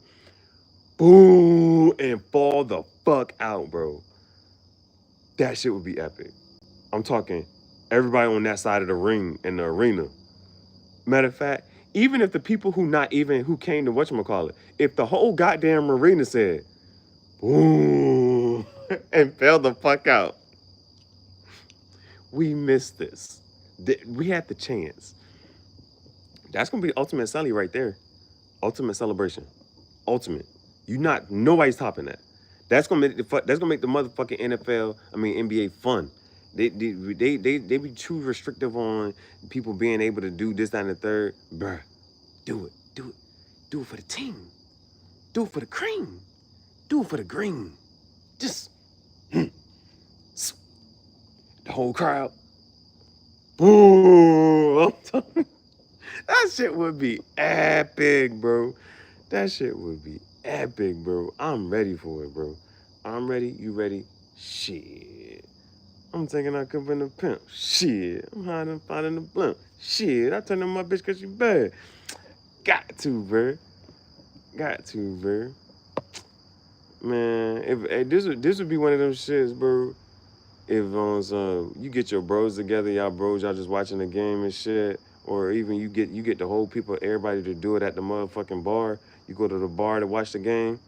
boom and fall the fuck out, bro. That shit would be epic. I'm talking everybody on that side of the ring in the arena. Matter of fact, even if the people who came to whatchamacallit, if the whole goddamn arena said, boom, and fell the fuck out, we missed this. We had the chance. That's gonna be ultimate Sully right there. Ultimate celebration. Ultimate. Nobody's topping that. That's gonna make the motherfucking NBA fun. They be too restrictive on people being able to do this, that, and the third. Bruh, do it. Do it for the team. Do it for the cream. Do it for the green. Just the whole crowd. Boom. That shit would be epic, bro. That shit would be epic, bro. I'm ready for it, bro. I'm ready. You ready? Shit. I'm thinking I could been a pimp. Shit. I'm hiding, finding the blimp. Shit. I turned on my bitch cause she bad. Got to, bro. Got to, bro. Man, if this would be one of them shits, bro. If on some you get your bros together, y'all just watching the game and shit, or even you get the whole people, everybody to do it at the motherfucking bar. You go to the bar to watch the game.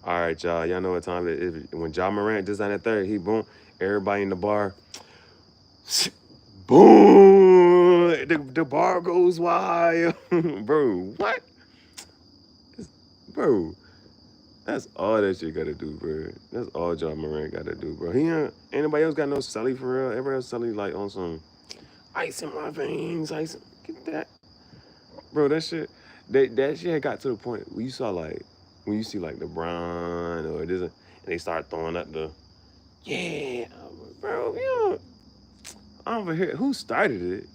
All right, y'all know what time it is. When Ja Morant does that at third, he boom, everybody in the bar, boom, the bar goes wild, bro. What, bro? That's all that shit gotta do, bro. That's all John Morant gotta do, bro. He ain't anybody else got no Sully for real. Everybody else Sully like on some ice in my veins, ice. Get that, bro. That shit, that shit had got to the point where you saw like when you see like LeBron or this, and they start throwing up the yeah, bro. You know, I don't hear who started it.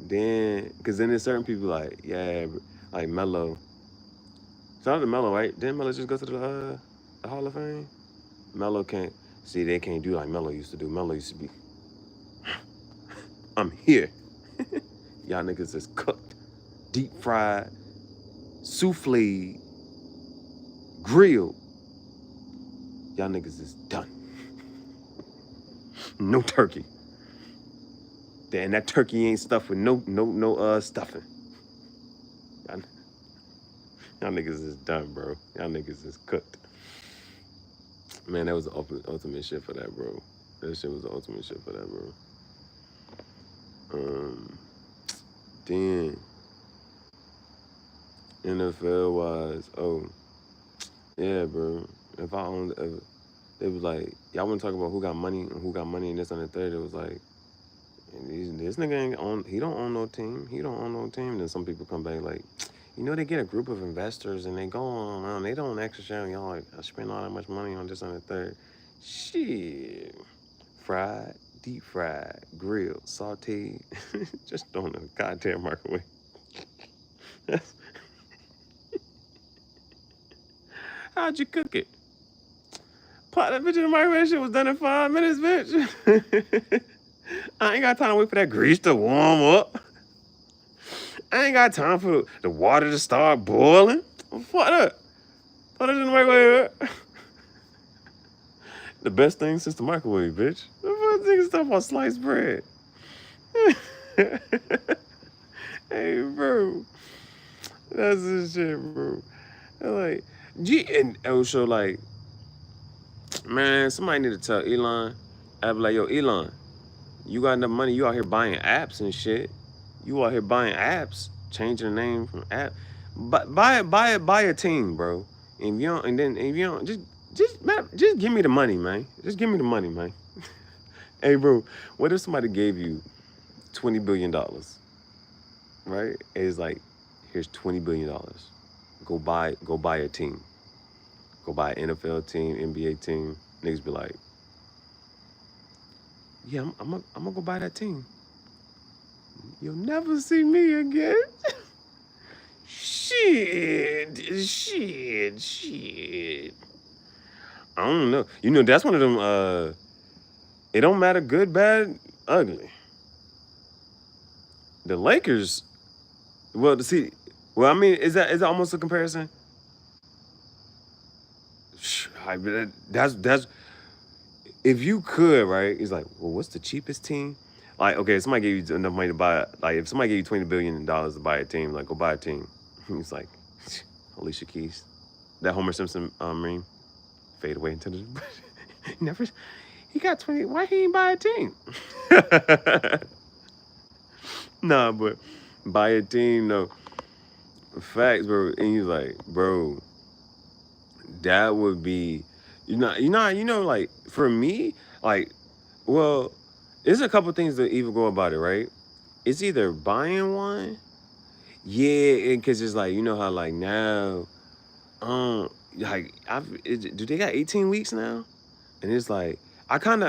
Then, cause then there's certain people like yeah, like Melo. Shout out to Melo, right? Didn't Melo just go to the Hall of Fame? Melo can't see they can't do like Melo used to do. Melo used to be, I'm here. Y'all niggas is cooked, deep fried, souffle, grilled. Y'all niggas is done. No turkey. And that turkey ain't stuffed with no stuffing. Y'all, y'all niggas is done, bro. Y'all niggas is cooked. Man, that was the ultimate shit for that, bro. That shit was the ultimate shit for that, bro. Um, then NFL wise, oh yeah, bro. If I owned, it was like y'all want to talk about who got money and who got money and this and the third. It was like, and this nigga ain't on. He don't own no team. He don't own no team. Then some people come back like, they get a group of investors and they go on. They don't actually share. Y'all like, I spend all that much money on this and the third. Shit, fried, deep fried, grilled, sauteed, just thrown in the goddamn microwave. How'd you cook it? Pop that bitch in the microwave. Shit was done in 5 minutes, bitch. I ain't got time to wait for that grease to warm up. I ain't got time for the water to start boiling. Fuck that. Put it in the microwave. The best thing since the microwave, bitch. The first thing is stuff on sliced bread. Hey, bro. That's this shit, bro. Like, and also, like, man, somebody need to tell Elon. I'd be like, yo, Elon, you got enough money. You out here buying apps and shit. You out here buying apps, changing the name from app. But buy a team, bro. And if you don't, and then if you don't, just give me the money, man. Just give me the money, man. Hey, bro, what if somebody gave you $20 billion, right? It's like, here's $20 billion. Go buy a team. Go buy an NFL team, NBA team. Niggas be like, yeah, I'm gonna go buy that team. You'll never see me again. Shit. I don't know. That's one of them. It don't matter good, bad, ugly. The Lakers. Well, to see. Well, I mean, is that almost a comparison? That's if you could, right? It's like, well, what's the cheapest team? Like, okay, if somebody gave you enough money to buy, like, if somebody gave you $20 billion to buy a team, like, go buy a team. It's like, Alicia Keys, that Homer Simpson meme, fade away into the never. He got 20. Why he ain't buy a team? Nah, but buy a team, no. Facts, bro. And he's like, bro, that would be, like, for me, like, well, there's a couple things that even go about it, right? It's either buying one, yeah, because it's like, how, like, now, like, do they got 18 weeks now? And it's like,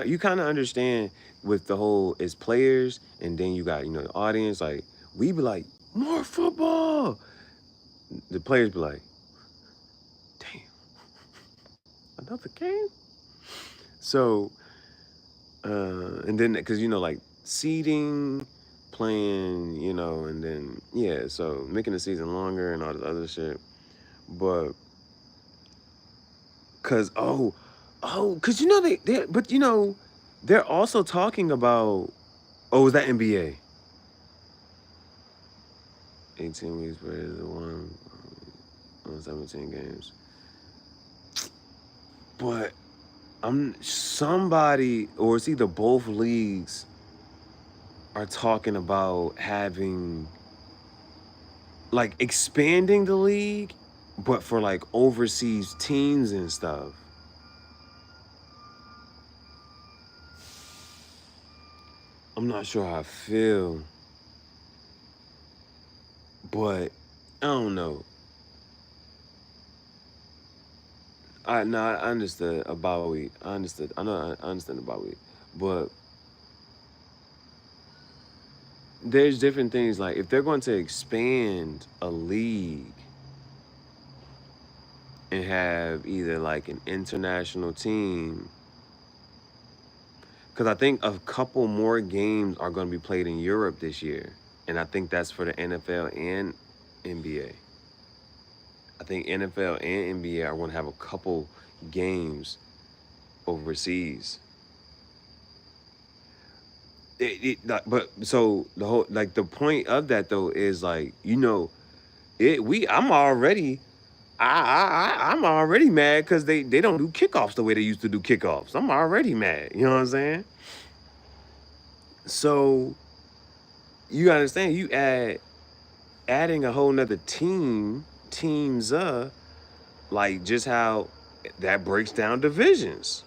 you kind of understand with the whole, as players, and then you got, the audience, like, we be like, more football. The players be like, damn, another game? So, and then, because, like, seeding, playing, and then, yeah, so making the season longer and all this other shit. But, because, because, but, they're also talking about, is that NBA? 18 weeks for the one on 17 games. But somebody, or it's either both leagues, are talking about having, like, expanding the league, but for, like, overseas teams and stuff. I'm not sure how I feel, but I don't know. I understood about it. I understood. I understand about it, but there's different things. Like, if they're going to expand a league and have either, like, an international team, because I think a couple more games are going to be played in Europe this year, and I think that's for the NFL and NBA. I think NFL and NBA are going to have a couple games overseas. But so the whole like the point of that though is like it we I'm already mad because they don't do kickoffs the way they used to do kickoffs. I'm already mad. You know what I'm saying? So you understand? Adding a whole nother teams like just how that breaks down divisions.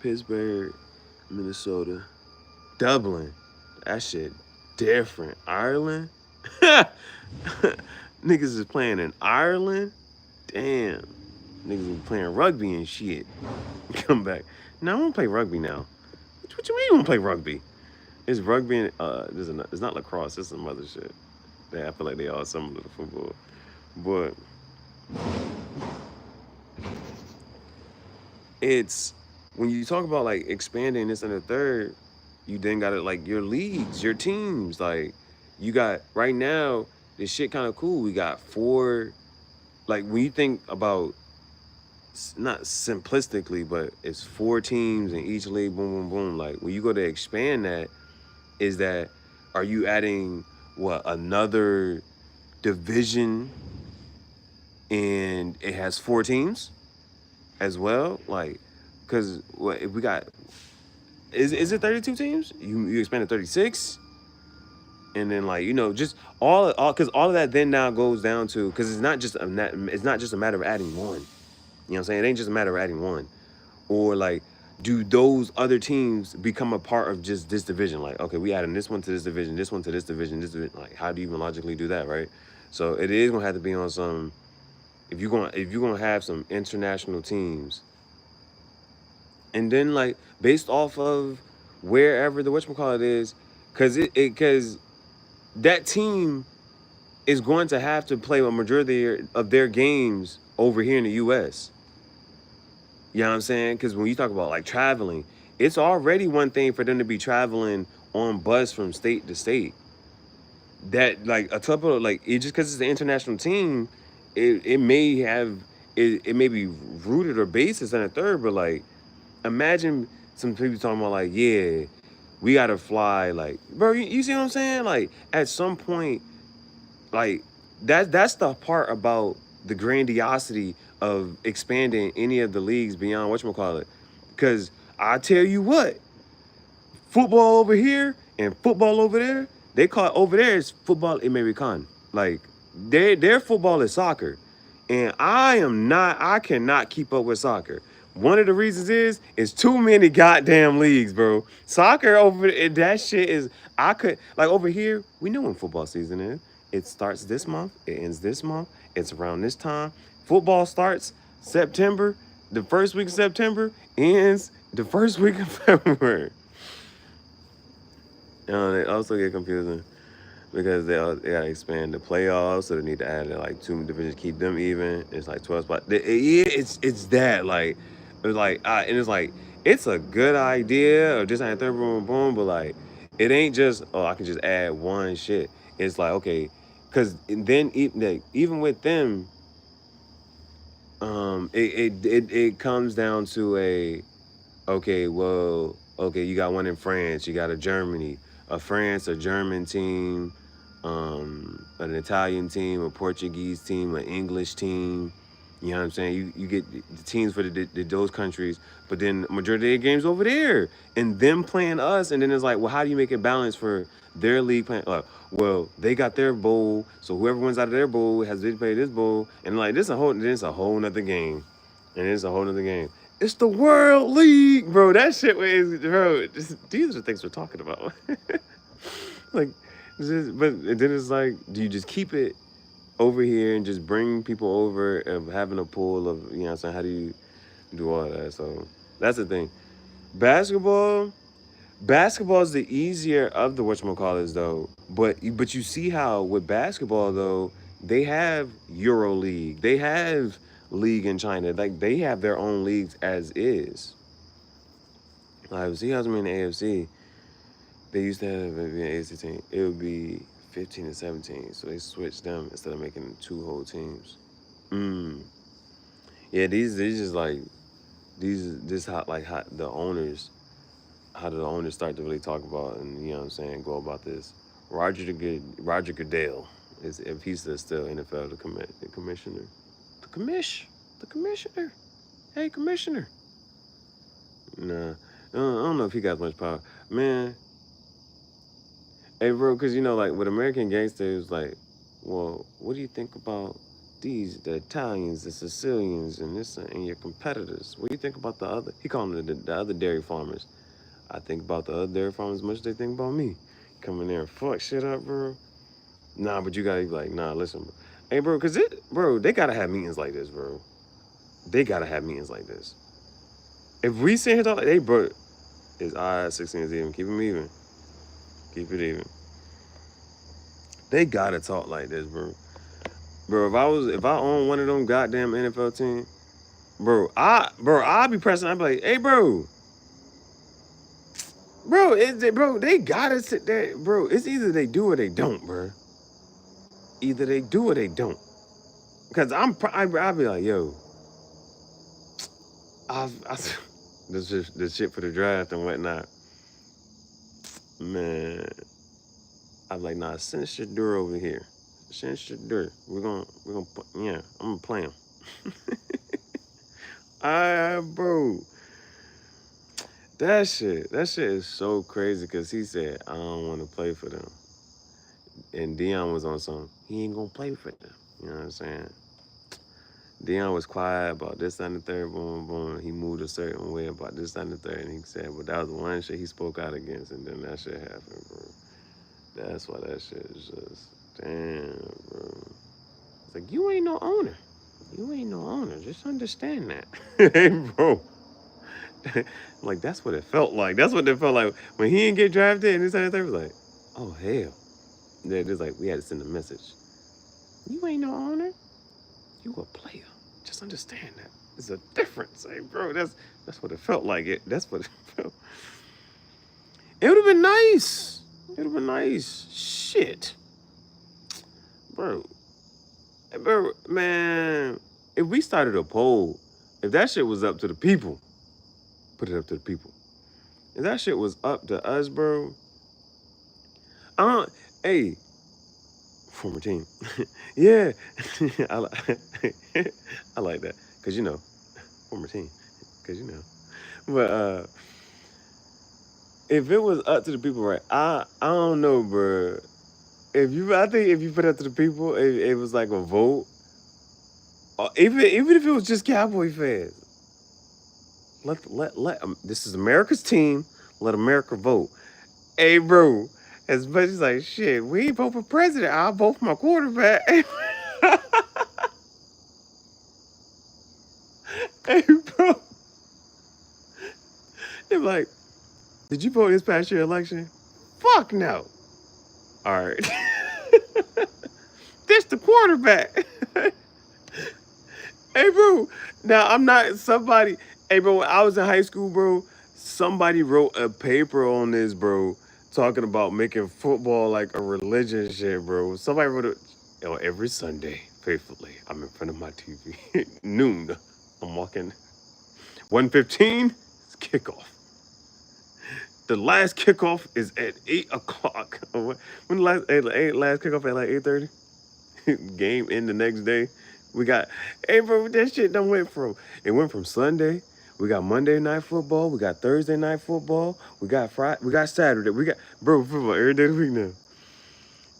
Pittsburgh, Minnesota, Dublin, that shit different. Ireland, niggas is playing in Ireland. Damn, niggas is playing rugby and shit. Come back. No, I want to play rugby now. What you mean you want to play rugby? It's rugby and it's not lacrosse. It's some other shit. I feel like they all similar to football, but it's when you talk about like expanding this and the third, you then got it like your leagues, your teams. Like you got right now, this shit kind of cool. We got four. Like when you think about not simplistically, but it's four teams in each league. Boom, boom, boom. Like when you go to expand that, is that are you adding what another division and it has four teams as well? Like, because what if we got is it 32 teams? You expanded 36, and then like just all because all of that then now goes down to because it's not just a matter of adding one. You know what I'm saying? It ain't just a matter of adding one, or like do those other teams become a part of just this division? Like, okay, we adding this one to this one to this division, this division. Like, how do you even logically do that, right? So it is gonna have to be on some. If you're gonna have some international teams, and then like based off of wherever the whatchamacallit is, because that team is going to have to play a majority of their games over here in the U.S. You know what I'm saying? Because when you talk about like traveling, it's already one thing for them to be traveling on bus from state to state. That like a couple of like it just because it's an international team, it may have it may be rooted or basis in a third, but like imagine some people talking about like yeah, we gotta fly like bro, you see what I'm saying? Like at some point like that's the part about the grandiosity of expanding any of the leagues beyond whatchamacallit. Because I tell you what, football over here and football over there, they call it over there is football American. Like their football is soccer. And I cannot keep up with soccer. One of the reasons is too many goddamn leagues, bro. Soccer that shit is I could like over here, we know when football season is. It starts this month, it ends this month, it's around this time. Football starts September, the first week of September, ends the first week of February. They also get confusing because they gotta expand the playoffs, so they need to add like two divisions, keep them even. It's like 12 spots. Yeah, it's that like it's like and it's like it's a good idea of just adding third boom boom, but like it ain't just I can just add one shit. It's like okay, because then even with them, it comes down to a okay, well, okay, you got one in France, you got a Germany, a France, a German team, an Italian team, a Portuguese team, an English team. You know what I'm saying? You get the teams for those countries, but then majority of the games over there, and them playing us, and then it's like, well, how do you make it balance for their league playing? Well, they got their bowl, so whoever wins out of their bowl has to play this bowl, and like this a whole nother game, and it's a whole nother game. It's the World League, bro. That shit was, bro. These are the things we're talking about. like, but then it's like, do you just keep it over here and just bring people over of having a pool of, you know what I'm saying? How do you do all that? So that's the thing. Basketball, basketball is the easier of the whatchamacallits though. But you see how with basketball though, they have Euro League. They have league in China. Like they have their own leagues as is. Like see how in the AFC, they used to have maybe an AFC team. It would be 15 and 17. So they switched them instead of making two whole teams. Mm. Yeah, these just like these this how like how the owners how do the owners start to really talk about and you know what I'm saying go about this. Roger Goodell is if he's still NFL the commissioner, the commish the commissioner. Hey commissioner. Nah, I don't know if he got much power, man. Hey, bro, because you know, like with American Gangster, it was like, well, what do you think about the Italians, the Sicilians, and this and your competitors? What do you think about the other? He called them the other dairy farmers. I think about the other dairy farmers as much as they think about me. Come in there and fuck shit up, bro. Nah, but you gotta be like, nah, listen, bro. Hey, bro, bro, they gotta have meetings like this, bro. They gotta have meetings like this. If we sit here talk like, hey, bro, it's all right, 16 is even. Keep them even. Keep it even. They gotta talk like this, bro. Bro, if I own one of them goddamn NFL team, I'd be pressing. I'd be like, hey, bro, they gotta sit there, bro. It's either they do or they don't, bro. Either they do or they don't. Cause I'd be like, yo, I this shit for the draft and whatnot, man. I'm like, nah, send Shadur over here. Send Shadur. Yeah, I'm gonna play him. Bro. That shit is so crazy because he said, I don't want to play for them. And Dion was on some, he ain't gonna play for them. You know what I'm saying? Dion was quiet about this, that, and the third, boom, boom. He moved a certain way about this, that, and the third. And he said, but that was one shit he spoke out against, and then that shit happened, bro. That's why that shit is just, damn, bro. It's like, you ain't no owner. You ain't no owner. Just understand that. Hey, bro. Like that's what it felt like. That's what it felt like when he didn't get drafted and this and that. Was like, oh hell. Yeah, it's like we had to send a message. You ain't no owner. You a player. Just understand that. There's a difference, hey bro. That's what it felt like. That's what it felt. It would have been nice. It would have been nice. Shit, bro. Bro, man. If we started a poll, if that shit was up to the people, put it up to the people. If that shit was up to us, bro, hey, former team. Yeah, I, I like that because you know, former team, because you know. But if it was up to the people, right? I don't know, bro. I think if you put it up to the people, it was like a vote. Even if it was just Cowboy fans, let this is America's team. Let America vote. Hey, bro. As much as like shit, we ain't vote for president. I'll vote for my quarterback. Hey, bro. They're like, did you vote this past year election? Fuck no. All right. This the quarterback. Hey, bro. Now, I'm not somebody. Hey, bro, when I was in high school, bro, somebody wrote a paper on this, bro, talking about making football like a religion shit, bro. Somebody wrote it every Sunday, faithfully. I'm in front of my TV. Noon. I'm walking. 1:15, it's kickoff. The last kickoff is at 8 o'clock. When the last kickoff at like 8:30? Game in the next day. We got, hey bro, that shit done went from Sunday. We got Monday night football. We got Thursday night football. We got Friday. We got Saturday. We got football every day of the week now.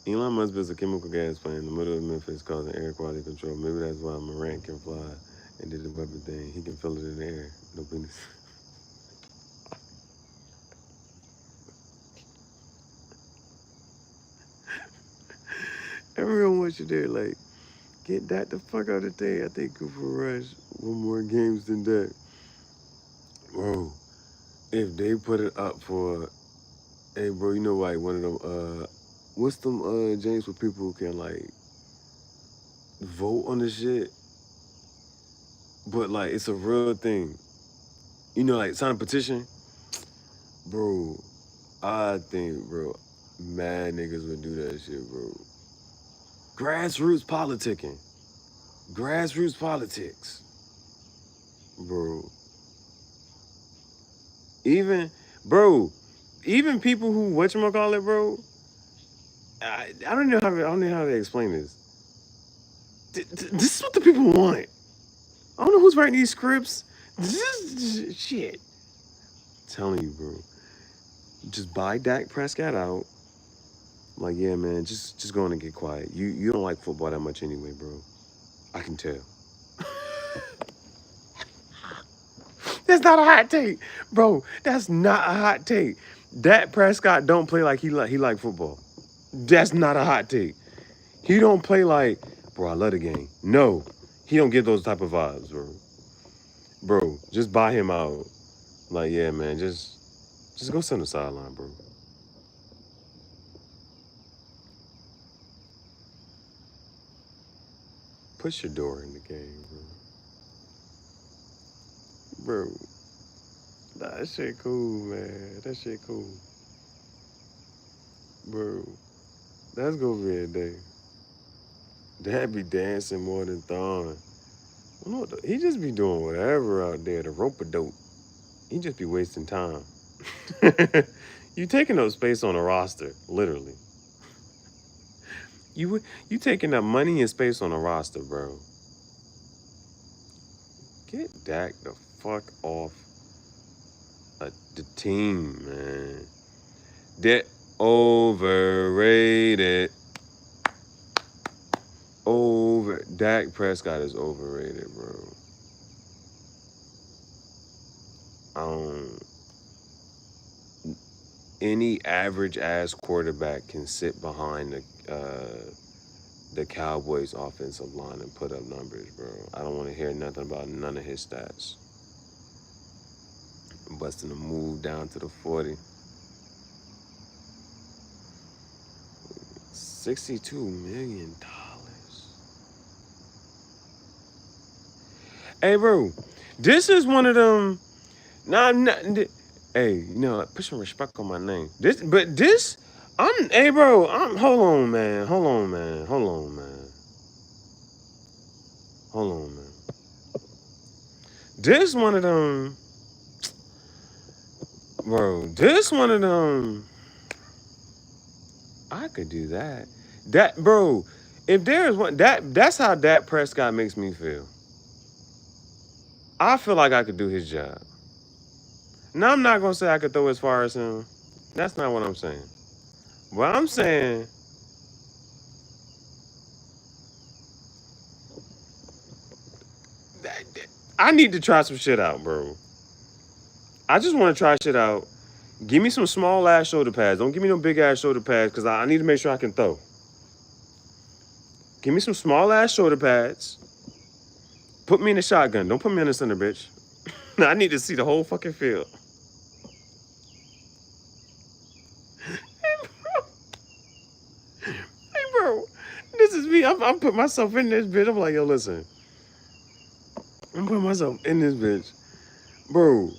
Elon Musk built a chemical gas plant in the middle of Memphis causing air quality control. Maybe that's why Morant can fly and did the weapon thing. He can feel it in the air. No business. Everyone wants you there, like, get that the fuck out of there. I think Cooper Rush won more games than that. Bro, if they put it up for, hey, bro, you know, like one of them, what's them, James, where people can, like, vote on the shit, but, like, it's a real thing. You know, like, sign a petition? Bro, I think, bro, Mad niggas would do that shit, bro. Grassroots politicking. Grassroots politics. Bro. Even, bro, even people who, whatchamacallit, bro, I don't know how I don't know how to explain this. This is what the people want. I don't know who's writing these scripts. This is shit. I'm telling you, bro. Just buy Dak Prescott out. Like, yeah, man, just go on and get quiet. You don't like football that much anyway, bro. I can tell. That's not a hot take, bro. That's not a hot take. Dak Prescott don't play like he like football. That's not a hot take. He don't play like, bro, I love the game. No, he don't get those type of vibes, bro. Bro, just buy him out. Like, yeah, man, just go sit on the sideline, bro. Push your door in the game, bro. Bro, nah, that shit cool, man. That shit cool, bro. That's gonna be a day. Dad be dancing more than Thon. I know he just be doing whatever out there. The rope a dope. He just be wasting time. You taking up space on a roster, literally. You taking up money and space on a roster, bro. Get Dak the fuck off the team, man. That overrated. Dak Prescott is overrated, bro. Um, any average ass quarterback can sit behind the Cowboys offensive line and put up numbers, bro. I don't want to hear nothing about none of his stats. Busting a move down to the 40. $62 million. Hey, bro, this is one of them. Nah, I'm not. Hey, you know, put some respect on my name. Hey, bro, hold on, man. Hold on, man. Hold on, man. Hold on, man. This one of them, bro. This one of them. I could do that. That, bro. If there is one, that's how Dak Prescott makes me feel. I feel like I could do his job. Now I'm not gonna say I could throw as far as him. That's not what I'm saying. What I'm saying, I need to try some shit out, bro. I just want to try shit out. Give me some small ass shoulder pads. Don't give me no big ass shoulder pads because I need to make sure I can throw. Give me some small ass shoulder pads. Put me in the shotgun. Don't put me in the center, bitch. I need to see the whole fucking field. Hey, bro. This is me. I'm putting myself in this bitch. I'm like, yo, listen. I'm putting myself in this bitch. Bro,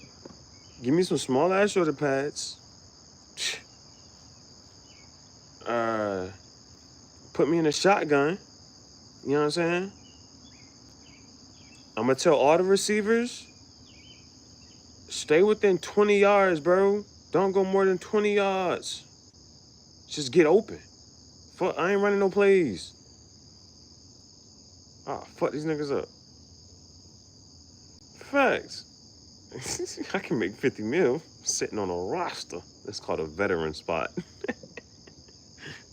give me some small ass shoulder pads. Put me in a shotgun. You know what I'm saying? I'm gonna tell all the receivers, stay within 20 yards, bro. Don't go more than 20 yards. Just get open. Fuck, I ain't running no plays. Ah, fuck these niggas up. Facts. I can make 50 mil sitting on a roster. That's called a veteran spot.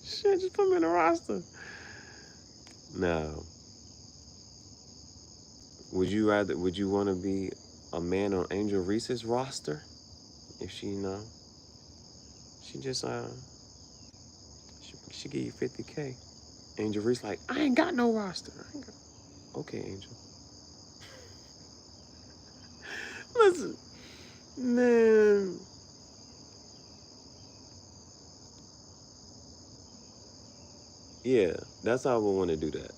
Shit, just put me in a roster. Now, would you want to be a man on Angel Reese's roster? If she, she just, she give you 50K. Angel Reese like, I ain't got no roster. Okay, Angel. Listen, man. Yeah, that's how I would want to do that.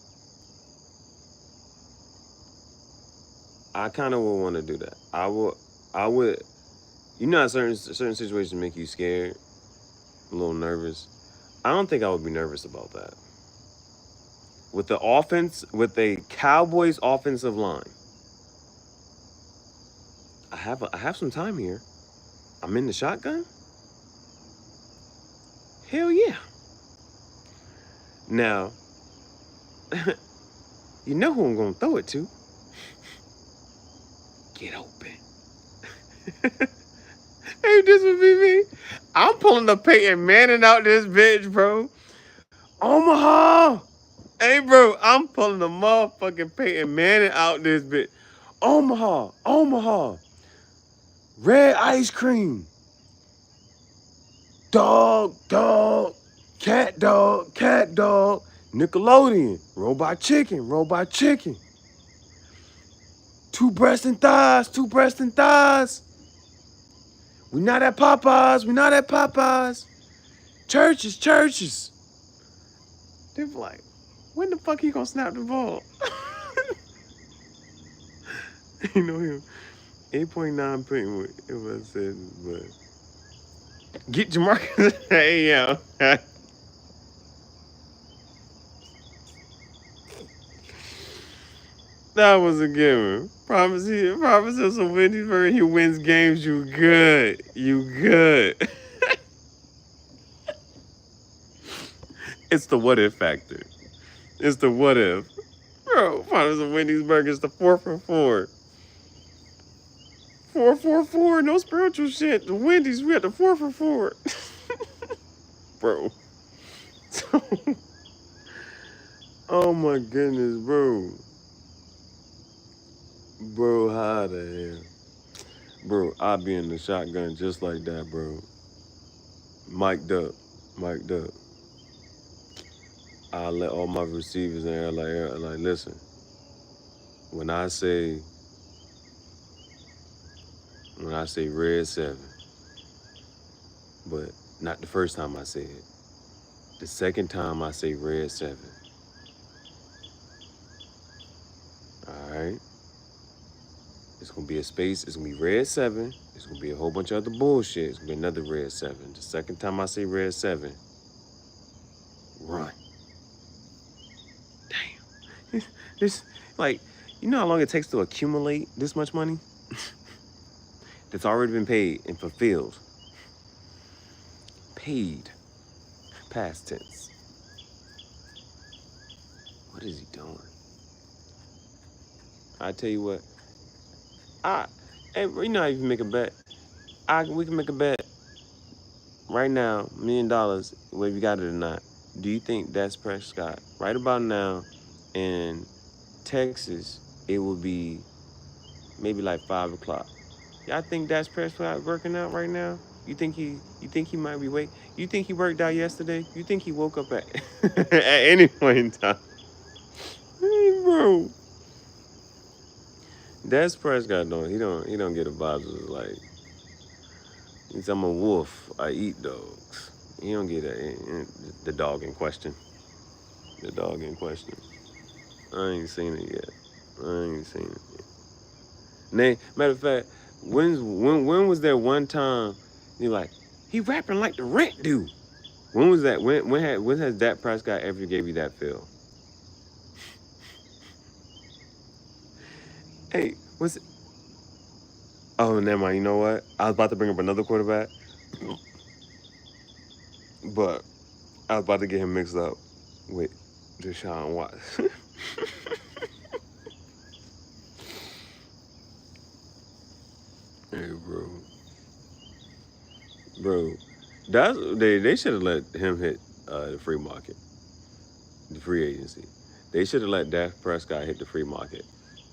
I kind of would want to do that. I would. You know, how certain situations make you scared, a little nervous. I don't think I would be nervous about that. With the offense, with the Cowboys offensive line, I have some time here. I'm in the shotgun. Hell yeah. Now, you know who I'm gonna throw it to. Get open. Hey, this would be me. I'm pulling the Peyton Manning out this bitch, bro. Omaha. Hey, bro, I'm pulling the motherfucking Peyton Manning out this bitch. Omaha, Omaha. Red ice cream. Dog, dog. Cat dog. Nickelodeon. Robot chicken, robot chicken. Two breasts and thighs, two breasts and thighs. We not at Popeyes, we not at Popeyes. Churches, churches. They're like, when the fuck he gonna snap the ball? You know him. 8.9 point if I said, but get Jamarcus. Hey, yo. That was a given. Promise us a Wendy's burger. He wins games. You good. You good. It's the what if factor. It's the what if. Bro, promise a Wendy's burger. It's the 4 for 4. 4 for 4. No spiritual shit. The Wendy's, we got the 4 for 4. Bro. So, oh my goodness, bro. Bro, how the hell? Bro, I be in the shotgun just like that, bro. Mic'd up. Mic'd up. I let all my receivers in there like, listen, when I say red 7, but not the first time I say it. The second time I say red 7. Alright? It's gonna be a space, it's gonna be red 7. It's gonna be a whole bunch of other bullshit. It's gonna be another red 7. The second time I say red 7, run. Damn. This, like, you know how long it takes to accumulate this much money? That's already been paid and fulfilled. Paid. Past tense. What is he doing? I tell you what. Hey, you know how you can make a bet? We can make a bet right now, $1 million, whether you got it or not. Do you think that's Prescott? Right about now in Texas, it will be maybe like 5 o'clock. Y'all think that's Prescott working out right now? You think he might be wake? You think he worked out yesterday? You think he woke up at at any point in time? Hey, bro, that's Prescott doing. He don't get a vibes of like he's I'm a wolf. I eat dogs. He don't get the dog in question. The dog in question. I ain't seen it yet. I ain't seen it yet. Matter of fact, when was there one time you're like, he rapping like the rent dude? When was that? When has Dak Prescott ever gave you that feel? Hey, what's it? Oh, never mind. You know what? I was about to bring up another quarterback, but I was about to get him mixed up with Deshaun Watson. Hey, bro, they should have let him hit the free market, the free agency. They should have let Dak Prescott hit the free market,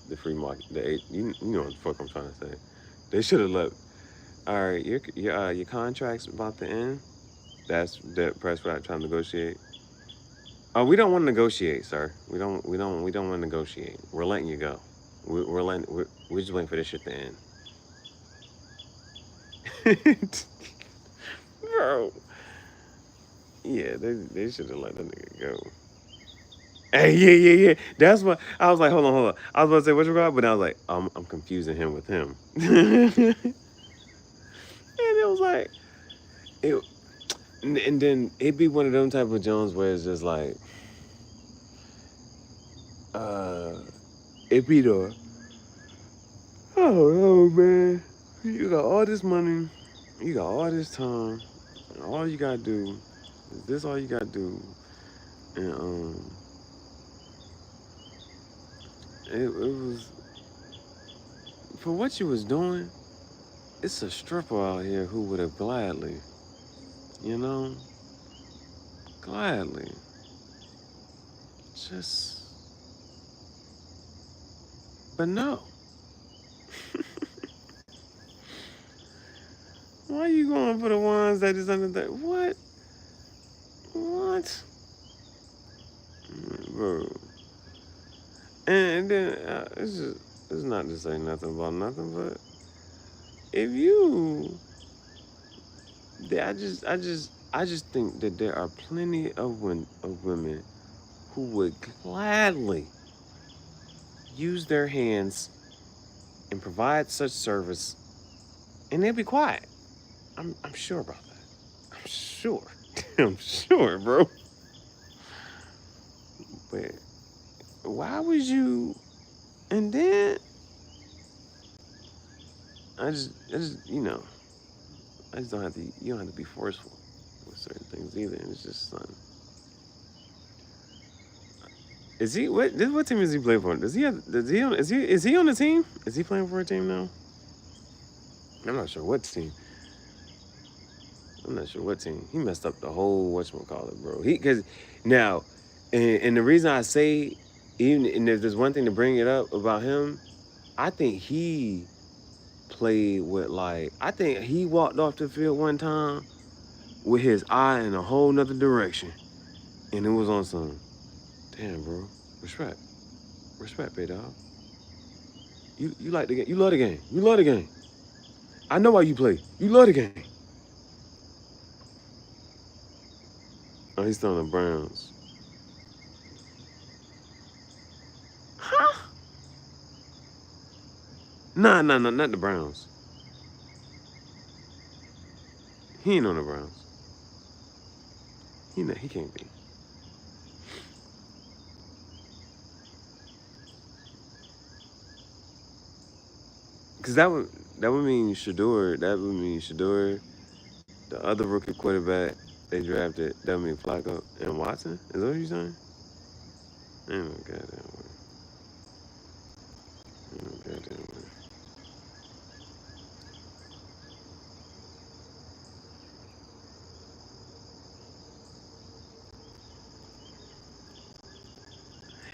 you know what the fuck I'm trying to say. They should have let. All right, your contract's about to end. That's Dak Prescott trying to negotiate. Oh, we don't want to negotiate, sir. We don't want to negotiate. We're letting you go. We're just waiting for this shit to end. Bro. Yeah, they should have let that nigga go. Hey, yeah. That's what I was like. Hold on. I was about to say what you got, but I was like, I'm confusing him with him. And it was like, it. and then it be one of them type of Jones where it's just like, uh, it be the, oh man, you got all this money, you got all this time, and all you gotta do is this. All you gotta do, and it was for what you was doing. It's a stripper out here who would have gladly, you know, gladly just, but no. Why you going for the ones that is under that? What, bro? And then it's not to say nothing about nothing, but if you, I just think that there are plenty of women who would gladly use their hands and provide such service, and they'll be quiet. I'm sure about that. I'm sure. I'm sure, bro. But why would you? And then I just I just don't have to. You don't have to be forceful with certain things either. And it's just son. Is he what team does he play for? Does he have? Does he on? Is he on the team? Is he playing for a team now? I'm not sure what team. I'm not sure what team. He messed up the whole whatchamacallit, bro. He because now, and the reason I say even and if there's one thing to bring it up about him, I think he played with like I think he walked off the field one time with his eye in a whole nother direction, and it was on some. Damn, bro. Respect. Respect, big dog. You like the game. You love the game. You love the game. I know why you play. You love the game. Oh, he's still on the Browns. Huh? Nah, nah, nah, not the Browns. He ain't on the Browns. He can't be. Cause that would mean Shador. That would mean Shador, the other rookie quarterback they drafted. That would mean Flacco and Watson. Is that what you're saying? Ain't no goddamn way. Ain't no goddamn way.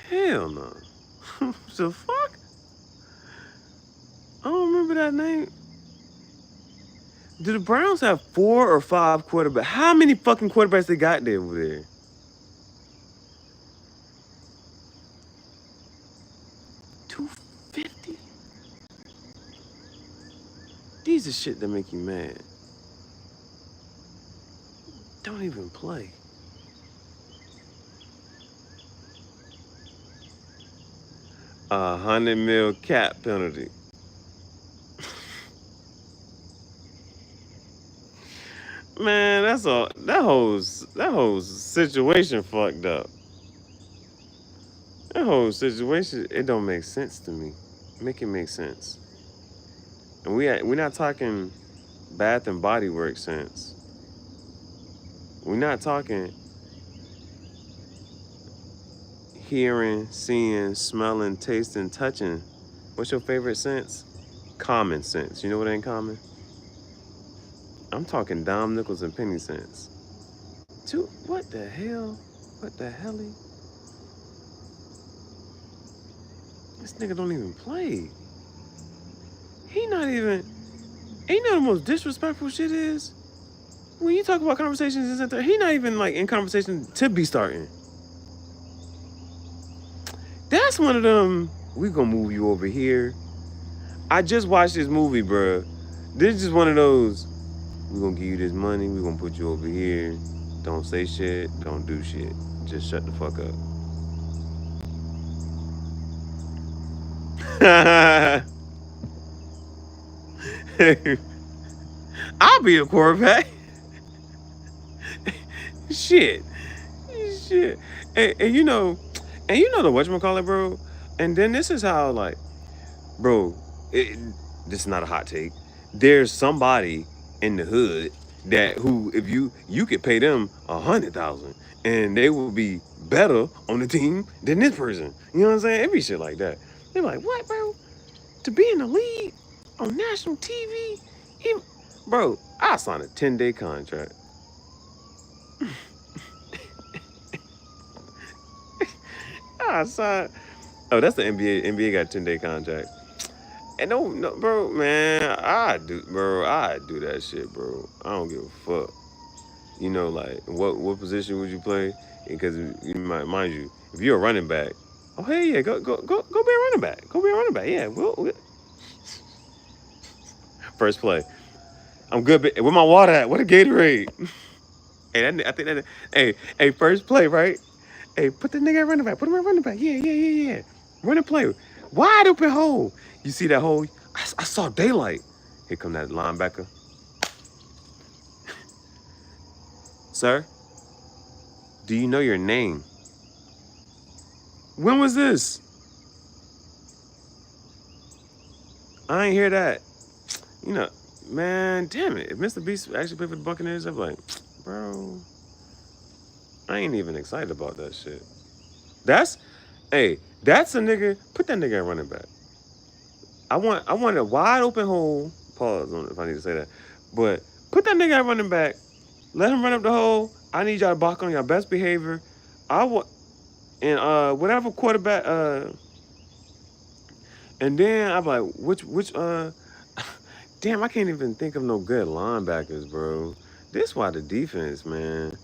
Hell no. The fuck? I don't remember that name. Do the Browns have 4 or 5 quarterbacks? How many fucking quarterbacks they got there over there? 250? These are shit that make you mad. Don't even play. $100 million cap penalty. Man, that's all. That whole situation fucked up. That whole situation, it don't make sense to me. Make it make sense. And we're not talking Bath and Body Works sense. We're not talking hearing, seeing, smelling, tasting, touching. What's your favorite sense? Common sense. You know what ain't common? I'm talking Dom Nichols and penny sense. Dude, what the hell? What the helly? This nigga don't even play. He not even. Ain't know the most disrespectful shit is? When you talk about conversations, he not even like in conversation to be starting. That's one of them. We gonna move you over here. I just watched this movie, bruh. This is just one of those. We gonna give you this money. We gonna put you over here. Don't say shit. Don't do shit. Just shut the fuck up. I'll be a quarterback. Shit. Shit. And you know the whatchamacallit, bro. And then this is how like, bro, this is not a hot take. There's somebody in the hood that who if you could pay them 100,000 and they will be better on the team than this person. You know what I'm saying? Every shit like that. They're like, what, bro? To be in the league on national TV? Even, bro, I signed a 10-day contract. I signed. Oh, that's the NBA. NBA got 10-day contract. And no, bro, man, I do that shit, bro. I don't give a fuck. Like what position would you play? Because mind you, if you're a running back, oh hey yeah, go be a running back. Go be a running back. Yeah, first play. I'm good. Where my water at? What a Gatorade? Hey, I think that. Hey, first play, right? Hey, put the nigga at running back. Put him at running back. Yeah. Run and play. Wide open hole. You see that hole? I saw daylight. Here come that linebacker. Sir, do you know your name? When was this? I ain't hear that. You know, man, damn it. If Mr. Beast actually played for the Buccaneers, I'm like, bro, I ain't even excited about that shit. That's, hey, that's a nigga. Put that nigga at running back. I want a wide open hole. Pause on if I need to say that. But put that nigga at running back. Let him run up the hole. I need y'all to balk on your best behavior. I want and whatever quarterback and then I'm like, which damn, I can't even think of no good linebackers, bro. This why the defense, man.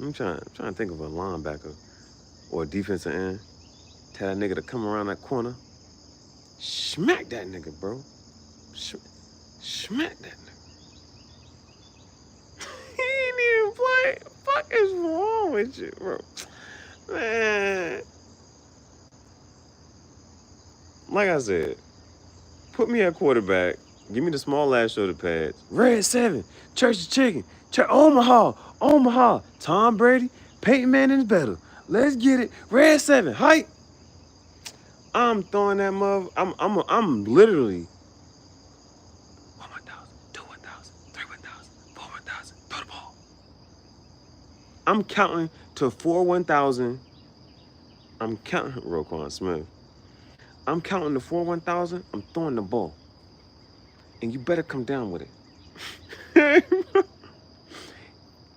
I'm trying to think of a linebacker or a defensive end. Tell that nigga to come around that corner. Smack that nigga, bro. Sh- Smack that nigga. He ain't even play. Fuck is wrong with you, bro? Man, like I said, put me at quarterback. Give me the small ass shoulder pads. Red 7, Church of Chicken, Omaha, Tom Brady, Peyton Manning's better. Let's get it. Red 7, height. I'm throwing that mother. I'm literally 1,000, 1,000, 1,000, 1,000. Throw the ball. I'm counting to 1,000. I'm counting Roquan Smith. I'm counting to 1,000. I'm throwing the ball, and you better come down with it.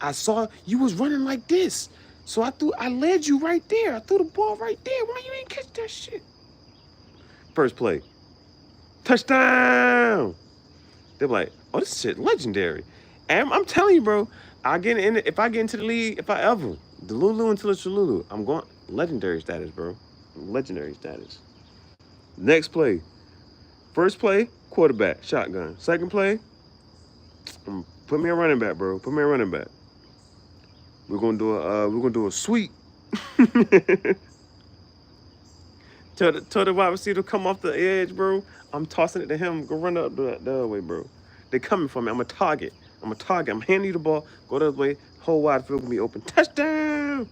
I saw you was running like this, so I led you right there. I threw the ball right there. Why you ain't catch that shit? First play, touchdown. They're like, oh, this shit legendary. And I'm telling you, bro, I get in if I get into the league, if I ever the Lulu until it's Lulu, I'm going legendary status, bro. Legendary status. Next play, first play, quarterback, shotgun. Second play, put me a running back, bro. Put me a running back. We're gonna do a sweep. Tell the wide receiver to come off the edge, bro. I'm tossing it to him. Go run up the other way, bro. They coming for me. I'm a target. I'm handing you the ball. Go the other way. Whole wide field gonna be open. Touchdown!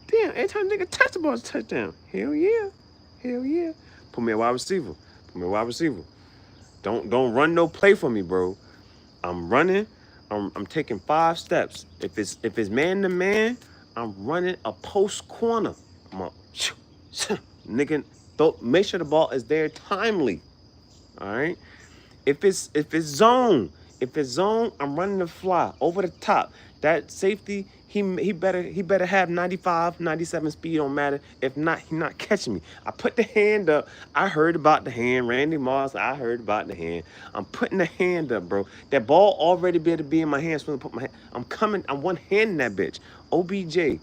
Damn, every time nigga touch the ball, it's a touchdown. Hell yeah. Hell yeah. Put me a wide receiver. Put me a wide receiver. Don't run no play for me, bro. I'm running. I'm taking 5 steps. If it's man to man, I'm running a post corner. I'm a, nigga, make sure the ball is there timely. All right. If it's zone, I'm running the fly over the top. That safety, he better have 95, 97 speed. Don't matter. If not, he not catching me. I put the hand up. I heard about the hand. Randy Moss. I heard about the hand. I'm putting the hand up, bro. That ball already better be in my hands. So put my hand. I'm coming. I'm one handing that bitch. OBJ.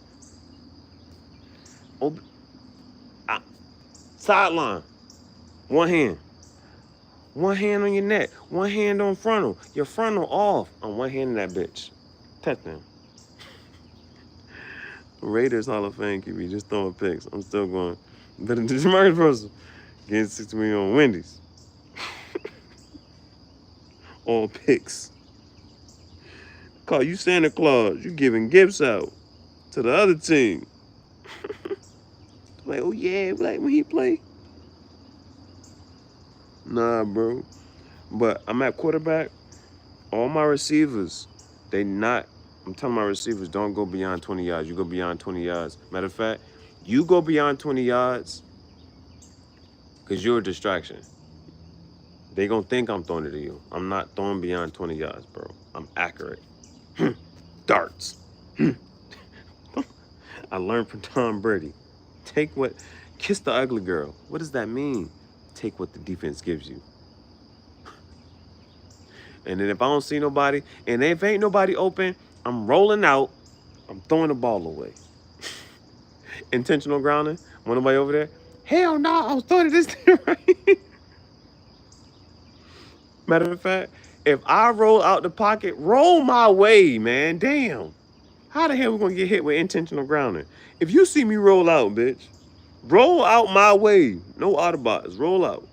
OB, I, sideline. One hand. One hand on your neck. One hand on frontal. Your frontal off. I'm one hand in that bitch. Touchdown. Raiders Hall of Fame QB just throwing picks. I'm still going. Better than Jamarcus Russell. Getting 60 million on Wendy's. All picks. Call you Santa Claus. You giving gifts out to the other team. Like, oh yeah, like when he play. Nah, bro. But I'm at quarterback. All my receivers, they not. I'm telling my receivers, don't go beyond 20 yards. You go beyond 20 yards. Matter of fact, you go beyond 20 yards because you're a distraction. They gonna think I'm throwing it to you. I'm not throwing beyond 20 yards, bro. I'm accurate. Darts. I learned from Tom Brady. Take what, kiss the ugly girl. What does that mean? Take what the defense gives you. And then if I don't see nobody, and if ain't nobody open, I'm rolling out. I'm throwing the ball away. Intentional grounding. Want nobody over there? Hell no, I was throwing it this thing right. Matter of fact, if I roll out the pocket, roll my way, man. Damn. How the hell we gonna get hit with intentional grounding? If you see me roll out, bitch, roll out my way. No Autobots. Roll out.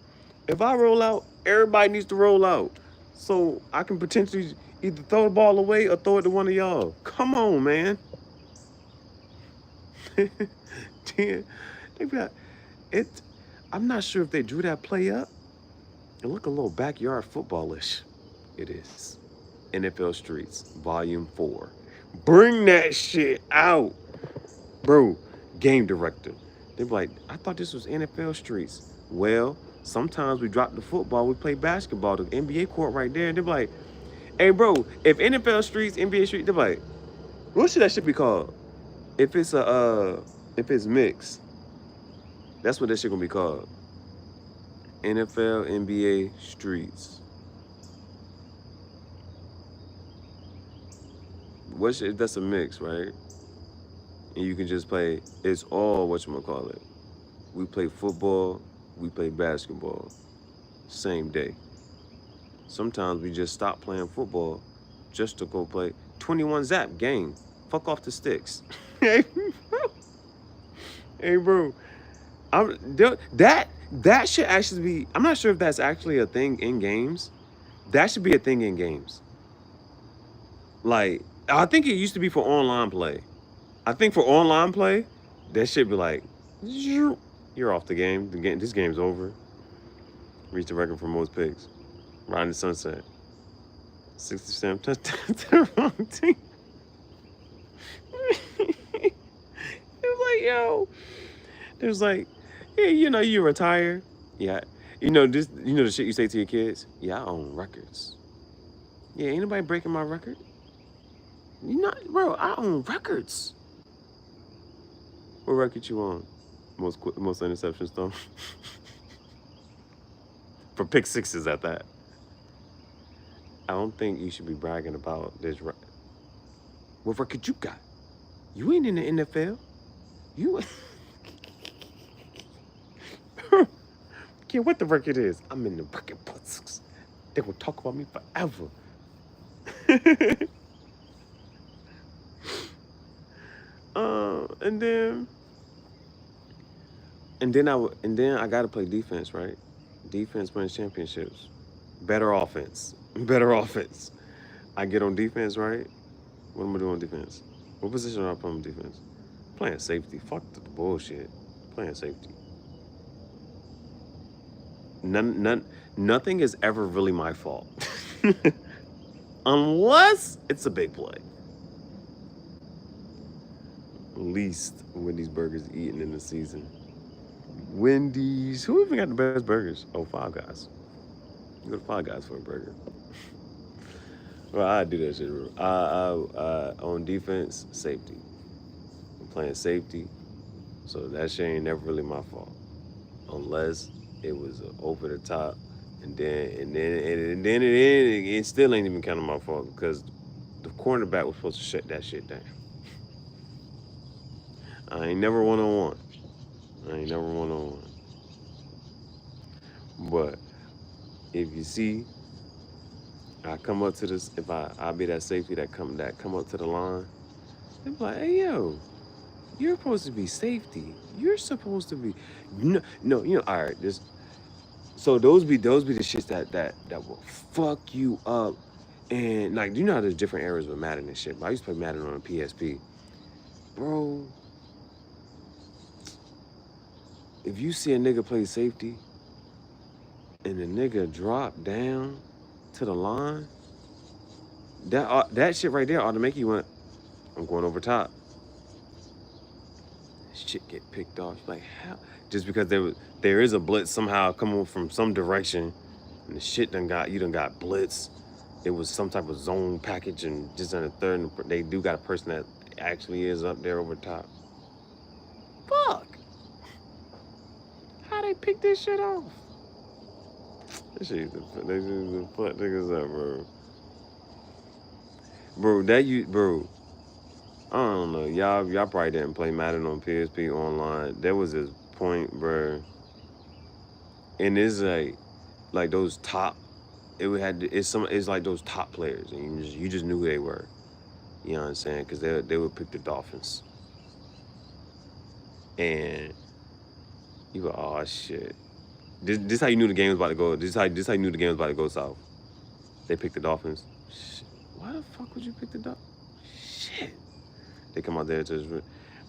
If I roll out, everybody needs to roll out. So I can potentially either throw the ball away or throw it to one of y'all. Come on, man. Damn. They got it. I'm not sure if they drew that play up. It look a little backyard footballish. It is. NFL Streets, Volume 4. Bring that shit out. Bro, game director. They be like, I thought this was NFL Streets. Well, sometimes we drop the football, we play basketball, the NBA court right there. And they be like, hey, bro, if NFL Streets, NBA Street, they be like, what should that shit be called? If it's mixed, that's what that shit gonna be called. NFL, NBA Streets. What shit, that's a mix, right? And you can just play, it's all whatchamacallit. We play football, we play basketball, same day. Sometimes we just stop playing football just to go play 21 zap game. Fuck off the sticks. Hey, hey, bro. That should actually be. I'm not sure if that's actually a thing in games. That should be a thing in games. Like I think it used to be for online play. I think for online play, that should be like, you're off the game. This game's over. Reached the record for most picks. Riding the sunset. 67 touchdowns to the wrong team. It was like, yo. It was like, yeah, you know, you retire. Yeah. You know this. You know the shit you say to your kids. Yeah, I own records. Yeah, ain't nobody breaking my record. You not, bro. I own records. What record you on? Most interceptions though. For pick sixes at that. I don't think you should be bragging about this. What record you got? You ain't in the NFL. You. Care what the record is. I'm in the record books. They will talk about me forever. And then I gotta play defense, right? Defense wins championships. Better offense. Better offense. I get on defense, right? What am I doing on defense? What position am I playing on defense? Playing safety. Fuck the bullshit. Playing safety. Nothing is ever really my fault. Unless it's a big play. Least Wendy's burgers eaten in the season. Wendy's. Who even got the best burgers? Oh, Five Guys. You go to Five Guys for a burger. Well, I do that shit. On defense, safety. I'm playing safety, so that shit ain't never really my fault, unless it was over the top, and then it still ain't even kind of my fault because the cornerback was supposed to shut that shit down. I ain't never one on one. But if you see, I come up to this. If I be that safety that come up to the line, they be like, hey yo, you're supposed to be safety. You're supposed to be no. You know, all right. So those be the shits that will fuck you up. And like, you know how there's different eras with Madden and shit. But I used to play Madden on a PSP, bro. If you see a nigga play safety and the nigga drop down to the line, that shit right there automatically went, I'm going over top. Shit get picked off. Like how? Just because there is a blitz somehow coming from some direction, and the shit you done got blitz. It was some type of zone package, and just in the third, and they do got a person that actually is up there over top. Fuck! How they pick this shit off? They used to fuck niggas up, bro. Bro. I don't know. Y'all probably didn't play Madden on PSP online. There was this point, bro, and it's like those top. It's like those top players, and you just knew who they were. You know what I'm saying? Because they would pick the Dolphins, and you go, oh shit. This how you knew the game was about to go. This how you knew the game was about to go south. They picked the Dolphins. Shit. Why the fuck would you pick the Dolphins? Shit. They come out there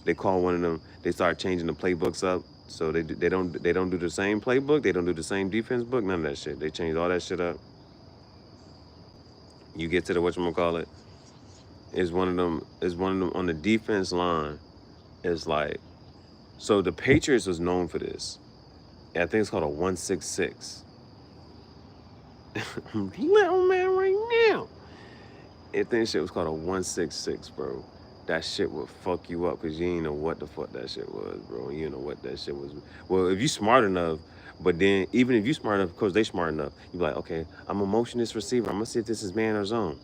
they call one of them. They start changing the playbooks up. So they don't do the same playbook. They don't do the same defense book. None of that shit. They change all that shit up. You get to the whatchamacallit. Is one of them on the defense line. Is like, so the Patriots was known for this. I think it's called a 166. I'm little man right now. I think shit was called a 166, bro. That shit would fuck you up because you ain't know what the fuck that shit was, bro. You know what that shit was. Well, if you smart enough, but then even if you smart enough, because they smart enough, you be like, okay, I'm gonna motion this receiver. I'm gonna see if this is man or zone.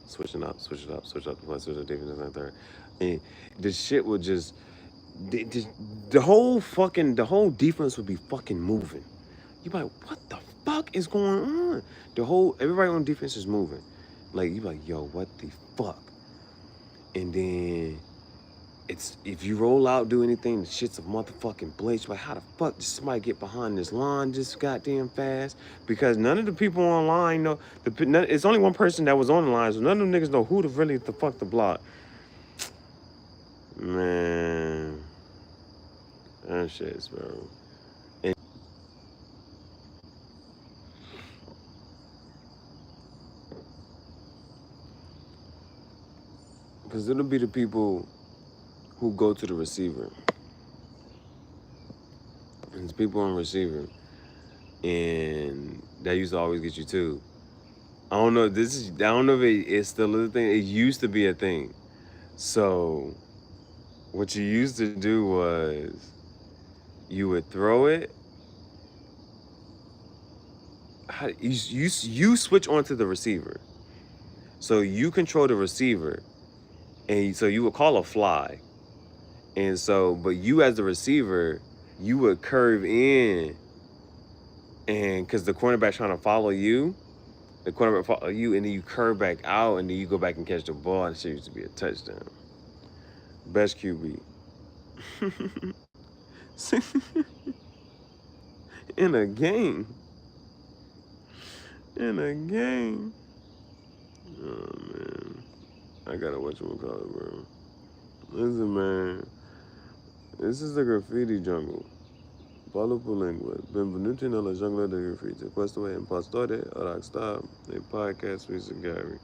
Switch it up, switch up the play, switch up defense and third. And the shit would just the whole defense would be fucking moving. You be like, what the fuck is going on? Everybody on defense is moving. Like you be like, yo, what the fuck? And then it's if you roll out, do anything, the shit's a motherfucking blitz. Like, how the fuck did somebody get behind this line just goddamn fast? Because none of the people online know. It's only one person that was on the line, so none of them niggas know who the fuck to block. Man, that shit's, bro. And because it'll be the people who go to the receiver. And it's people on receiver. And that used to always get you too. I don't know. I don't know if it's still a thing. It used to be a thing. So what you used to do was you would throw it. You switch onto the receiver. So you control the receiver, and so you would call a fly. And so, but you as the receiver, you would curve in, and because the cornerback's trying to follow you, the cornerback follow you, and then you curve back out, and then you go back and catch the ball, and shit used to be a touchdown. Best QB. In a game. In a game. Oh man. I gotta watch what call it, bro. Listen, man. This is the graffiti jungle. Paulo Pulingue. Benvenuti nella giungla del graffiti. Questo è impostore, rockstar, a podcast with Gihareh.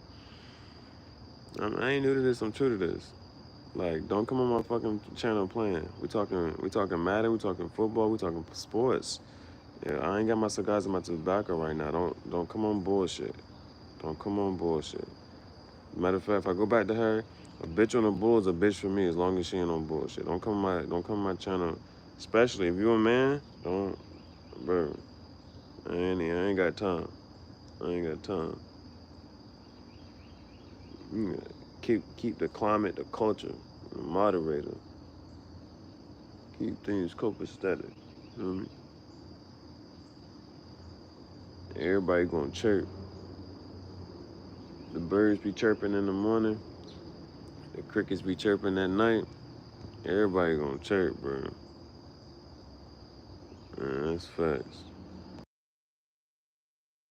I ain't new to this, I'm true to this. Like, don't come on my fucking channel playing. We talking Madden, we talking football, we talking sports. Yeah, I ain't got my cigars and my tobacco right now. Don't come on bullshit. Don't come on bullshit. Matter of fact, if I go back to her, a bitch on the bull is a bitch for me as long as she ain't on bullshit. Don't come on my channel. Especially if you a man, bro. I ain't got time. I ain't got time. Keep the climate, the culture, the moderator. Keep things copacetic. You know what I mean? Everybody gonna chirp. The birds be chirping in the morning. The crickets be chirping at night. Everybody gonna chirp, bro. Man, that's facts.